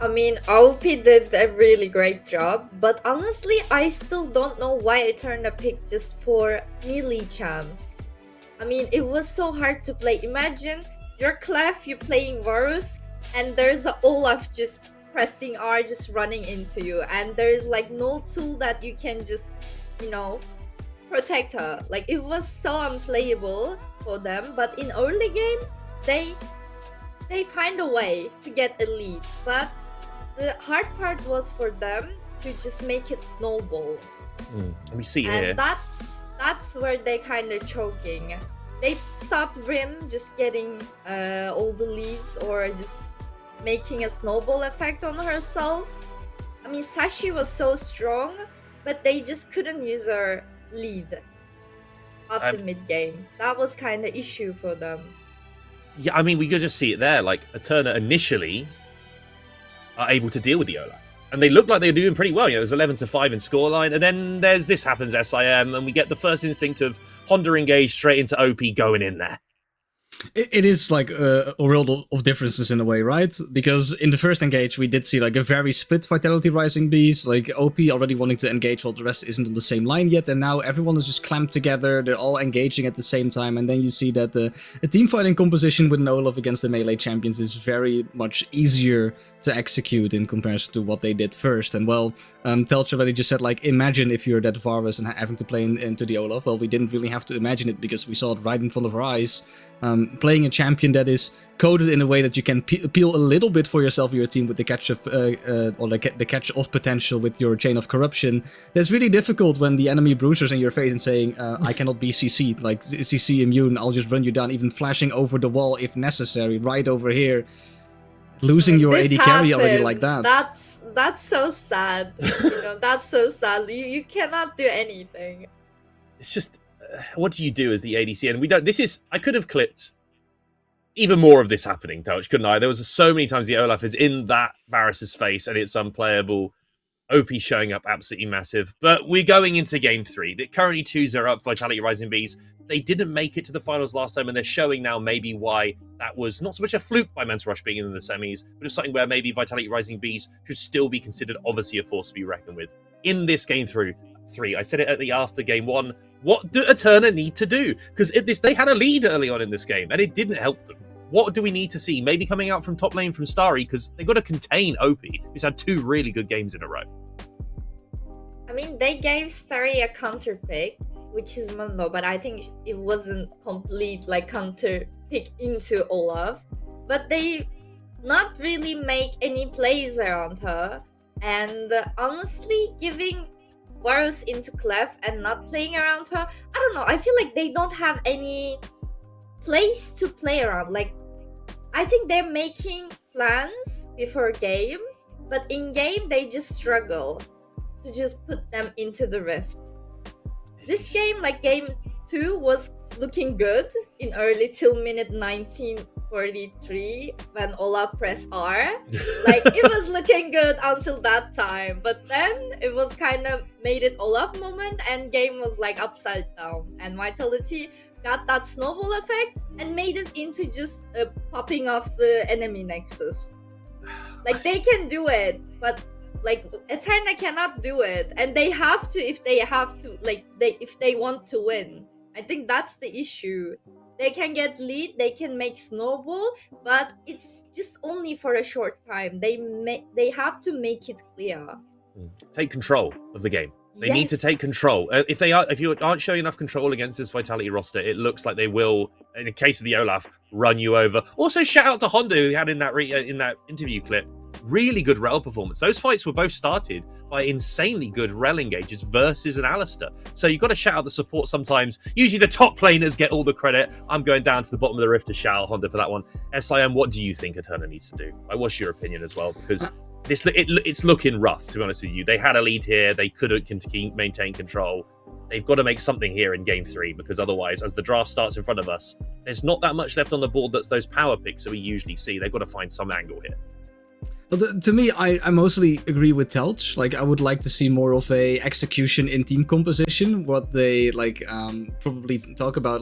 I mean, OP did a really great job, but honestly, I still don't know why Eterna picked just 4 melee champs. I mean, it was so hard to play. Imagine you're Clef, you're playing Varus, and there's a Olaf just pressing R, just running into you, and there's like no tool that you can just, protect her. Like, it was so unplayable for them, but in early game, they find a way to get a lead. But the hard part was for them to just make it snowball. We see and here. That's where they kind of choking. They stopped Rim just getting all the leads or just making a snowball effect on herself. I mean, Sashi was so strong, but they just couldn't use her lead after mid-game. That was kind of issue for them. Yeah, I mean, we could just see it there. Like, Eterna initially are able to deal with the Olaf. And they look like they're doing pretty well. It was 11-5 in scoreline. And then this happens, SIM, and we get the first instinct of Honda engaged straight into OP going in there. It is like a world of differences in a way, right? Because in the first engage, we did see like a very split Vitality Rising Bees, like OP already wanting to engage while the rest isn't on the same line yet, and now everyone is just clamped together, they're all engaging at the same time, and then you see that the team fighting composition with Olaf against the melee champions is very much easier to execute in comparison to what they did first. And well, Telch already just said, like, imagine if you're that Varus and having to play into the Olaf. Well, we didn't really have to imagine it because we saw it right in front of our eyes. Playing a champion that is coded in a way that you can peel a little bit for yourself or your team with the catch of or the catch off potential with your chain of corruption. That's really difficult when the enemy bruisers in your face and saying, I cannot be CC'd, like CC immune, I'll just run you down, even flashing over the wall if necessary, right over here. Losing your AD carry already like that. That's so sad. That's so sad. You cannot do anything. It's just, what do you do as the ADC? And we don't. I could have clipped even more of this happening, Touch, couldn't I? There was so many times the Olaf is in that Varus's face and it's unplayable. OP showing up absolutely massive. But we're going into game 3. The currently 2-0 up Vitality Rising Bees. They didn't make it to the finals last time, and they're showing now maybe why that was not so much a fluke by Mental Rush being in the semis, but it's something where maybe Vitality Rising Bees should still be considered obviously a force to be reckoned with. In this game 3, I said it at the after game 1, what do Eterna need to do? Because they had a lead early on in this game, and it didn't help them. What do we need to see? Maybe coming out from top lane from Starry, because they've got to contain OP, who's had 2 really good games in a row. I mean, they gave Starry a counter pick, which is Mundo, but I think it wasn't complete like counter pick into Olaf. But they not really make any plays around her, and honestly, giving Varus into Clef and not playing around her, I don't know. I feel like they don't have any place to play around. Like, I think they're making plans before game, but in game they just struggle to just put them into the rift. This game, like game 2, was looking good in early till minute 1943 when Olaf pressed R. Like, it was looking good until that time, but then it was kind of made it Olaf moment and game was like upside down, and Vitality got that snowball effect and made it into just popping off the enemy nexus. Like, they can do it, but like Eterna cannot do it, and they have to if they want to win. I think that's the issue. They can get lead, they can make snowball, but it's just only for a short time. They have to make it clear. Take control of the game. They need to take control. If you aren't showing enough control against this Vitality roster, it looks like they will, in the case of the Olaf, run you over. Also, shout out to Honda, who had in that interview clip, really good rel performance. Those fights were both started by insanely good rel engages versus an Alistair. So you've got to shout out the support sometimes. Usually the top laners get all the credit. I'm going down to the bottom of the rift to shout out Honda for that one. SIM, what do you think Eterna needs to do? What's your opinion as well? Because it's looking rough, to be honest with you. They had a lead here. They couldn't maintain control. They've got to make something here in game 3, because otherwise, as the draft starts in front of us, there's not that much left on the board that's those power picks that we usually see. They've got to find some angle here. Well, to me, I mostly agree with Telch. Like, I would like to see more of a execution in team composition, what they probably talk about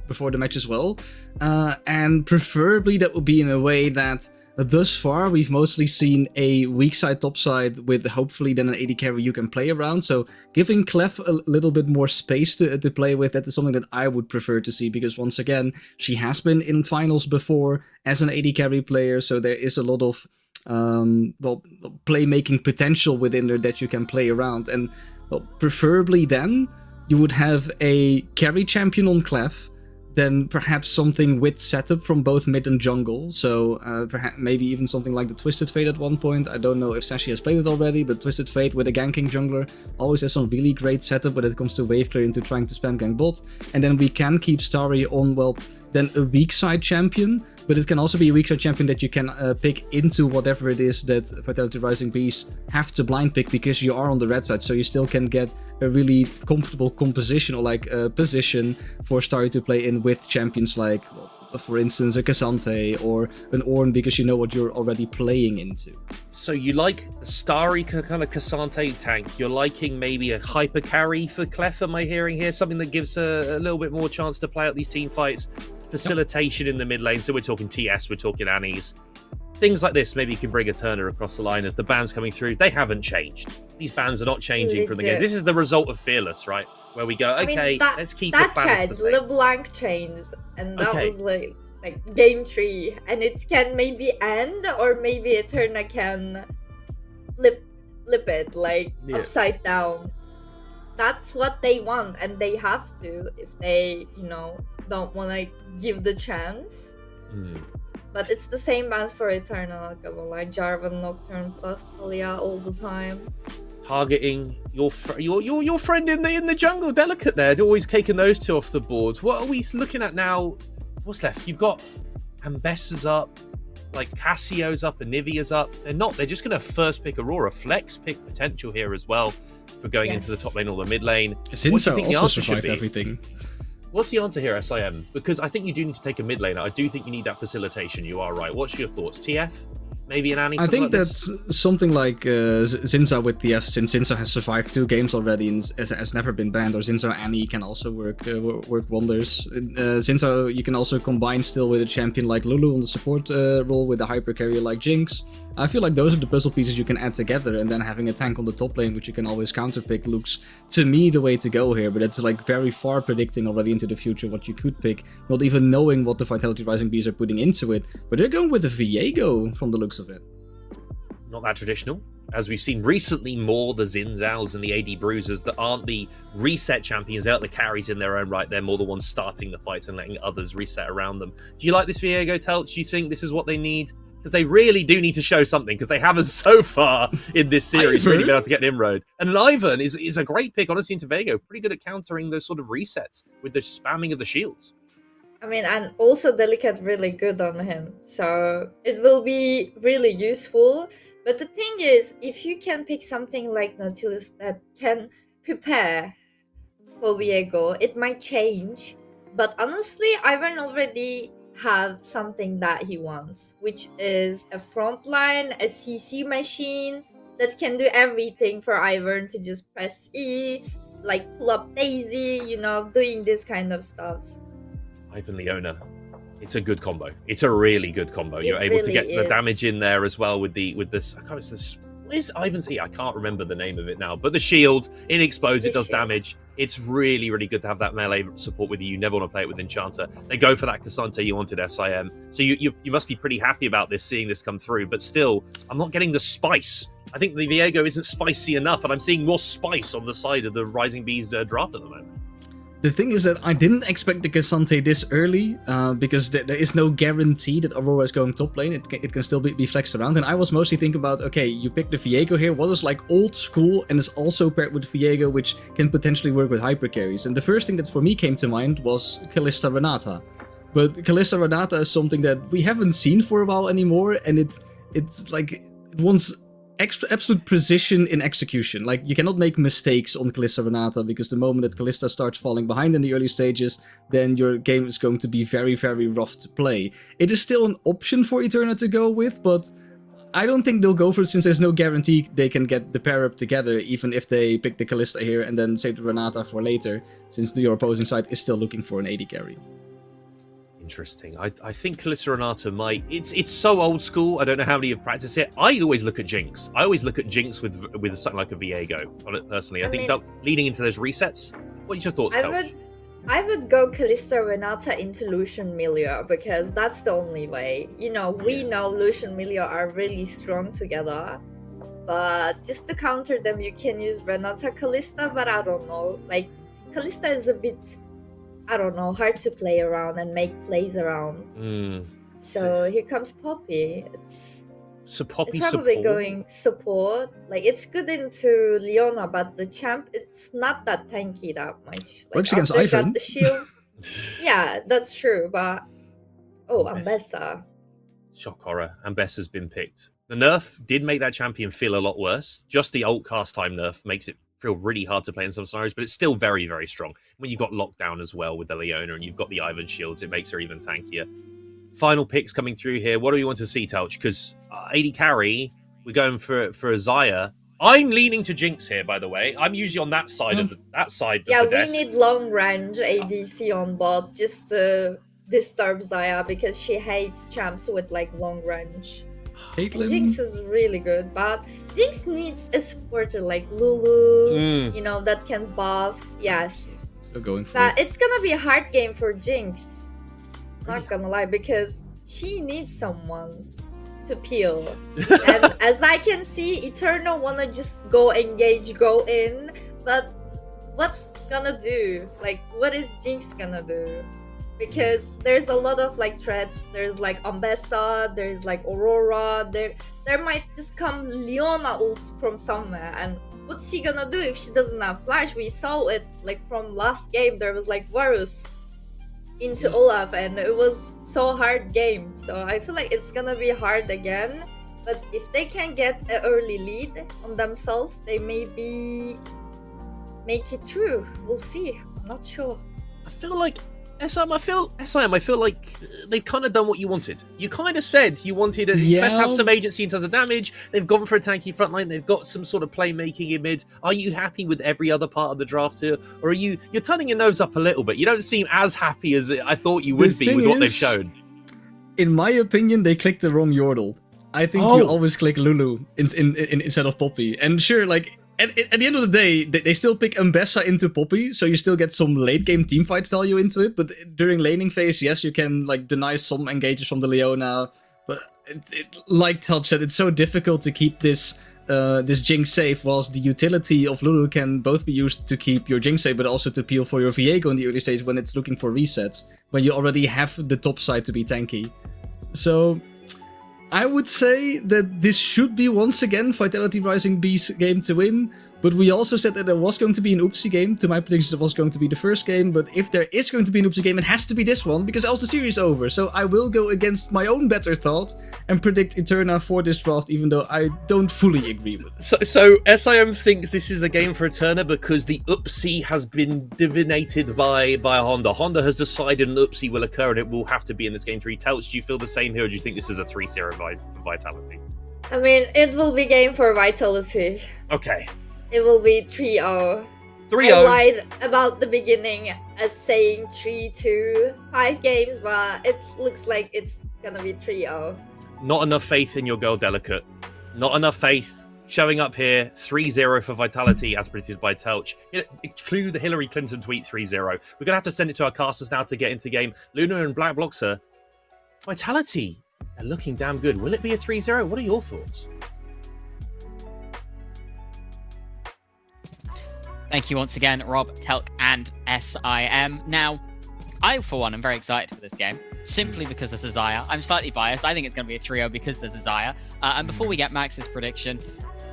before the match as well, and preferably that would be in a way that thus far we've mostly seen a weak side top side with hopefully then an AD carry you can play around. So giving Clef a little bit more space to play with, that is something that I would prefer to see, because once again she has been in finals before as an AD carry player, so there is a lot of playmaking potential within there that you can play around. And preferably then you would have a carry champion on Clef, then perhaps something with setup from both mid and jungle. So perhaps maybe even something like the Twisted Fate at one point. I don't know if Sashi has played it already, but Twisted Fate with a ganking jungler always has some really great setup when it comes to wave clear into trying to spam gank bot. And then we can keep Starry on, then a weak side champion, but it can also be a weak side champion that you can pick into whatever it is that Vitality Rising Bees have to blind pick, because you are on the red side, so you still can get a really comfortable composition or position for Starry to play in with champions like, for instance, a Cassante or an Ornn, because you know what you're already playing into. So you like a Starry kind of Cassante tank. You're liking maybe a hyper carry for Clef, am I hearing here? Something that gives a little bit more chance to play out these team fights. Facilitation in the mid lane, so we're talking TS, we're talking Annies. Things like this, maybe you can bring Eterna across the line as the bans coming through. They haven't changed. These bans are not changing from the games. This is the result of Fearless, right? Where we go, okay, let's keep the plans the same. LeBlanc changed, and that was like game 3, and it can maybe end, or maybe Eterna can flip it upside down. That's what they want, and they have to if they, don't want to give the chance. But it's the same bans for Eterna, like Jarvan, Nocturne plus Talia all the time. Targeting your friend in the jungle, Delicate there, always taking those two off the board. What are we looking at now? What's left? You've got Ambessa's up, Cassio's up, and Nivea's up. They're just going to first pick Aurora. Flex pick potential here as well for going into the top lane or the mid lane. Sinso also survived everything. What's the answer here, SIM? Because I think you do need to take a mid laner. I do think you need that facilitation. You are right. What's your thoughts? TF? Maybe an Annie? I think that's something like Zinza with TF, since Zinza has survived 2 games already and has never been banned, or Zinza Annie can also work wonders. Zinza you can also combine still with a champion like Lulu on the support role with a hyper carrier like Jinx. I feel like those are the puzzle pieces you can add together, and then having a tank on the top lane which you can always counterpick looks to me the way to go here, but it's very far predicting already into the future what you could pick, not even knowing what the Vitality Rising Bees are putting into it, but they're going with a Viego from the looks of it. Not that traditional, as we've seen recently more the Zinzaos and the AD Bruisers that aren't the reset champions, they aren't the carries in their own right, they're more the ones starting the fights and letting others reset around them. Do you like this Viego, Telch? Do you think this is what they need? Because they really do need to show something, because they haven't so far in this series really been able to get an inroad. And an Ivern is a great pick, honestly, into Viego. Pretty good at countering those sort of resets with the spamming of the shields. I mean, and also Delicate really good on him, so it will be really useful. But the thing is, if you can pick something like Nautilus that can prepare for Viego, it might change. But honestly, Ivern already have something that he wants, which is a frontline, a CC machine that can do everything for Ivern to just press E, pull up Daisy, doing this kind of stuff. Ivan Leona, it's a good combo. It's a really good combo. You're able to get the damage in there as well with this. I can't remember this what is Ivan's E? I can't remember the name of it now. But the shield, it explodes, it does damage. It's really, really good to have that melee support with you. You never want to play it with Enchanter. They go for that Cassante you wanted, SIM. So you must be pretty happy about this, seeing this come through. But still, I'm not getting the spice. I think the Viego isn't spicy enough, and I'm seeing more spice on the side of the Rising Bees draft at the moment. The thing is that I didn't expect the Cassante this early, because there is no guarantee that Aurora is going top lane. It can still be flexed around. And I was mostly thinking about, okay, you pick the Viego here, what is like old school and is also paired with Viego, which can potentially work with hyper carries. And the first thing that for me came to mind was Kalista Renata. But Kalista Renata is something that we haven't seen for a while anymore, and it's like, it wants absolute precision in execution. Like, you cannot make mistakes on Kalista Renata, because the moment that Kalista starts falling behind in the early stages, then your game is going to be very, very rough to play. It is still an option for Eterna to go with, but I don't think they'll go for it, since there's no guarantee they can get the pair up together, even if they pick the Kalista here and then save the Renata for later, since your opposing side is still looking for an AD carry. Interesting. I think Kalista Renata might... It's so old school. I don't know how many have practiced it. I always look at Jinx. I always look at Jinx with something like a Viego on it personally. I think that leading into those resets. What's your thoughts, Telch? I would go Kalista Renata into Lucian Milio, because that's the only way. You know, we know Lucian Milio are really strong together. But just to counter them, you can use Renata Kalista, but I don't know. Like, Kalista is a bit... I don't know, hard to play around and make plays around. So here comes Poppy. It's Poppy probably support? going support. Like, it's good into Leona, but the champ, it's not that tanky that much. Like, works against after you got Ivern. the shield. Yeah, that's true. But Ambessa. Shock horror. Ambessa's been picked. The nerf did make that champion feel a lot worse. Just the ult cast time nerf makes it feel really hard to play in some scenarios, but it's still very, very strong. When you've got lockdown as well with the Leona and you've got the Ivern shields, it makes her even tankier. Final picks coming through here. What do we want to see, Telch? Because AD carry, we're going for a Xayah. I'm leaning to Jinx here, by the way. I'm usually on that side of the desk. We need long range ADC on bot just to disturb Xayah, because she hates champs with like long range. Jinx is really good, but Jinx needs a supporter like Lulu, you know, that can buff. Yes. Still going for but it's gonna be a hard game for Jinx. Not gonna lie, because she needs someone to peel. And as I can see, Eterna wanna just go engage, go in, but what's gonna do? Like, what is Jinx gonna do? Because there's a lot of like threats. There's like Ambessa, there's like Aurora, there might just come Leona ults from somewhere, and what's she gonna do if she doesn't have flash? We saw it like from last game, there was like Varus into Olaf, and it was so hard game. So I feel like it's gonna be hard again, but if they can get an early lead on themselves, they maybe make it through. We'll see. I'm not sure. I feel like SIM, I feel like they've kind of done what you wanted. You kind of said you wanted to have some agency in terms of damage. They've gone for a tanky frontline. They've got some sort of playmaking in mid. Are you happy with every other part of the draft here? Or are you're turning your nose up a little bit? You don't seem as happy as I thought you would be with what they've shown. In my opinion, they clicked the wrong Yordle. I think you always click Lulu instead of Poppy. And sure, like, at the end of the day, they still pick Ambessa into Poppy, so you still get some late game teamfight value into it. But during laning phase, yes, you can like deny some engages from the Leona. But like Telch said, it's so difficult to keep this Jinx safe, whilst the utility of Lulu can both be used to keep your Jinx safe, but also to peel for your Viego in the early stage when it's looking for resets, when you already have the top side to be tanky. So I would say that this should be once again Vitality Rising Beast game to win, but we also said that there was going to be an oopsie game. To my predictions, it was going to be the first game, but if there is going to be an oopsie game, it has to be this one, because else the series is over. So I will go against my own better thought and predict Eterna for this draft, even though I don't fully agree with it. So SIM thinks this is a game for Eterna because the oopsie has been divinated by Honda. Honda has decided an oopsie will occur and it will have to be in this game 3. Telch, do you feel the same here, or do you think this is a 3-0 for Vitality? I mean, it will be game for Vitality. Okay. It will be 3-0. 3-0. I lied about the beginning as saying 3-2, 5 games, but it looks like it's gonna be 3-0. Not enough faith in your girl Delicate. Not enough faith. showing up here 3-0 for Vitality as predicted by Telch. Include the Hillary Clinton tweet 3-0. We're going to have to send it to our casters now to get into game. Luna and Black Bloxer, Vitality are looking damn good. Will it be a 3-0? What are your thoughts? Thank you once again, Rob, Telk, and SIM. Now, I, for one, am very excited for this game, simply because there's a Xayah. I'm slightly biased. I think it's going to be a 3-0 because there's a Xayah. And before we get Max's prediction,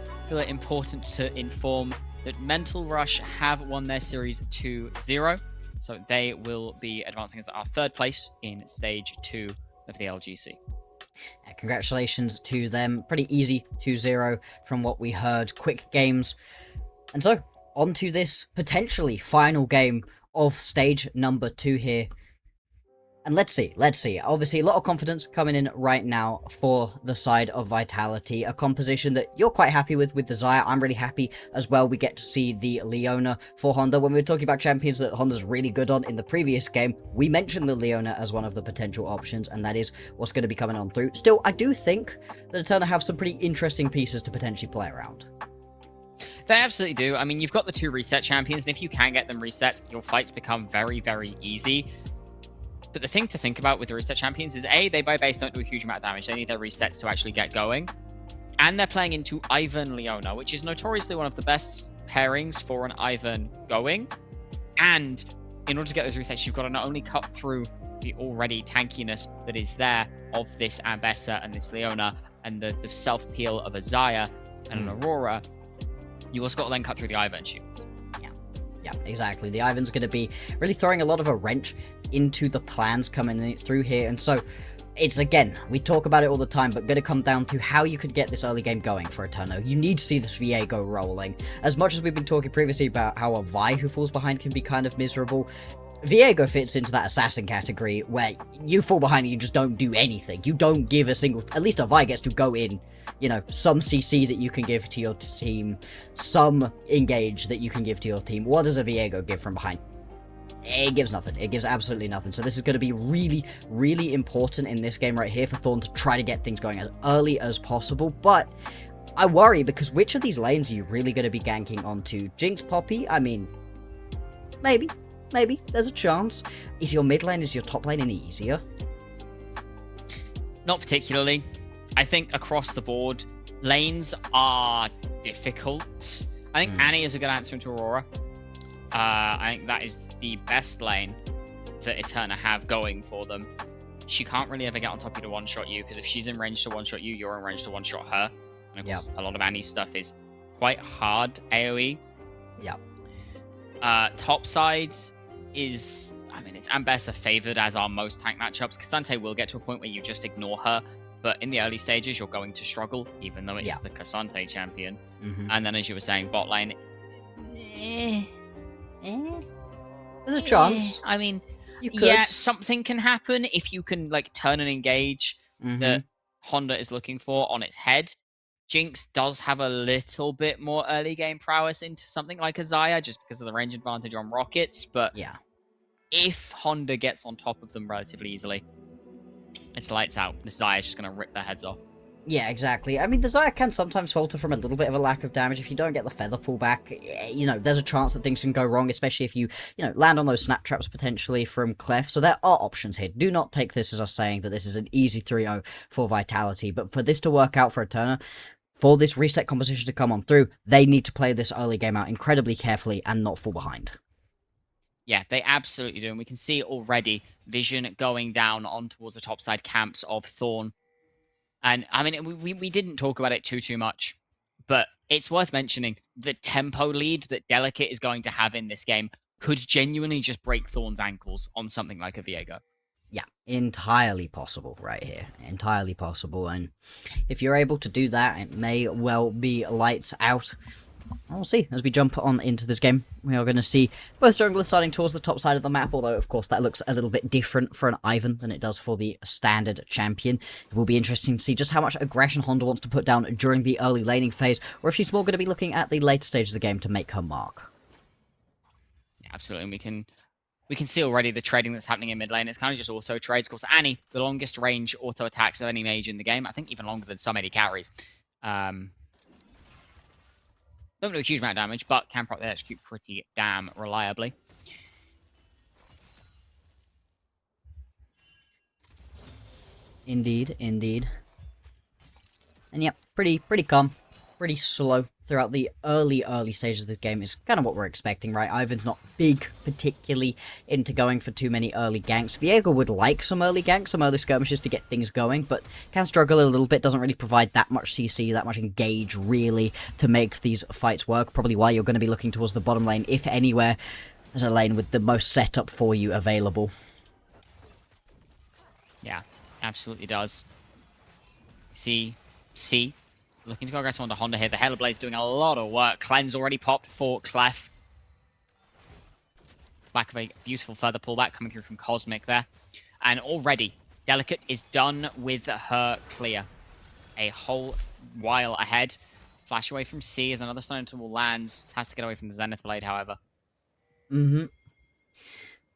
I feel it important to inform that Mental Rush have won their series 2-0. So they will be advancing as our third place in stage 2 of the LGC. Congratulations to them. Pretty easy 2-0 from what we heard. Quick games. And so, on to this potentially final game of stage number 2 here. And let's see. Obviously, a lot of confidence coming in right now for the side of Vitality. A composition that you're quite happy with the Xayah. I'm really happy as well. We get to see the Leona for Honda. When we were talking about champions that Honda's really good on in the previous game, we mentioned the Leona as one of the potential options, and that is what's going to be coming on through. Still, I do think that Eterna have some pretty interesting pieces to potentially play around. They absolutely do. I mean, you've got the 2 reset champions, and if you can get them reset, your fights become very, very easy. But the thing to think about with the reset champions is, A, they by base don't do a huge amount of damage. They need their resets to actually get going. And they're playing into Ivern Leona, which is notoriously one of the best pairings for an Ivern going. And in order to get those resets, you've got to not only cut through the already tankiness that is there of this Ambessa and this Leona, and the self-peel of a Xayah and an Aurora, you also got to then cut through the Ivern shields. Yeah, exactly. The Ivern's going to be really throwing a lot of a wrench into the plans coming through here. And so, it's, again, we talk about it all the time, but going to come down to how you could get this early game going for Eterna. You need to see this VA go rolling. As much as we've been talking previously about how a Vi who falls behind can be kind of miserable, Viego fits into that assassin category where you fall behind and you just don't do anything. You don't give a single... At least a Vi gets to go in, you know, some CC that you can give to your team, some engage that you can give to your team. What does a Viego give from behind? It gives nothing. It gives absolutely nothing. So this is going to be really, really important in this game right here for Thorn to try to get things going as early as possible. But I worry because which of these lanes are you really going to be ganking onto? Jinx, Poppy? I mean, maybe. There's a chance. Is your mid lane, is your top lane any easier? Not particularly. I think across the board, lanes are difficult. I think Annie is a good answer into Aurora. I think that is the best lane that Eterna have going for them. She can't really ever get on top of you to one-shot you, because if she's in range to one-shot you, you're in range to one-shot her. And of course, a lot of Annie's stuff is quite hard AoE. Yeah. Top sides is, I mean, it's Ambessa favored as our most tank matchups. Cassante will get to a point where you just ignore her, but in the early stages, you're going to struggle, even though it's the Cassante champion. And then, as you were saying, bot lane, there's a chance. I mean, you could. Yeah, something can happen if you can like turn and engage that Honda is looking for on its head. Jinx does have a little bit more early game prowess into something like a Xayah, just because of the range advantage on rockets. But if Honda gets on top of them relatively easily, it's lights out. The Xayah is just going to rip their heads off. Yeah, exactly. I mean, the Xayah can sometimes falter from a little bit of a lack of damage. If you don't get the feather pullback, you know, there's a chance that things can go wrong, especially if you know, land on those snap traps potentially from Clef. So there are options here. Do not take this as us saying that this is an easy 3-0 for Vitality. But for this to work out for Eterna, for this reset composition to come on through, they need to play this early game out incredibly carefully and not fall behind. Yeah, they absolutely do. And we can see already Vision going down on towards the topside camps of Thorn. And, I mean, we didn't talk about it too much, but it's worth mentioning the tempo lead that Delicate is going to have in this game could genuinely just break Thorn's ankles on something like a Viego. Yeah, entirely possible right here. Entirely possible. And if you're able to do that, it may well be lights out. We'll see as we jump on into this game. We are going to see both junglers starting towards the top side of the map, although of course that looks a little bit different for an Ivern than it does for the standard champion. It will be interesting to see just how much aggression Honda wants to put down during the early laning phase, or if she's more going to be looking at the late stage of the game to make her mark. Yeah, absolutely. And we can see already the trading that's happening in mid lane. It's kind of just auto trades. Of course, Annie, the longest range auto attacks of any mage in the game. I think even longer than some AD carries. Don't do a huge amount of damage, but can proc they execute pretty damn reliably. Indeed, indeed. And yep, pretty calm, pretty slow throughout the early stages of the game is kind of what we're expecting, right? Ivan's not big, particularly into going for too many early ganks. Viego would like some early ganks, some early skirmishes to get things going, but can struggle a little bit, doesn't really provide that much CC, that much engage, really, to make these fights work. Probably why you're going to be looking towards the bottom lane, if anywhere, as a lane with the most setup for you available. Yeah, absolutely does. See, looking to go aggressive onto Honda here. The Halo Blade's doing a lot of work. Cleanse already popped for Clef. Back of a beautiful further pullback coming through from Cosmic there. And already, Delicate is done with her clear. A whole while ahead. Flash away from C as another stun into lands. Has to get away from the Zenith Blade, however.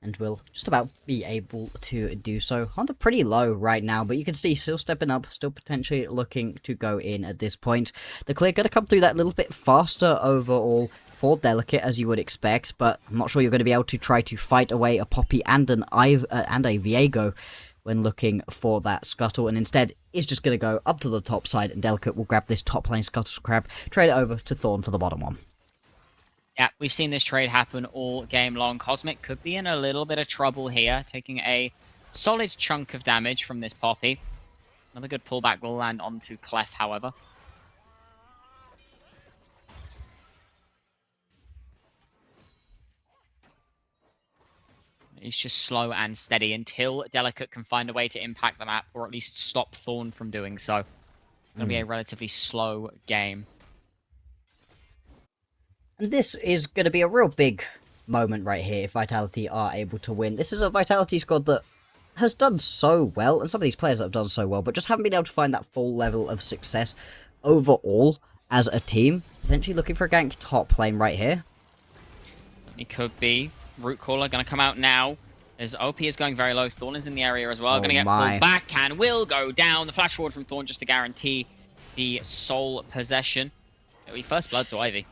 And will just about be able to do so. Honda pretty low right now, but you can see still stepping up, still potentially looking to go in at this point. The clear going to come through that little bit faster overall for Delicate, as you would expect, but I'm not sure you're going to be able to try to fight away a Poppy and a Viego when looking for that Scuttle, and instead is just going to go up to the top side, and Delicate will grab this top lane Scuttle Crab, trade it over to Thorn for the bottom one. Yeah, we've seen this trade happen all game long. Cosmic could be in a little bit of trouble here, taking a solid chunk of damage from this Poppy. Another good pullback will land onto Clef, however. It's just slow and steady until Delicate can find a way to impact the map, or at least stop Thorn from doing so. It's going to be a relatively slow game. And this is going to be a real big moment right here if Vitality are able to win. This is a Vitality squad that has done so well, and some of these players that have done so well, but just haven't been able to find that full level of success overall as a team. Potentially looking for a gank top lane right here. It could be. Root Caller going to come out now. As OP is going very low. Thorn is in the area as well. Going to get pulled back and will go down. The flash forward from Thorn just to guarantee the soul possession. It'll be first blood to Ivy.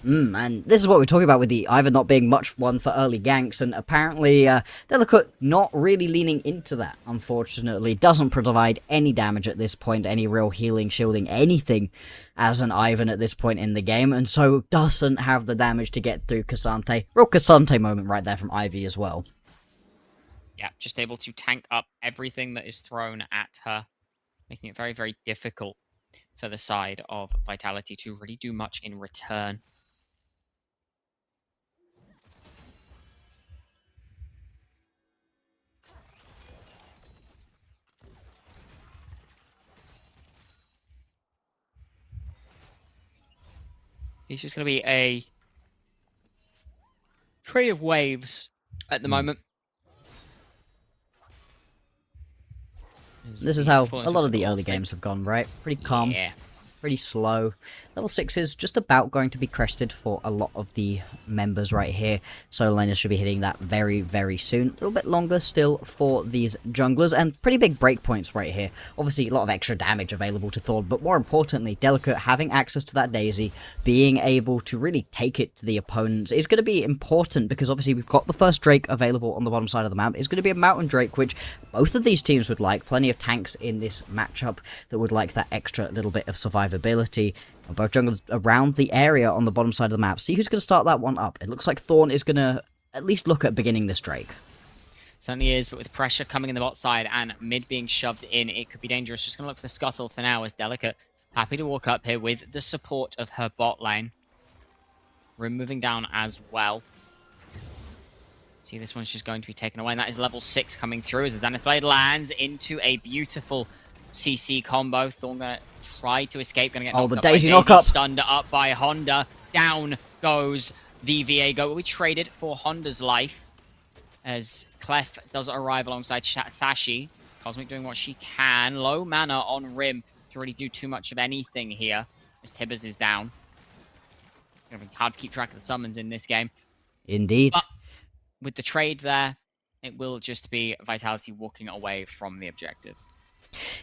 And this is what we're talking about with the Ivy not being much one for early ganks, and apparently Delicate not really leaning into that, unfortunately. Doesn't provide any damage at this point, any real healing, shielding, anything as an Ivan at this point in the game, and so doesn't have the damage to get through Cassante. Real Cassante moment right there from Ivy as well. Yeah, just able to tank up everything that is thrown at her, making it very, very difficult for the side of Vitality to really do much in return. It's just going to be a trade of waves at the moment. This is how a lot of the early games have gone, right? Pretty calm, pretty slow. Level 6 is just about going to be crested for a lot of the members right here. Solo laners should be hitting that very, very soon. A little bit longer still for these junglers, and pretty big breakpoints right here. Obviously, a lot of extra damage available to Thorn, but more importantly, Delicate having access to that Daisy, being able to really take it to the opponents is going to be important, because obviously we've got the first Drake available on the bottom side of the map. It's going to be a Mountain Drake, which both of these teams would like. Plenty of tanks in this matchup that would like that extra little bit of survivability. Both junglers around the area on the bottom side of the map. See who's going to start that one up. It looks like Thorn is going to at least look at beginning this Drake. Certainly is, but with pressure coming in the bot side and mid being shoved in, it could be dangerous. Just going to look for the Scuttle for now, as Delicate happy to walk up here with the support of her bot lane. Rim moving down as well. See, this one's just going to be taken away, and that is level 6 coming through as the Zenith Blade lands into a beautiful CC combo. Thorn going to try to escape, going to get knocked the up Daisy by knock up. Stunned up by Honda. Down goes the Viego. We traded for Honda's life as Clef does arrive alongside Sashi. Cosmic doing what she can. Low mana on Rim to really do too much of anything here as Tibbers is down. Going to be hard to keep track of the summons in this game. Indeed. But with the trade there, it will just be Vitality walking away from the objective.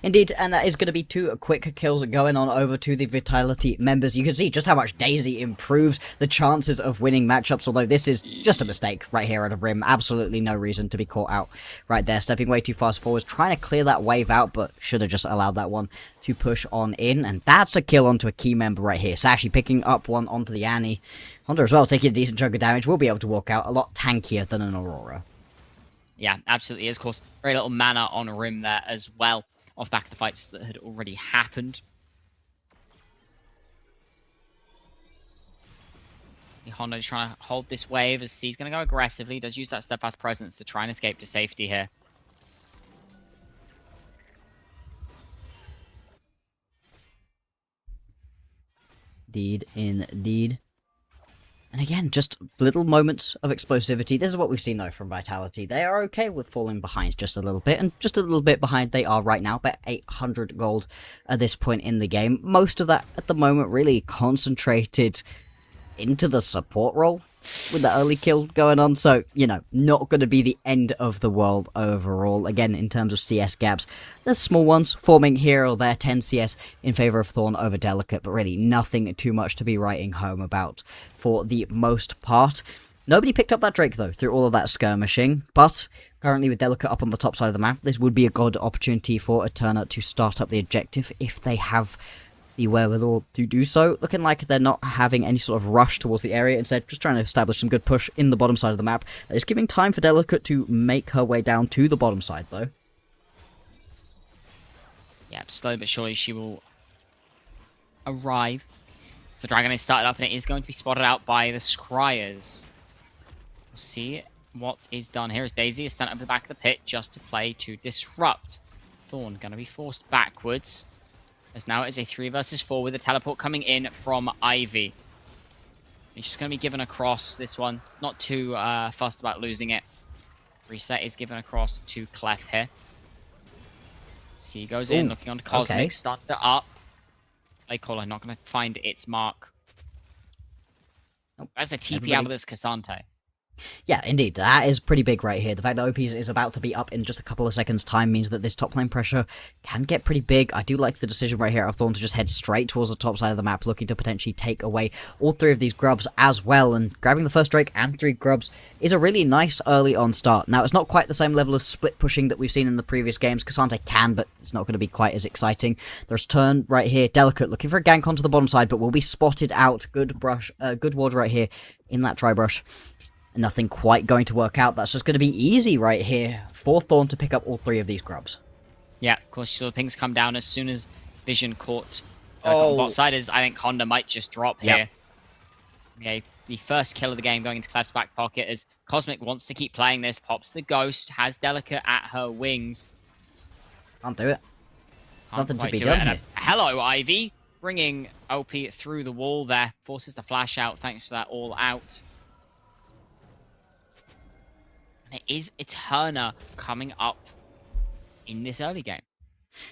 Indeed, and that is going to be 2 quick kills going on over to the Vitality members. You can see just how much Daisy improves the chances of winning matchups, although this is just a mistake right here out of Rim. Absolutely no reason to be caught out right there. Stepping way too fast forwards, trying to clear that wave out, but should have just allowed that one to push on in. And that's a kill onto a key member right here. Sashi picking up one onto the Annie. Honda as well, taking a decent chunk of damage, will be able to walk out a lot tankier than an Aurora. Yeah, absolutely is. Of course, very little mana on Rim there as well, off back of the fights that had already happened. Honda trying to hold this wave as C's going to go aggressively. Does use that steadfast presence to try and escape to safety here. Indeed. And again, just little moments of explosivity. This is what we've seen, though, from Vitality. They are okay with falling behind just a little bit, and just a little bit behind they are right now, about 800 gold at this point in the game. Most of that, at the moment, really concentrated into the support role with the early kill going on, so, you know, not going to be the end of the world overall. Again, in terms of CS gaps, there's small ones forming here or there, 10 CS in favour of Thorn over Delicate, but really nothing too much to be writing home about for the most part. Nobody picked up that Drake, though, through all of that skirmishing, but currently with Delicate up on the top side of the map, this would be a good opportunity for Eterna to start up the objective if they have the wherewithal to do so. Looking like they're not having any sort of rush towards the area, instead just trying to establish some good push in the bottom side of the map. It's giving time for Delicate to make her way down to the bottom side, though. Yeah, slowly but surely she will arrive. So Dragon is started up and it is going to be spotted out by the Scryers. We'll see what is done here as Daisy is sent over the back of the pit just to play to disrupt. Thorn going to be forced backwards, as now it is a 3 versus 4 with a teleport coming in from Ivy. He's just going to be given across this one. Not too fussed about losing it. Reset is given across to Clef here. C goes in, looking on Cosmic, okay. Started it up. Playcaller not going to find its mark. Nope. That's a TP out of this Cassante. Yeah, indeed, that is pretty big right here. The fact that OP is about to be up in just a couple of seconds' time means that this top lane pressure can get pretty big. I do like the decision right here of Thorn to just head straight towards the top side of the map, looking to potentially take away all 3 of these grubs as well, and grabbing the first Drake and 3 grubs is a really nice early on start. Now, it's not quite the same level of split pushing that we've seen in the previous games. Cassante can, but it's not going to be quite as exciting. There's turn right here. Delicate looking for a gank onto the bottom side, but will be spotted out. Good ward right here in that tri brush. Nothing quite going to work out. That's just going to be easy right here for Thorn to pick up all 3 of these grubs. Yeah, of course, so the pings come down as soon as Vision caught on bot side. Is I think Honda might just drop here. Okay, the first kill of the game going into Clef's back pocket as Cosmic wants to keep playing this. Pops the Ghost, has Delicate at her wings. Can't do it. Can't Nothing to be do done it. here. Hello, Ivy. Bringing OP through the wall there. Forces the flash out thanks to that all out. And it is Eterna coming up in this early game.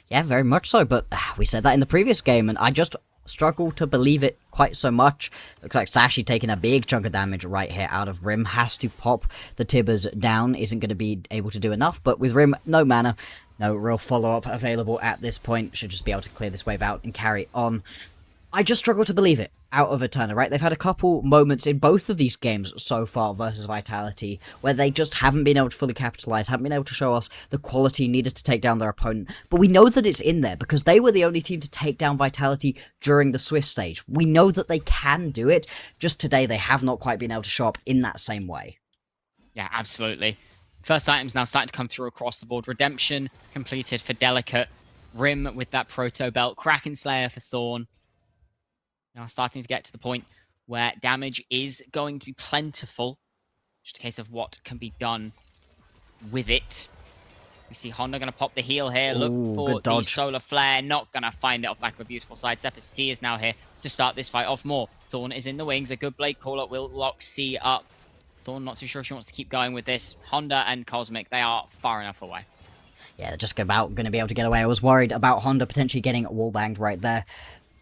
Yeah, very much so, but we said that in the previous game, and I just struggle to believe it quite so much. Looks like Sashi taking a big chunk of damage right here out of Rim. Has to pop the Tibbers down. Isn't going to be able to do enough, but with Rim, no mana. No real follow-up available at this point. Should just be able to clear this wave out and carry on. I just struggle to believe it out of Eterna, right? They've had a couple moments in both of these games so far versus Vitality where they just haven't been able to fully capitalize, haven't been able to show us the quality needed to take down their opponent. But we know that it's in there because they were the only team to take down Vitality during the Swiss stage. We know that they can do it. Just today, they have not quite been able to show up in that same way. Yeah, absolutely. First items now starting to come through across the board. Redemption completed for Delicate. Rim with that Proto Belt. Kraken Slayer for Thorn. Now starting to get to the point where damage is going to be plentiful. Just a case of what can be done with it. We see Honda going to pop the heal here. Look for the Solar Flare. Not going to find it off the back of a beautiful sidestep as C is now here to start this fight off more. Thorn is in the wings. A good blade caller will lock C up. Thorn not too sure if she wants to keep going with this. Honda and Cosmic, they are far enough away. Yeah, they're just about going to be able to get away. I was worried about Honda potentially getting wallbanged right there.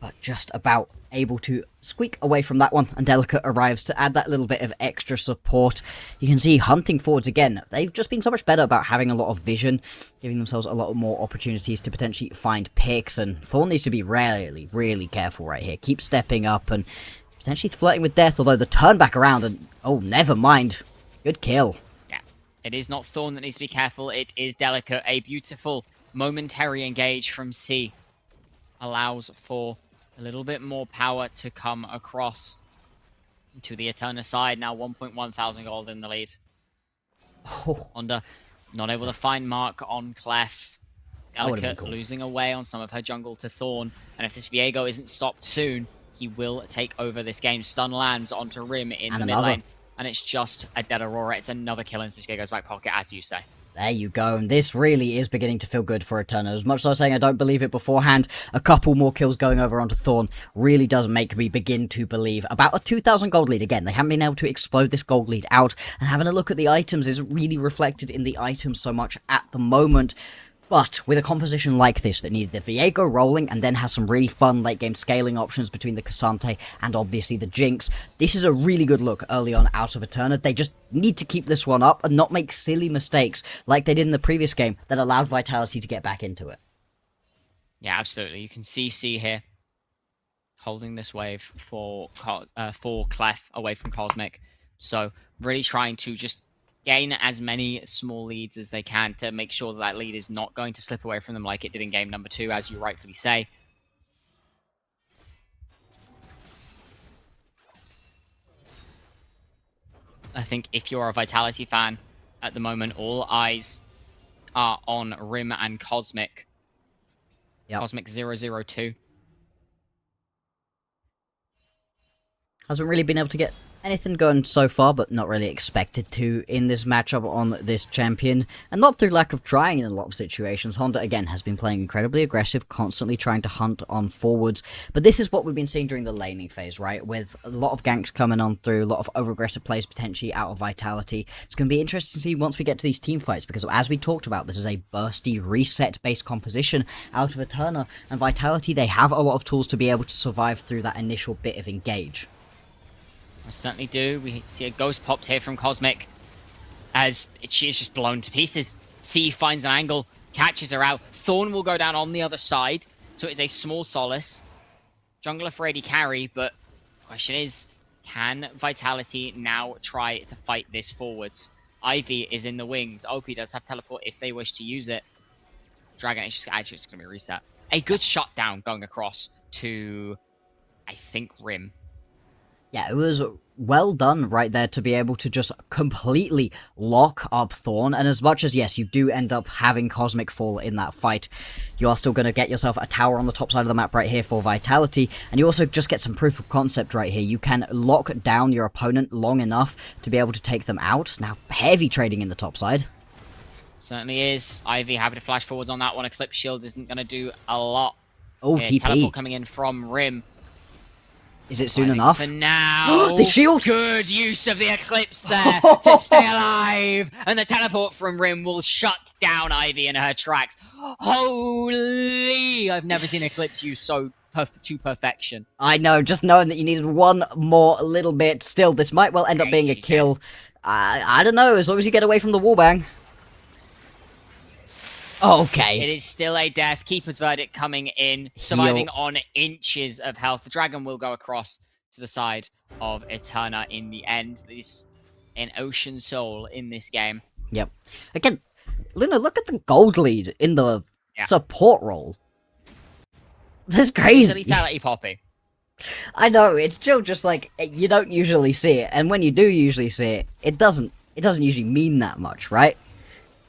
but just about able to squeak away from that one, and Delicate arrives to add that little bit of extra support. You can see hunting forwards again, they've just been so much better about having a lot of vision, giving themselves a lot more opportunities to potentially find picks, and Thorn needs to be really careful right here. Keep stepping up and potentially flirting with death, although the turn back around and, oh, never mind. Good kill. Yeah, it is not Thorn that needs to be careful, it is Delicate. A beautiful momentary engage from C allows for a little bit more power to come across to the Eterna side. Now 1.1 thousand gold in the lead. Oh, Onda not able to find Mark on Clef. That would've been Delicate cool. losing away on some of her jungle to Thorn. And if this Viego isn't stopped soon, he will take over this game. Stun lands onto Rim in And the mid another. lane. And it's just a dead Aurora. It's another kill into Viego's back pocket, as you say. there you go, and this really is beginning to feel good for Eterna. As much as I was saying I don't believe it beforehand, a couple more kills going over onto Thorn really does make me begin to believe. About a 2,000 gold lead again, they haven't been able to explode this gold lead out, and having a look at the items is really reflected in the items so much at the moment. But with a composition like this that needs the Viego rolling and then has some really fun late game scaling options between the Cassante and obviously the Jinx, this is a really good look early on out of Eterna. They just need to keep this one up and not make silly mistakes like they did in the previous game that allowed Vitality to get back into it. Yeah, absolutely. You can see C here holding this wave for Clef away from Cosmic. So really trying to just gain as many small leads as they can to make sure that that lead is not going to slip away from them like it did in game number 2, as you rightfully say. I think if you're a Vitality fan at the moment, all eyes are on Rim and Cosmic. Yep. Cosmic 002. Hasn't really been able to get anything going so far, but not really expected to in this matchup on this champion, and not through lack of trying in a lot of situations. Honda again has been playing incredibly aggressive, constantly trying to hunt on forwards, but this is what we've been seeing during the laning phase, right, with a lot of ganks coming on through, a lot of over-aggressive plays potentially out of Vitality. It's going to be interesting to see once we get to these team fights, because as we talked about, this is a bursty reset based composition out of Eterna, and Vitality, they have a lot of tools to be able to survive through that initial bit of engage. I certainly do. We see a ghost popped here from Cosmic as she is just blown to pieces. C finds an angle, catches her out. Thorn will go down on the other side, so it's a small solace. Jungler for AD carry, but the question is, can Vitality now try to fight this forwards? Ivy is in the wings. OP does have teleport if they wish to use it. Dragon is just actually going to be a reset. A good shutdown going across to, I think, Rim. Yeah, it was well done right there to be able to just completely lock up Thorn, and as much as, yes, you do end up having Cosmic fall in that fight, you are still going to get yourself a tower on the top side of the map right here for Vitality, and you also just get some proof of concept right here. You can lock down your opponent long enough to be able to take them out. Now, heavy trading in the top side. Certainly is. Ivy happy to flash forwards on that one. Eclipse Shield isn't going to do a lot. Oh, Here, TP. teleport coming in from Rim. Is it soon I think enough? For now, The shield! Good use of the Eclipse there to stay alive, and the teleport from Rim will shut down Ivy in her tracks. Holy! I've never seen Eclipse used so to perfection. I know, just knowing that you needed one more little bit. Still, this might well end up being a She kill. I don't know, as long as you get away from the wallbang. Okay. It is still a death. Keeper's verdict coming in, surviving on inches of health. The dragon will go across to the side of Eterna in the end. This an Ocean Soul in this game. Yep. Again, Luna, look at the gold lead in the support role. That's It's a crazy. lethality poppy. I know, it's still just like, you don't usually see it, and when you do usually see it, it doesn't usually mean that much, right?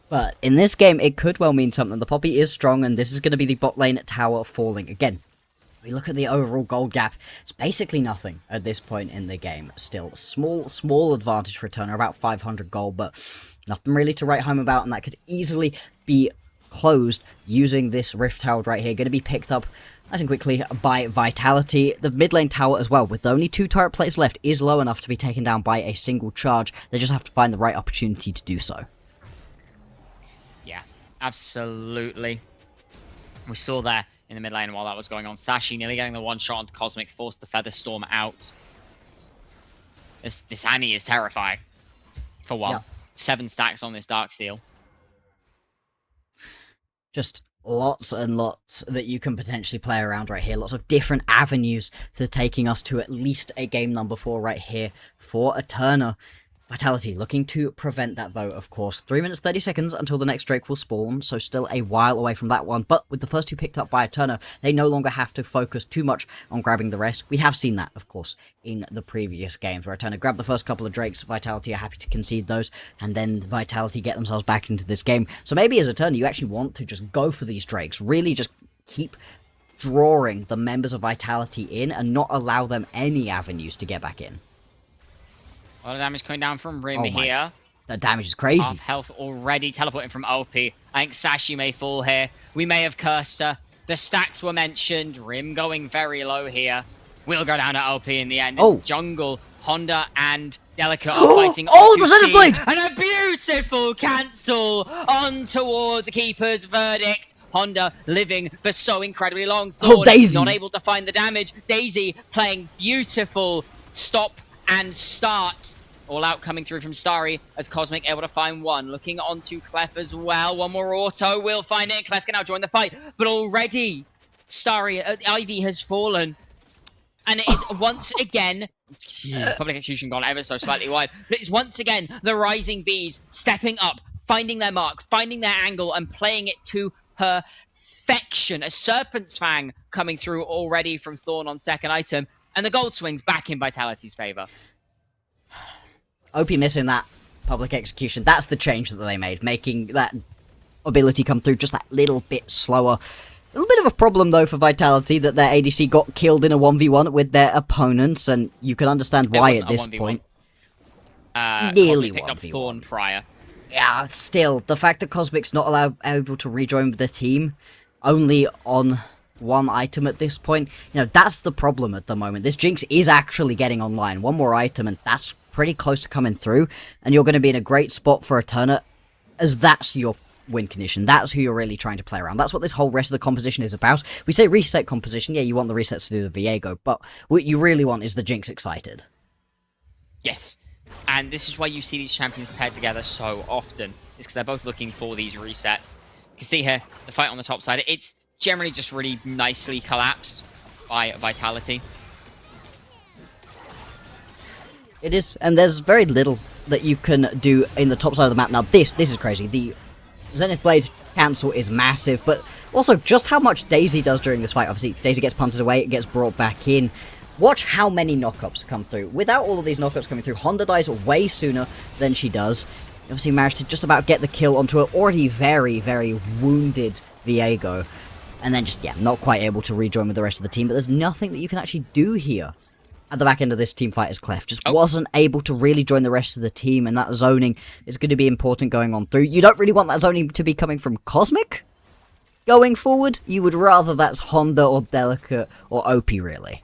But in this game, it could well mean something. The Poppy is strong, and this is going to be the bot lane tower falling. Again, we look at the overall gold gap, it's basically nothing at this point in the game. Still, small advantage for Eterna, about 500 gold, but nothing really to write home about, and that could easily be closed using this Rift Herald right here. Going to be picked up nice and quickly by Vitality. The mid lane tower as well, with only 2 turret plates left, is low enough to be taken down by a single charge. They just have to find the right opportunity to do so. Yeah, absolutely. We saw there in the mid lane while that was going on. Sashi nearly getting the one shot onto Cosmic, forced the Feather Storm out. This Annie is terrifying. For one. Yeah. 7 stacks on this Dark Seal. Just lots and lots that you can potentially play around right here. Lots of different avenues to taking us to at least a game number 4 right here for Eterna. Vitality looking to prevent that though, of course. 3 minutes 30 seconds until the next Drake will spawn, so still a while away from that one. But with the first 2 picked up by Eterna, they no longer have to focus too much on grabbing the rest. We have seen that, of course, in the previous games, where Eterna grabbed the first couple of Drakes, Vitality are happy to concede those, and then Vitality get themselves back into this game. So maybe as Eterna, you actually want to just go for these Drakes, really just keep drawing the members of Vitality in, and not allow them any avenues to get back in. A lot of damage coming down from Rim Oh here. That damage is crazy. Half health already teleporting from OP. I think Sashi may fall here. We may have cursed her. The stacks were mentioned. Rim going very low here. We'll go down to OP in the end. Oh. Jungle, Honda, and Delicate are fighting. Oh, the Senate Blade! And a beautiful cancel on toward the Keeper's verdict. Honda living for so incredibly long. Oh, Daisy! Not able to find the damage. Daisy playing beautiful stop and start. All out coming through from Starry as Cosmic able to find one. Looking onto Clef as well. One more auto will find it. Clef can now join the fight. But already Starry, Ivy has fallen. And it is once again, public execution gone ever so slightly wide. But it's once again the Rising Bees stepping up, finding their mark, finding their angle and playing it to perfection. A Serpent's Fang coming through already from Thorn on second item. And the gold swings back in Vitality's favour. OP missing that public execution. That's the change that they made, making that ability come through just that little bit slower. A little bit of a problem, though, for Vitality, that their ADC got killed in a 1v1 with their opponents, and you can understand why at this point. Nearly picked up 1v1. Thorn prior. Yeah, still, the fact that Cosmic's not able to rejoin the team, only on one item at this point, you know, that's the problem at the moment. This Jinx is actually getting online. One more item, and that's pretty close to coming through, and you're going to be in a great spot for Eterna, as that's your win condition. That's who you're really trying to play around. That's what this whole rest of the composition is about. We say reset composition, yeah, you want the resets to do the Viego, but what you really want is the Jinx excited. Yes, and this is why you see these champions paired together so often, is because they're both looking for these resets. You can see here, the fight on the top side, it's generally just really nicely collapsed by Vitality. It is, and there's very little that you can do in the top side of the map. Now this is crazy. The Zenith Blade cancel is massive, but also just how much Daisy does during this fight. Obviously, Daisy gets punted away, it gets brought back in. Watch how many knockups come through. Without all of these knockups coming through, Honda dies way sooner than she does. Obviously managed to just about get the kill onto an already very, very wounded Viego. And then just, yeah, not quite able to rejoin with the rest of the team, but there's nothing that you can actually do here. At the back end of this team fight is Clef. Just wasn't able to really join the rest of the team, and that zoning is going to be important going on through. You don't really want that zoning to be coming from Cosmic going forward. You would rather that's Honda or Delicate or OP, really.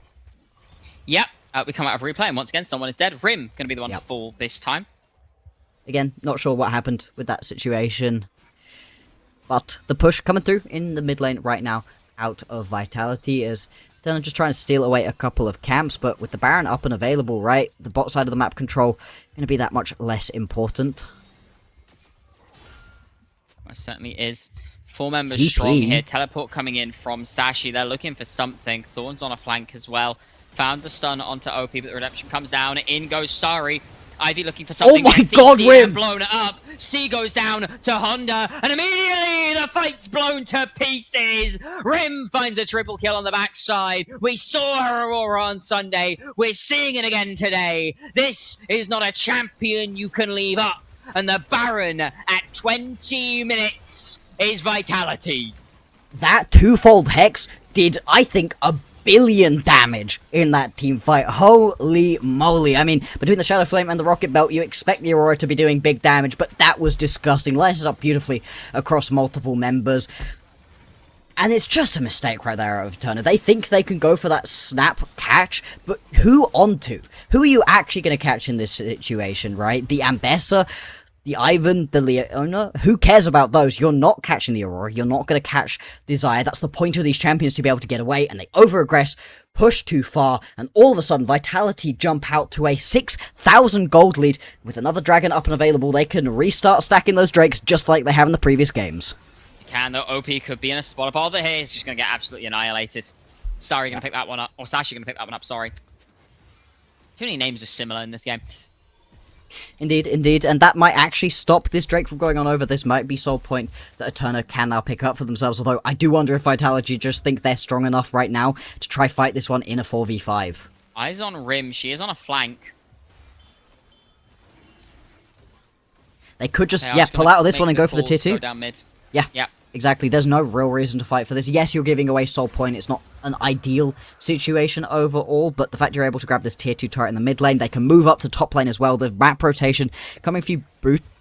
Yep, we come out of replay, and once again, someone is dead. Rim going to be the one to fall this time. Again, not sure what happened with that situation. But the push coming through in the mid lane right now out of Vitality is Eterna just trying to steal away a couple of camps, but with the Baron up and available, right, the bot side of the map control going to be that much less important. It certainly is. 4 members strong here. Teleport coming in from Sashi. They're looking for something. Thorn's on a flank as well. Found the stun onto OP, but the redemption comes down. In goes Starry. Ivy looking for something. Oh my god, Rim! Blown up. C goes down to Honda, and immediately the fight's blown to pieces. Rim finds a triple kill on the backside. We saw her Aurora on Sunday. We're seeing it again today. This is not a champion you can leave up. And the Baron at 20 minutes is Vitality's. That twofold Hex did, I think, a billion damage in that team fight. Holy moly. I mean, between the Shadow Flame and the Rocket Belt, you expect the Aurora to be doing big damage, but that was disgusting. Lines it up beautifully across multiple members. And it's just a mistake right there of Eterna. They think they can go for that snap catch, but who onto? Who are you actually going to catch in this situation, right? The Ambessa? the Ivan, the Leona, who cares about those? You're not catching the Aurora, you're not going to catch the Xayah. That's the point of these champions, to be able to get away, and they over-aggress, push too far, and all of a sudden Vitality jump out to a 6,000 gold lead. With another dragon up and available, they can restart stacking those drakes just like they have in the previous games. You can, though. OP could be in a spot. Bother here is just going to get absolutely annihilated. Starry going to pick that one up, or Sashi going to pick that one up, sorry. Too many names are similar in this game. Indeed, indeed, and that might actually stop this Drake from going on over. This might be Soul Point that Eterna can now pick up for themselves, although I do wonder if Vitality just think they're strong enough right now to try fight this one in a 4v5. Eyes on Rim, she is on a flank. They could just, pull out of this one and go for the tier 2. Go down mid. Yeah, exactly. There's no real reason to fight for this. Yes, you're giving away Soul Point. It's not an ideal situation overall, but the fact you're able to grab this tier 2 turret in the mid lane, they can move up to top lane as well. The map rotation coming for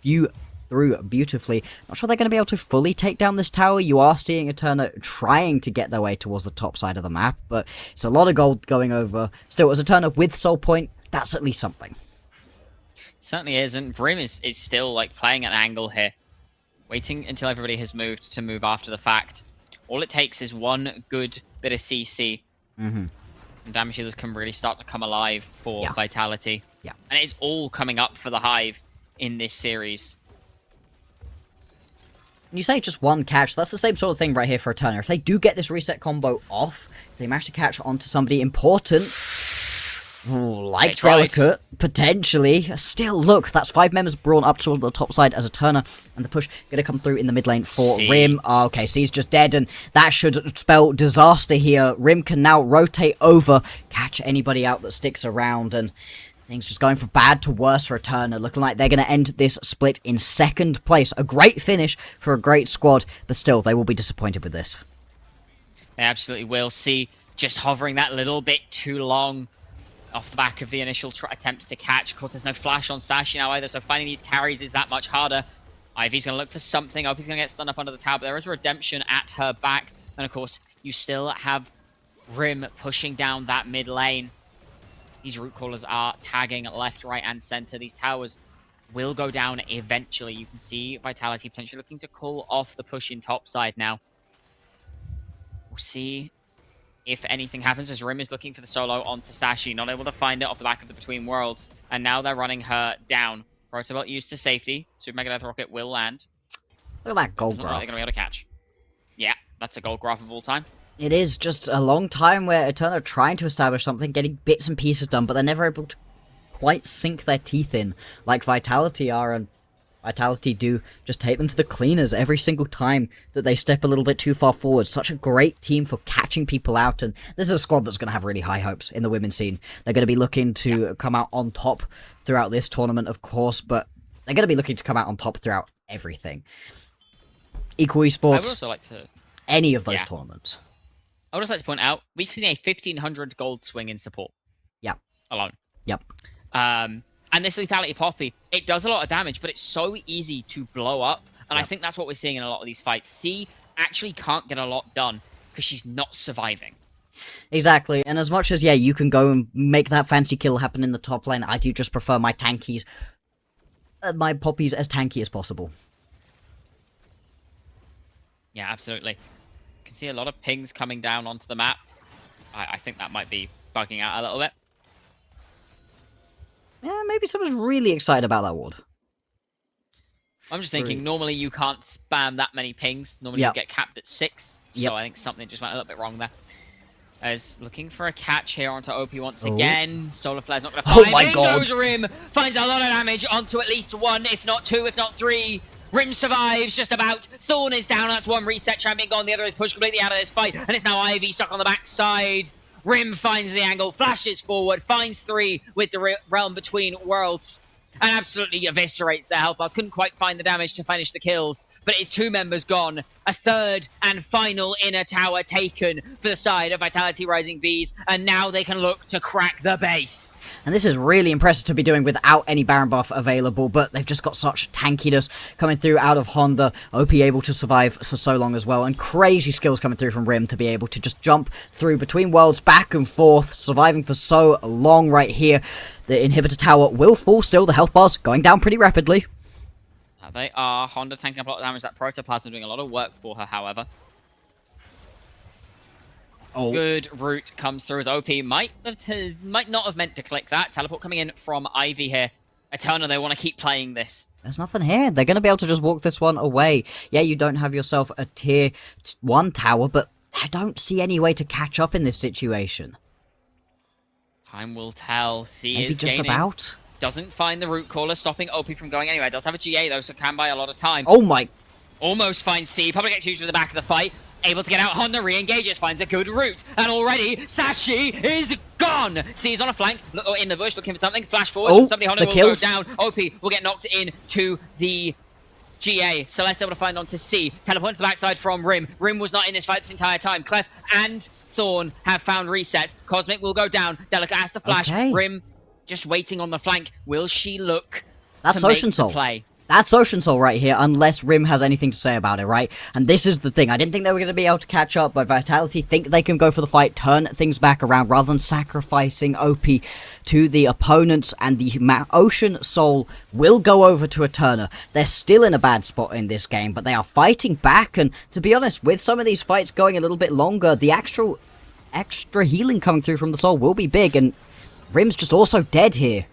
you through beautifully. Not sure they're going to be able to fully take down this tower. You are seeing Eterna trying to get their way towards the top side of the map, but it's a lot of gold going over. Still, as Eterna with Soul Point, that's at least something. Certainly is, and Brim is still like playing an angle here. Waiting until everybody has moved to move after the fact. All it takes is one good bit of CC. And damage dealers can really start to come alive for Vitality. Yeah. And it is all coming up for the Hive in this series. You say just one catch, that's the same sort of thing right here for Eterna. If they do get this reset combo off, if they manage to catch onto somebody important, like Delicate, potentially. Still, look, that's 5 members brawn up to the top side as Eterna, and the push gonna come through in the mid lane for Rim. Oh, okay, C's just dead, and that should spell disaster here. Rim can now rotate over, catch anybody out that sticks around, and things just going from bad to worse for Eterna. Looking like they're gonna end this split in 2nd place. A great finish for a great squad, but still, they will be disappointed with this. They absolutely will. C just hovering that little bit too long off the back of the initial attempts to catch. Of course, there's no flash on Sashi now either, so finding these carries is that much harder. Ivy's going to look for something. Hope he's going to get stunned up under the tower, but there is a redemption at her back. And of course, you still have Rim pushing down that mid lane. These root callers are tagging left, right, and center. These towers will go down eventually. You can see Vitality potentially looking to call off the push in top side now. We'll see if anything happens, as Rim is looking for the solo onto Sashi, not able to find it off the back of the Between Worlds, and now they're running her down. Protobelt used to safety. Super Mega Death Rocket will land. Look at that gold graph. They're going to be able to catch. Yeah, that's a gold graph of all time. It is just a long time where Eterna are trying to establish something, getting bits and pieces done, but they're never able to quite sink their teeth in like Vitality are, and Vitality do just take them to the cleaners every single time that they step a little bit too far forward. Such a great team for catching people out, and this is a squad that's going to have really high hopes in the women's scene. They're going to be looking to come out on top throughout this tournament, of course, but they're going to be looking to come out on top throughout everything. Equal Esports, I would also like to... any of those tournaments. I would also like to point out, we've seen a 1,500 gold swing in support. Yeah. Alone. Yep. And this Lethality Poppy, it does a lot of damage, but it's so easy to blow up. And I think that's what we're seeing in a lot of these fights. C actually can't get a lot done because she's not surviving. Exactly, and as much as, you can go and make that fancy kill happen in the top lane, I do just prefer my tankies, my poppies as tanky as possible. Yeah, absolutely. You can see a lot of pings coming down onto the map. I think that might be bugging out a little bit. Yeah, maybe someone's really excited about that ward. I'm just thinking, normally you can't spam that many pings. Normally you get capped at 6. So I think something just went a little bit wrong there. As looking for a catch here onto OP once again. Solar Flare's not going to find him. Oh my god. Goes Rim. Finds a lot of damage onto at least 1, if not 2, if not 3. Rim survives just about. Thorn is down. That's 1 reset champion gone. The other is pushed completely out of this fight. And it's now Ivy stuck on the backside. Rim finds the angle, flashes forward, finds 3 with the realm between worlds, and absolutely eviscerates their health bars. Couldn't quite find the damage to finish the kills, but it's 2 members gone. A third and final inner tower taken for the side of Vitality Rising Bees, and now they can look to crack the base. And this is really impressive to be doing without any Baron buff available, but they've just got such tankiness coming through out of Honda. OP able to survive for so long as well, and crazy skills coming through from Rim to be able to just jump through between worlds back and forth, surviving for so long right here. The inhibitor tower will fall still, the health bars going down pretty rapidly. They are. Honda tanking up a lot of damage. That Protoplasm doing a lot of work for her, however. Oh. Good route comes through as OP might not have meant to click that. Teleport coming in from Ivy here. Eterna, they want to keep playing this. There's nothing here. They're going to be able to just walk this one away. Yeah, you don't have yourself a tier 1 tower, but I don't see any way to catch up in this situation. Time will tell. C Maybe is just gaining. about. Doesn't find the root caller, stopping OP from going anywhere. Does have a GA though, so can buy a lot of time. Oh my... Almost finds C. Public execution to the back of the fight. Able to get out. Honda re-engages, finds a good route. And already, Sashi is gone. C is on a flank, in the bush, looking for something. Flash forward. Oh, Somebody Honda the will kills. go down. OP will get knocked in to the GA. Celeste able to find onto C. Teleport to the backside from Rim. Rim was not in this fight this entire time. Clef and Thorn have found resets. Cosmic will go down. Delicate has to flash. Okay. Rim just waiting on the flank. Will she look That's to make Ocean the Soul. play? That's Ocean Soul right here, unless Rim has anything to say about it, right? And this is the thing. I didn't think they were going to be able to catch up, but Vitality think they can go for the fight, turn things back around, rather than sacrificing OP to the opponents, and the Ocean Soul will go over to Eterna. They're still in a bad spot in this game, but they are fighting back, and to be honest, with some of these fights going a little bit longer, the actual extra healing coming through from the Soul will be big, and Rim's just also dead here.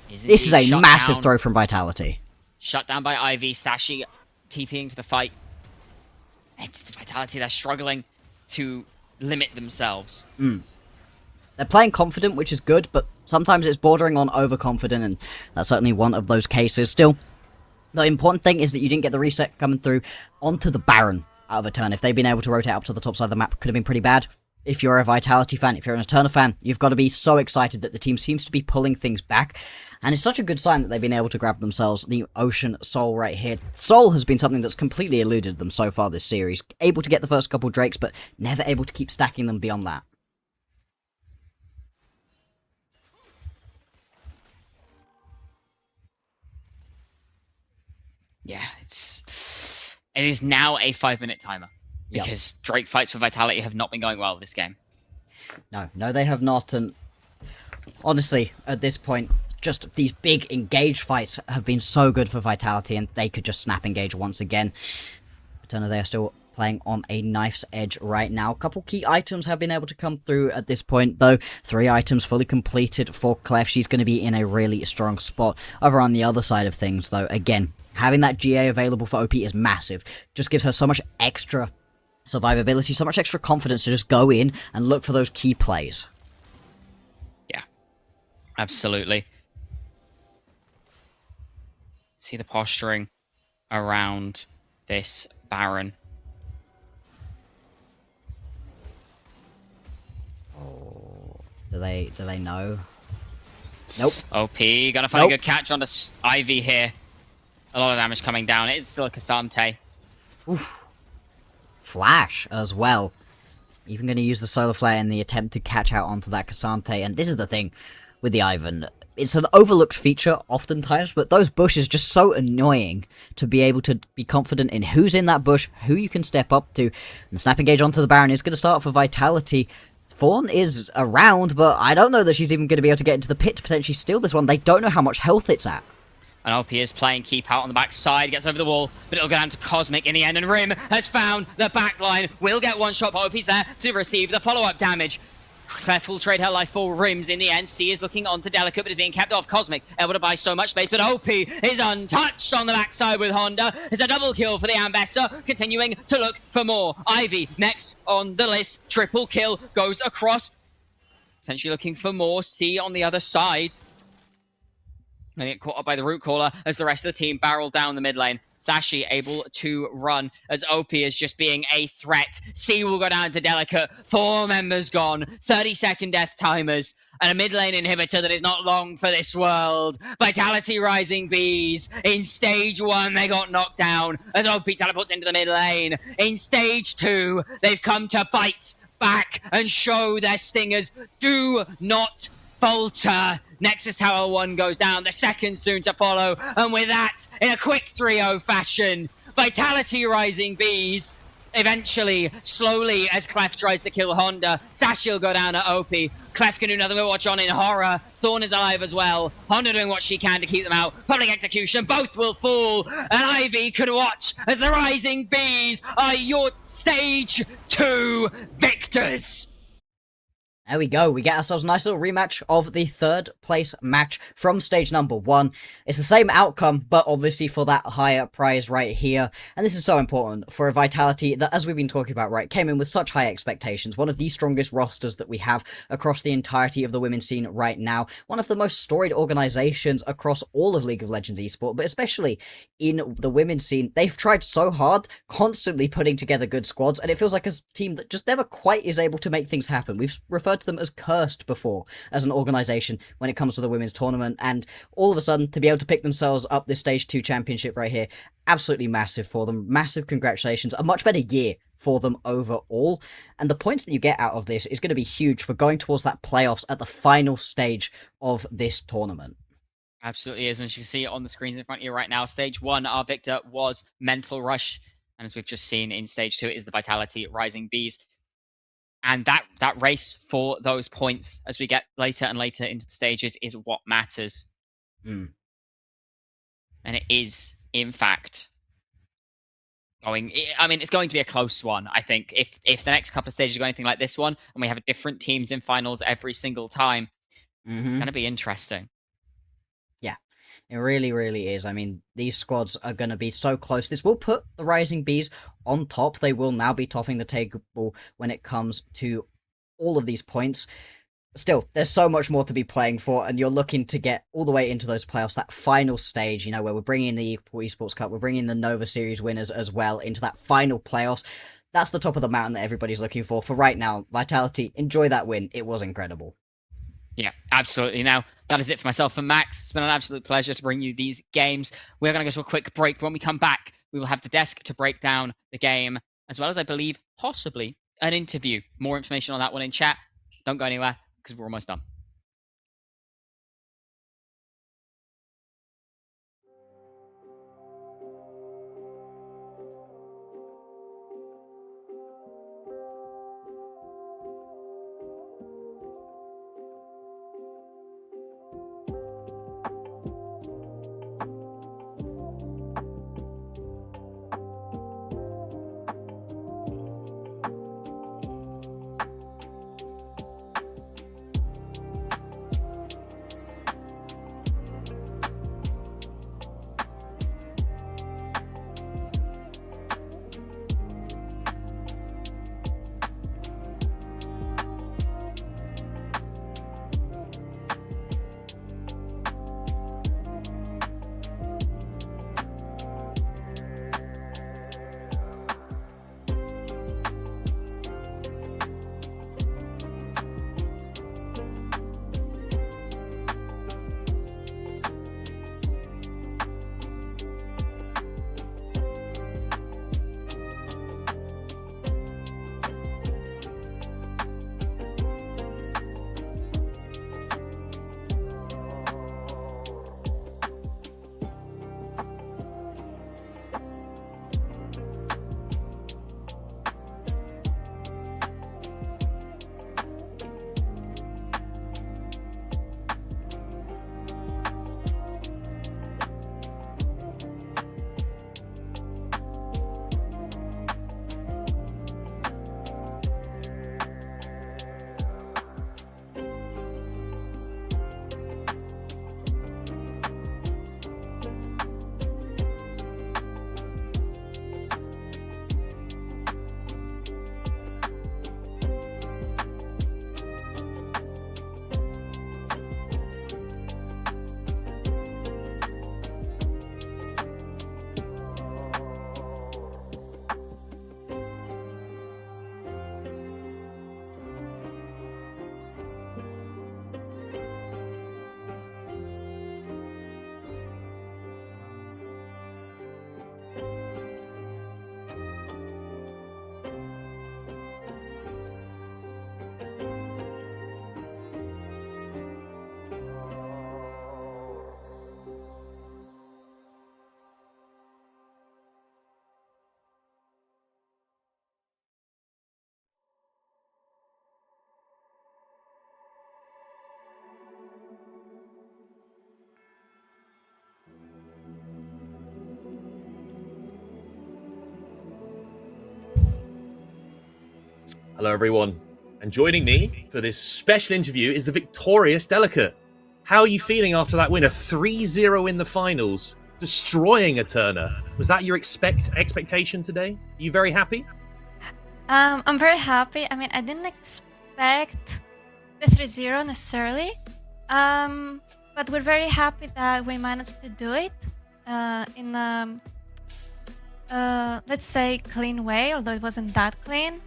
This is a massive throw from Vitality. Shut down by Ivy. Sashi TPing to the fight. It's the Vitality. They're struggling to limit themselves. They're playing confident, which is good, but sometimes it's bordering on overconfident, and that's certainly one of those cases. Still, the important thing is that you didn't get the reset coming through onto the Baron out of a turn. If they'd been able to rotate up to the top side of the map, could have been pretty bad. If you're a Vitality fan, if you're an Eterna fan, you've got to be so excited that the team seems to be pulling things back. And it's such a good sign that they've been able to grab themselves the Ocean Soul right here. Soul has been something that's completely eluded them so far this series. Able to get the first couple Drakes, but never able to keep stacking them beyond that. Yeah, it is now a 5-minute timer. Because Drake fights for Vitality have not been going well this game. No, they have not, and honestly, at this point, just these big engage fights have been so good for Vitality, and they could just snap engage once again. Eterna, they are still playing on a knife's edge right now. A couple key items have been able to come through at this point, though. 3 items fully completed for Clef. She's going to be in a really strong spot. Over on the other side of things, though, again, having that GA available for OP is massive. Just gives her so much extra survivability, so much extra confidence to just go in and look for those key plays. Yeah, absolutely. See the posturing around this Baron. Oh, do they know? Nope. OP gonna find a good catch on the Ivy here. A lot of damage coming down. It is still a Cassante. Oof. Flash as well. Even going to use the Solar Flare in the attempt to catch out onto that Cassante. And this is the thing with the Ivern. It's an overlooked feature oftentimes, but those bushes just so annoying to be able to be confident in who's in that bush, who you can step up to. And Snap Engage onto the Baron is going to start for Vitality. Fawn is around, but I don't know that she's even going to be able to get into the pit to potentially steal this one. They don't know how much health it's at. And OP is playing keep out on the backside, gets over the wall, but it'll go down to Cosmic in the end, and Rim has found the backline, will get one shot, but OP's there to receive the follow-up damage. Clef will trade her life for Rims in the end. C is looking on to Delicate, but is being kept off. Cosmic able to buy so much space, but OP is untouched on the backside with Honda. It's a double kill for the Ambassador, continuing to look for more. Ivy next on the list, triple kill, goes across, potentially looking for more. C on the other side. And get caught up by the root caller as the rest of the team barrel down the mid lane. Sashi able to run as OP is just being a threat. C will go down to Delicate. 4 members gone. 30-second death timers. And a mid lane inhibitor that is not long for this world. Vitality Rising Bees. In stage 1, they got knocked down as OP teleports into the mid lane. In stage 2, they've come to fight back and show their stingers. Do not falter. Nexus Tower 1 goes down, the second soon to follow, and with that, in a quick 3-0 fashion, Vitality Rising Bees, eventually, slowly, as Clef tries to kill Honda, Sashi will go down at OP, Clef can do nothing but watch on in horror, Thorn is alive as well. Honda doing what she can to keep them out. Public execution, both will fall. And Ivy could watch as the Rising Bees are your stage 2 victors. There we go. We get ourselves a nice little rematch of the third place match from stage number 1. It's the same outcome, but obviously for that higher prize right here. And this is so important for a Vitality that, as we've been talking about, right, came in with such high expectations. One of the strongest rosters that we have across the entirety of the women's scene right now. One of the most storied organizations across all of League of Legends esports, but especially in the women's scene. They've tried so hard, constantly putting together good squads, and it feels like a team that just never quite is able to make things happen. We've referred to them as cursed before as an organization when it comes to the women's tournament, and all of a sudden to be able to pick themselves up this stage 2 championship right here, absolutely massive for them. Massive congratulations. A much better year for them overall, and the points that you get out of this is going to be huge for going towards that playoffs at the final stage of this tournament. Absolutely is, and as you can see on the screens in front of you right now, stage 1, our victor was Mental Rush, and as we've just seen in stage 2, it is the Vitality Rising Bees. And that race for those points as we get later and later into the stages is what matters. And it is, in fact, it's going to be a close one, I think. If the next couple of stages go anything like this one, and we have different teams in finals every single time, it's going to be interesting. Yeah, it really, really is. I mean, these squads are going to be so close. This will put the Rising Bees on top. They will now be topping the table when it comes to all of these points. Still, there's so much more to be playing for, and you're looking to get all the way into those playoffs, that final stage, where we're bringing the Esports Cup, we're bringing the Nova Series winners as well into that final playoffs. That's the top of the mountain that everybody's looking for. For right now, Vitality, enjoy that win. It was incredible. Yeah, absolutely. Now, that is it for myself and Max. It's been an absolute pleasure to bring you these games. We're going to go to a quick break. When we come back, we will have the desk to break down the game, as well as, I believe, possibly an interview. More information on that one in chat. Don't go anywhere, because we're almost done. Hello, everyone. And joining me for this special interview is the victorious Delicate. How are you feeling after that win? A 3-0 in the finals, destroying Eterna. Was that your expectation today? Are you very happy? I'm very happy. I mean, I didn't expect the 3-0 necessarily, but we're very happy that we managed to do it in a, let's say, clean way, although it wasn't that clean.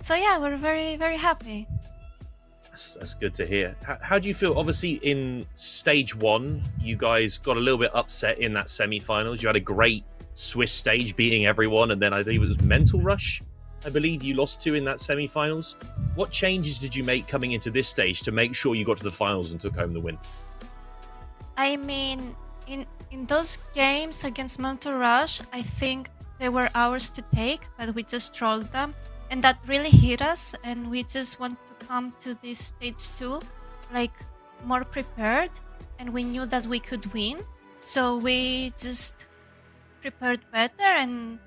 So yeah, we're very, very happy. That's good to hear. How do you feel? Obviously, in stage 1, you guys got a little bit upset in that semi-finals. You had a great Swiss stage, beating everyone, and then I believe it was Mental Rush. I believe you lost to in that semi-finals. What changes did you make coming into this stage to make sure you got to the finals and took home the win? I mean, in those games against Mental Rush, I think they were ours to take, but we just trolled them, and that really hit us, and we just want to come to this stage 2 like more prepared, and we knew that we could win, so we just prepared better, and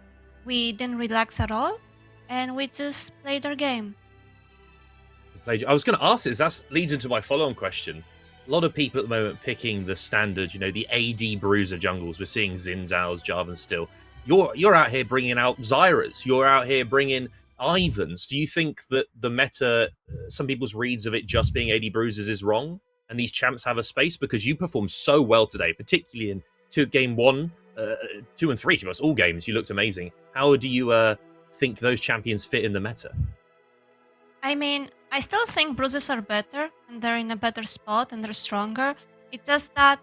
we didn't relax at all, and we just played our game. I was going to ask this, that leads into my follow-on question. A lot of people at the moment picking the standard, the AD bruiser jungles. We're seeing Zinzao's, Jarvan still. You're out here bringing out Zyras. You're out here bringing Ivans. Do you think that the meta, some people's reads of it just being AD bruisers is wrong, and these champs have a space? Because you performed so well today, particularly in game 1, 2 and 3, to us, all games. You looked amazing. How do you think those champions fit in the meta? I mean, I still think bruises are better, and they're in a better spot, and they're stronger. It's just that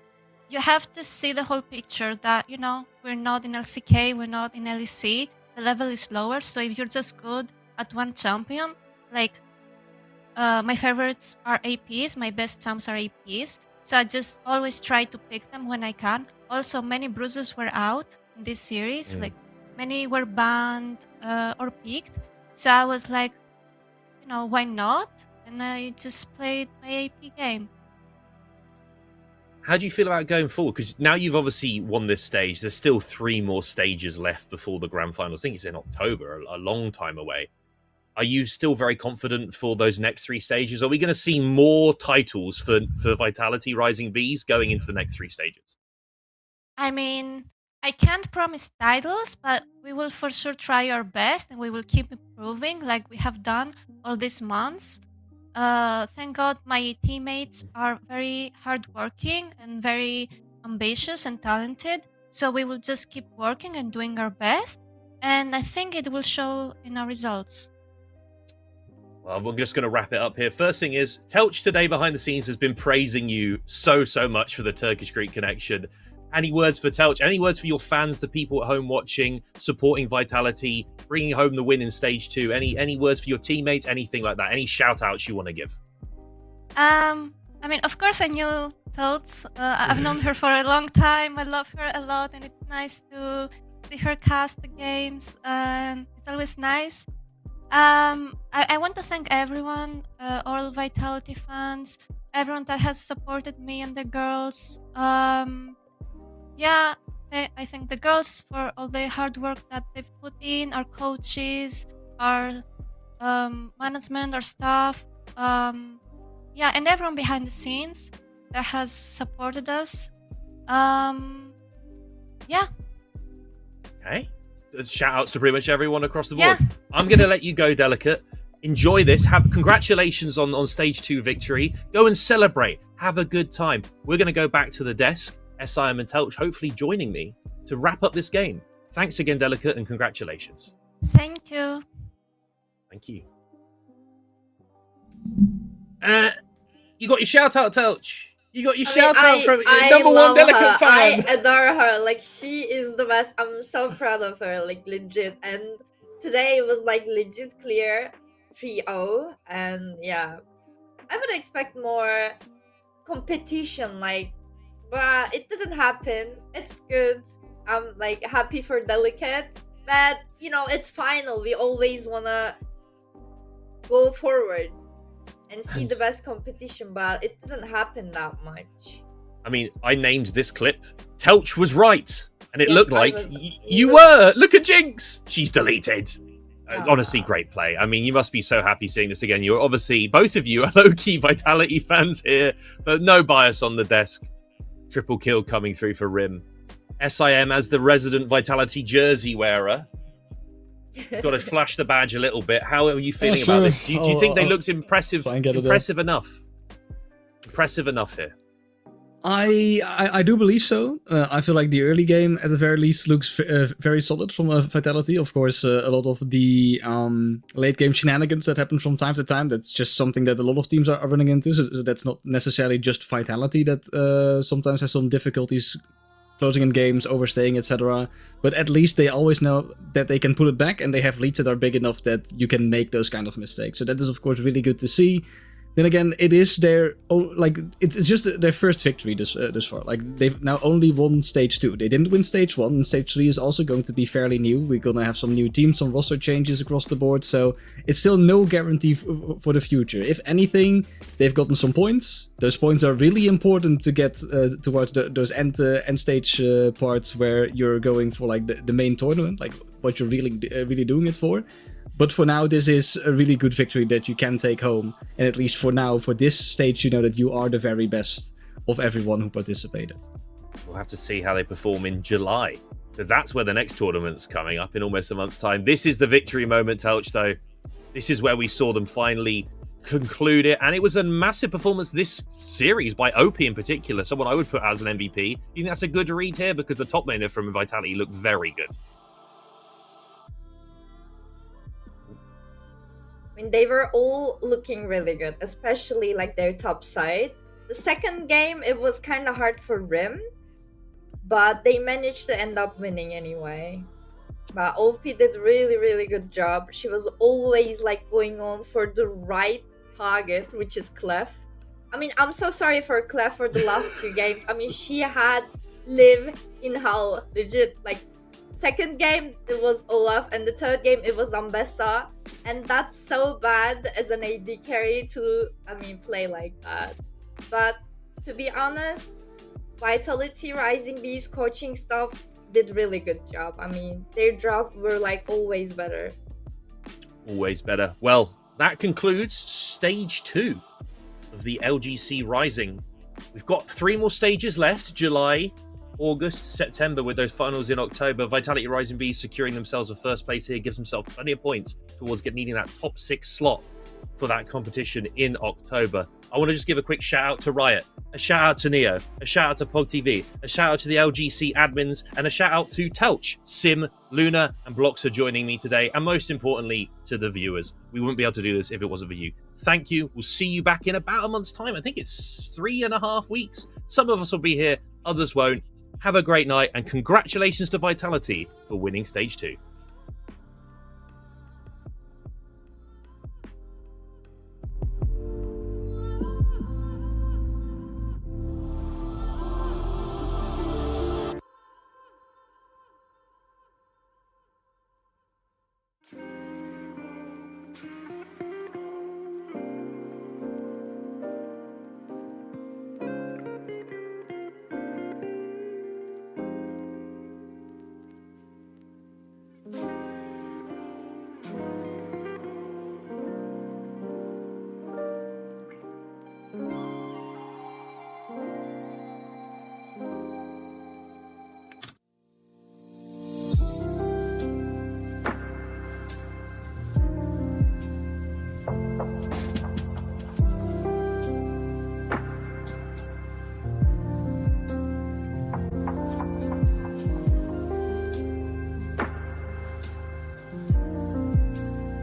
you have to see the whole picture, that, we're not in LCK, we're not in LEC, the level is lower, so if you're just good at one champion, like, my favorites are APs, my best champs are APs, so I just always try to pick them when I can. Also, many bruises were out in this series, like, many were banned or picked, so I was like, why not? And I just played my AP game. How do you feel about going forward? Because now you've obviously won this stage. There's still 3 more stages left before the grand finals. I think it's in October, a long time away. Are you still very confident for those next 3 stages? Are we going to see more titles for Vitality Rising Bees going into the next 3 stages? I mean, I can't promise titles, but we will for sure try our best, and we will keep improving like we have done all these months. Thank God my teammates are very hardworking and very ambitious and talented, so we will just keep working and doing our best, and I think it will show in our results. Well, we're just going to wrap it up here. First thing is, Telch today behind the scenes has been praising you so much for the Turkish-Greek connection. Any words for Telch? Any words for your fans, the people at home watching, supporting Vitality, bringing home the win in stage 2? Any words for your teammates? Anything like that? Any shout-outs you want to give? I mean, of course I knew Telch. I've known her for a long time. I love her a lot, and it's nice to see her cast the games. It's always nice. I want to thank everyone, all Vitality fans, everyone that has supported me and the girls. Yeah, I thank the girls for all the hard work that they've put in, our coaches, our management, our staff, yeah, and everyone behind the scenes that has supported us. Yeah. Okay. Shout outs to pretty much everyone across the Yeah. board. I'm going to let you go, Delicate. Enjoy this. Congratulations on stage 2 victory. Go and celebrate. Have a good time. We're going to go back to the desk. SIM and Telch hopefully joining me to wrap up this game. Thanks again, Delicate, and congratulations. Thank you. Thank you. You got your shout out, Telch. You got your shout out from number 1 Delicate her. fan. I adore her. Like, she is the best. I'm so proud of her. Like, legit. And today it was like legit clear 3-0. And yeah, I would expect more competition, like, but it didn't happen. It's good. I'm like happy for Delicate, but it's final. We always wanna go forward and see the best competition, but it didn't happen that much. I mean, I named this clip. Telch was right, and it Yes, looked I like was- you were. Look at Jinx. She's deleted. Honestly, great play. I mean, you must be so happy seeing this again. You're obviously, both of you are low-key Vitality fans here, but no bias on the desk. Triple kill coming through for Rim. SIM as the resident Vitality jersey wearer. Got to flash the badge a little bit. How are you feeling about this? Do you think they looked impressive enough? Impressive enough here? I do believe so. I feel like the early game, at the very least, looks very solid from Vitality. Of course, a lot of the late game shenanigans that happen from time to time, that's just something that a lot of teams are running into. So that's not necessarily just Vitality that sometimes has some difficulties closing in games, overstaying, etc. But at least they always know that they can put it back, and they have leads that are big enough that you can make those kind of mistakes. So that is, of course, really good to see. Then again, it is it's just their first victory this far. Like, they've now only won Stage 2. They didn't win Stage 1, and Stage 3 is also going to be fairly new. We're gonna have some new teams, some roster changes across the board, so it's still no guarantee for the future. If anything, they've gotten some points. Those points are really important to get towards those end stage parts where you're going for like the main tournament, like what you're really doing it for. But for now, this is a really good victory that you can take home. And at least for now, for this stage, you know that you are the very best of everyone who participated. We'll have to see how they perform in July, because that's where the next tournament's coming up in almost a month's time. This is the victory moment, Telch, though. This is where we saw them finally conclude it. And it was a massive performance this series by OP in particular, someone I would put as an MVP. You think that's a good read here? Because the top laner from Vitality looked very good. I mean, they were all looking really good, especially like their top side. The second game, it was kind of hard for Rim, but they managed to end up winning anyway. But OP did really good job. She was always like going on for the right target, which is Clef. I mean, I'm so sorry for Clef for the last 2 games. I mean, she had live in hell, legit. Like, second game, it was Olaf, and the third game, it was Ambessa. And that's so bad as an AD carry to, I mean, play like that. But to be honest, Vitality Rising Beast coaching staff did really good job. I mean, their drop were like always better. Always better. Well, that concludes stage 2 of the LGC Rising. We've got 3 more stages left: July, August, September, with those finals in October. Vitality Rising Beast securing themselves a first place here gives themselves plenty of points towards needing that top 6 slot for that competition in October. I want to just give a quick shout out to Riot, a shout out to Neo, a shout out to PogTV, a shout out to the LGC admins, and a shout out to Telch, Sim, Luna, and Blocks for joining me today, and most importantly, to the viewers. We wouldn't be able to do this if it wasn't for you. Thank you. We'll see you back in about a month's time. I think it's 3.5 weeks. Some of us will be here, others won't. Have a great night, and congratulations to Vitality for winning Stage 2.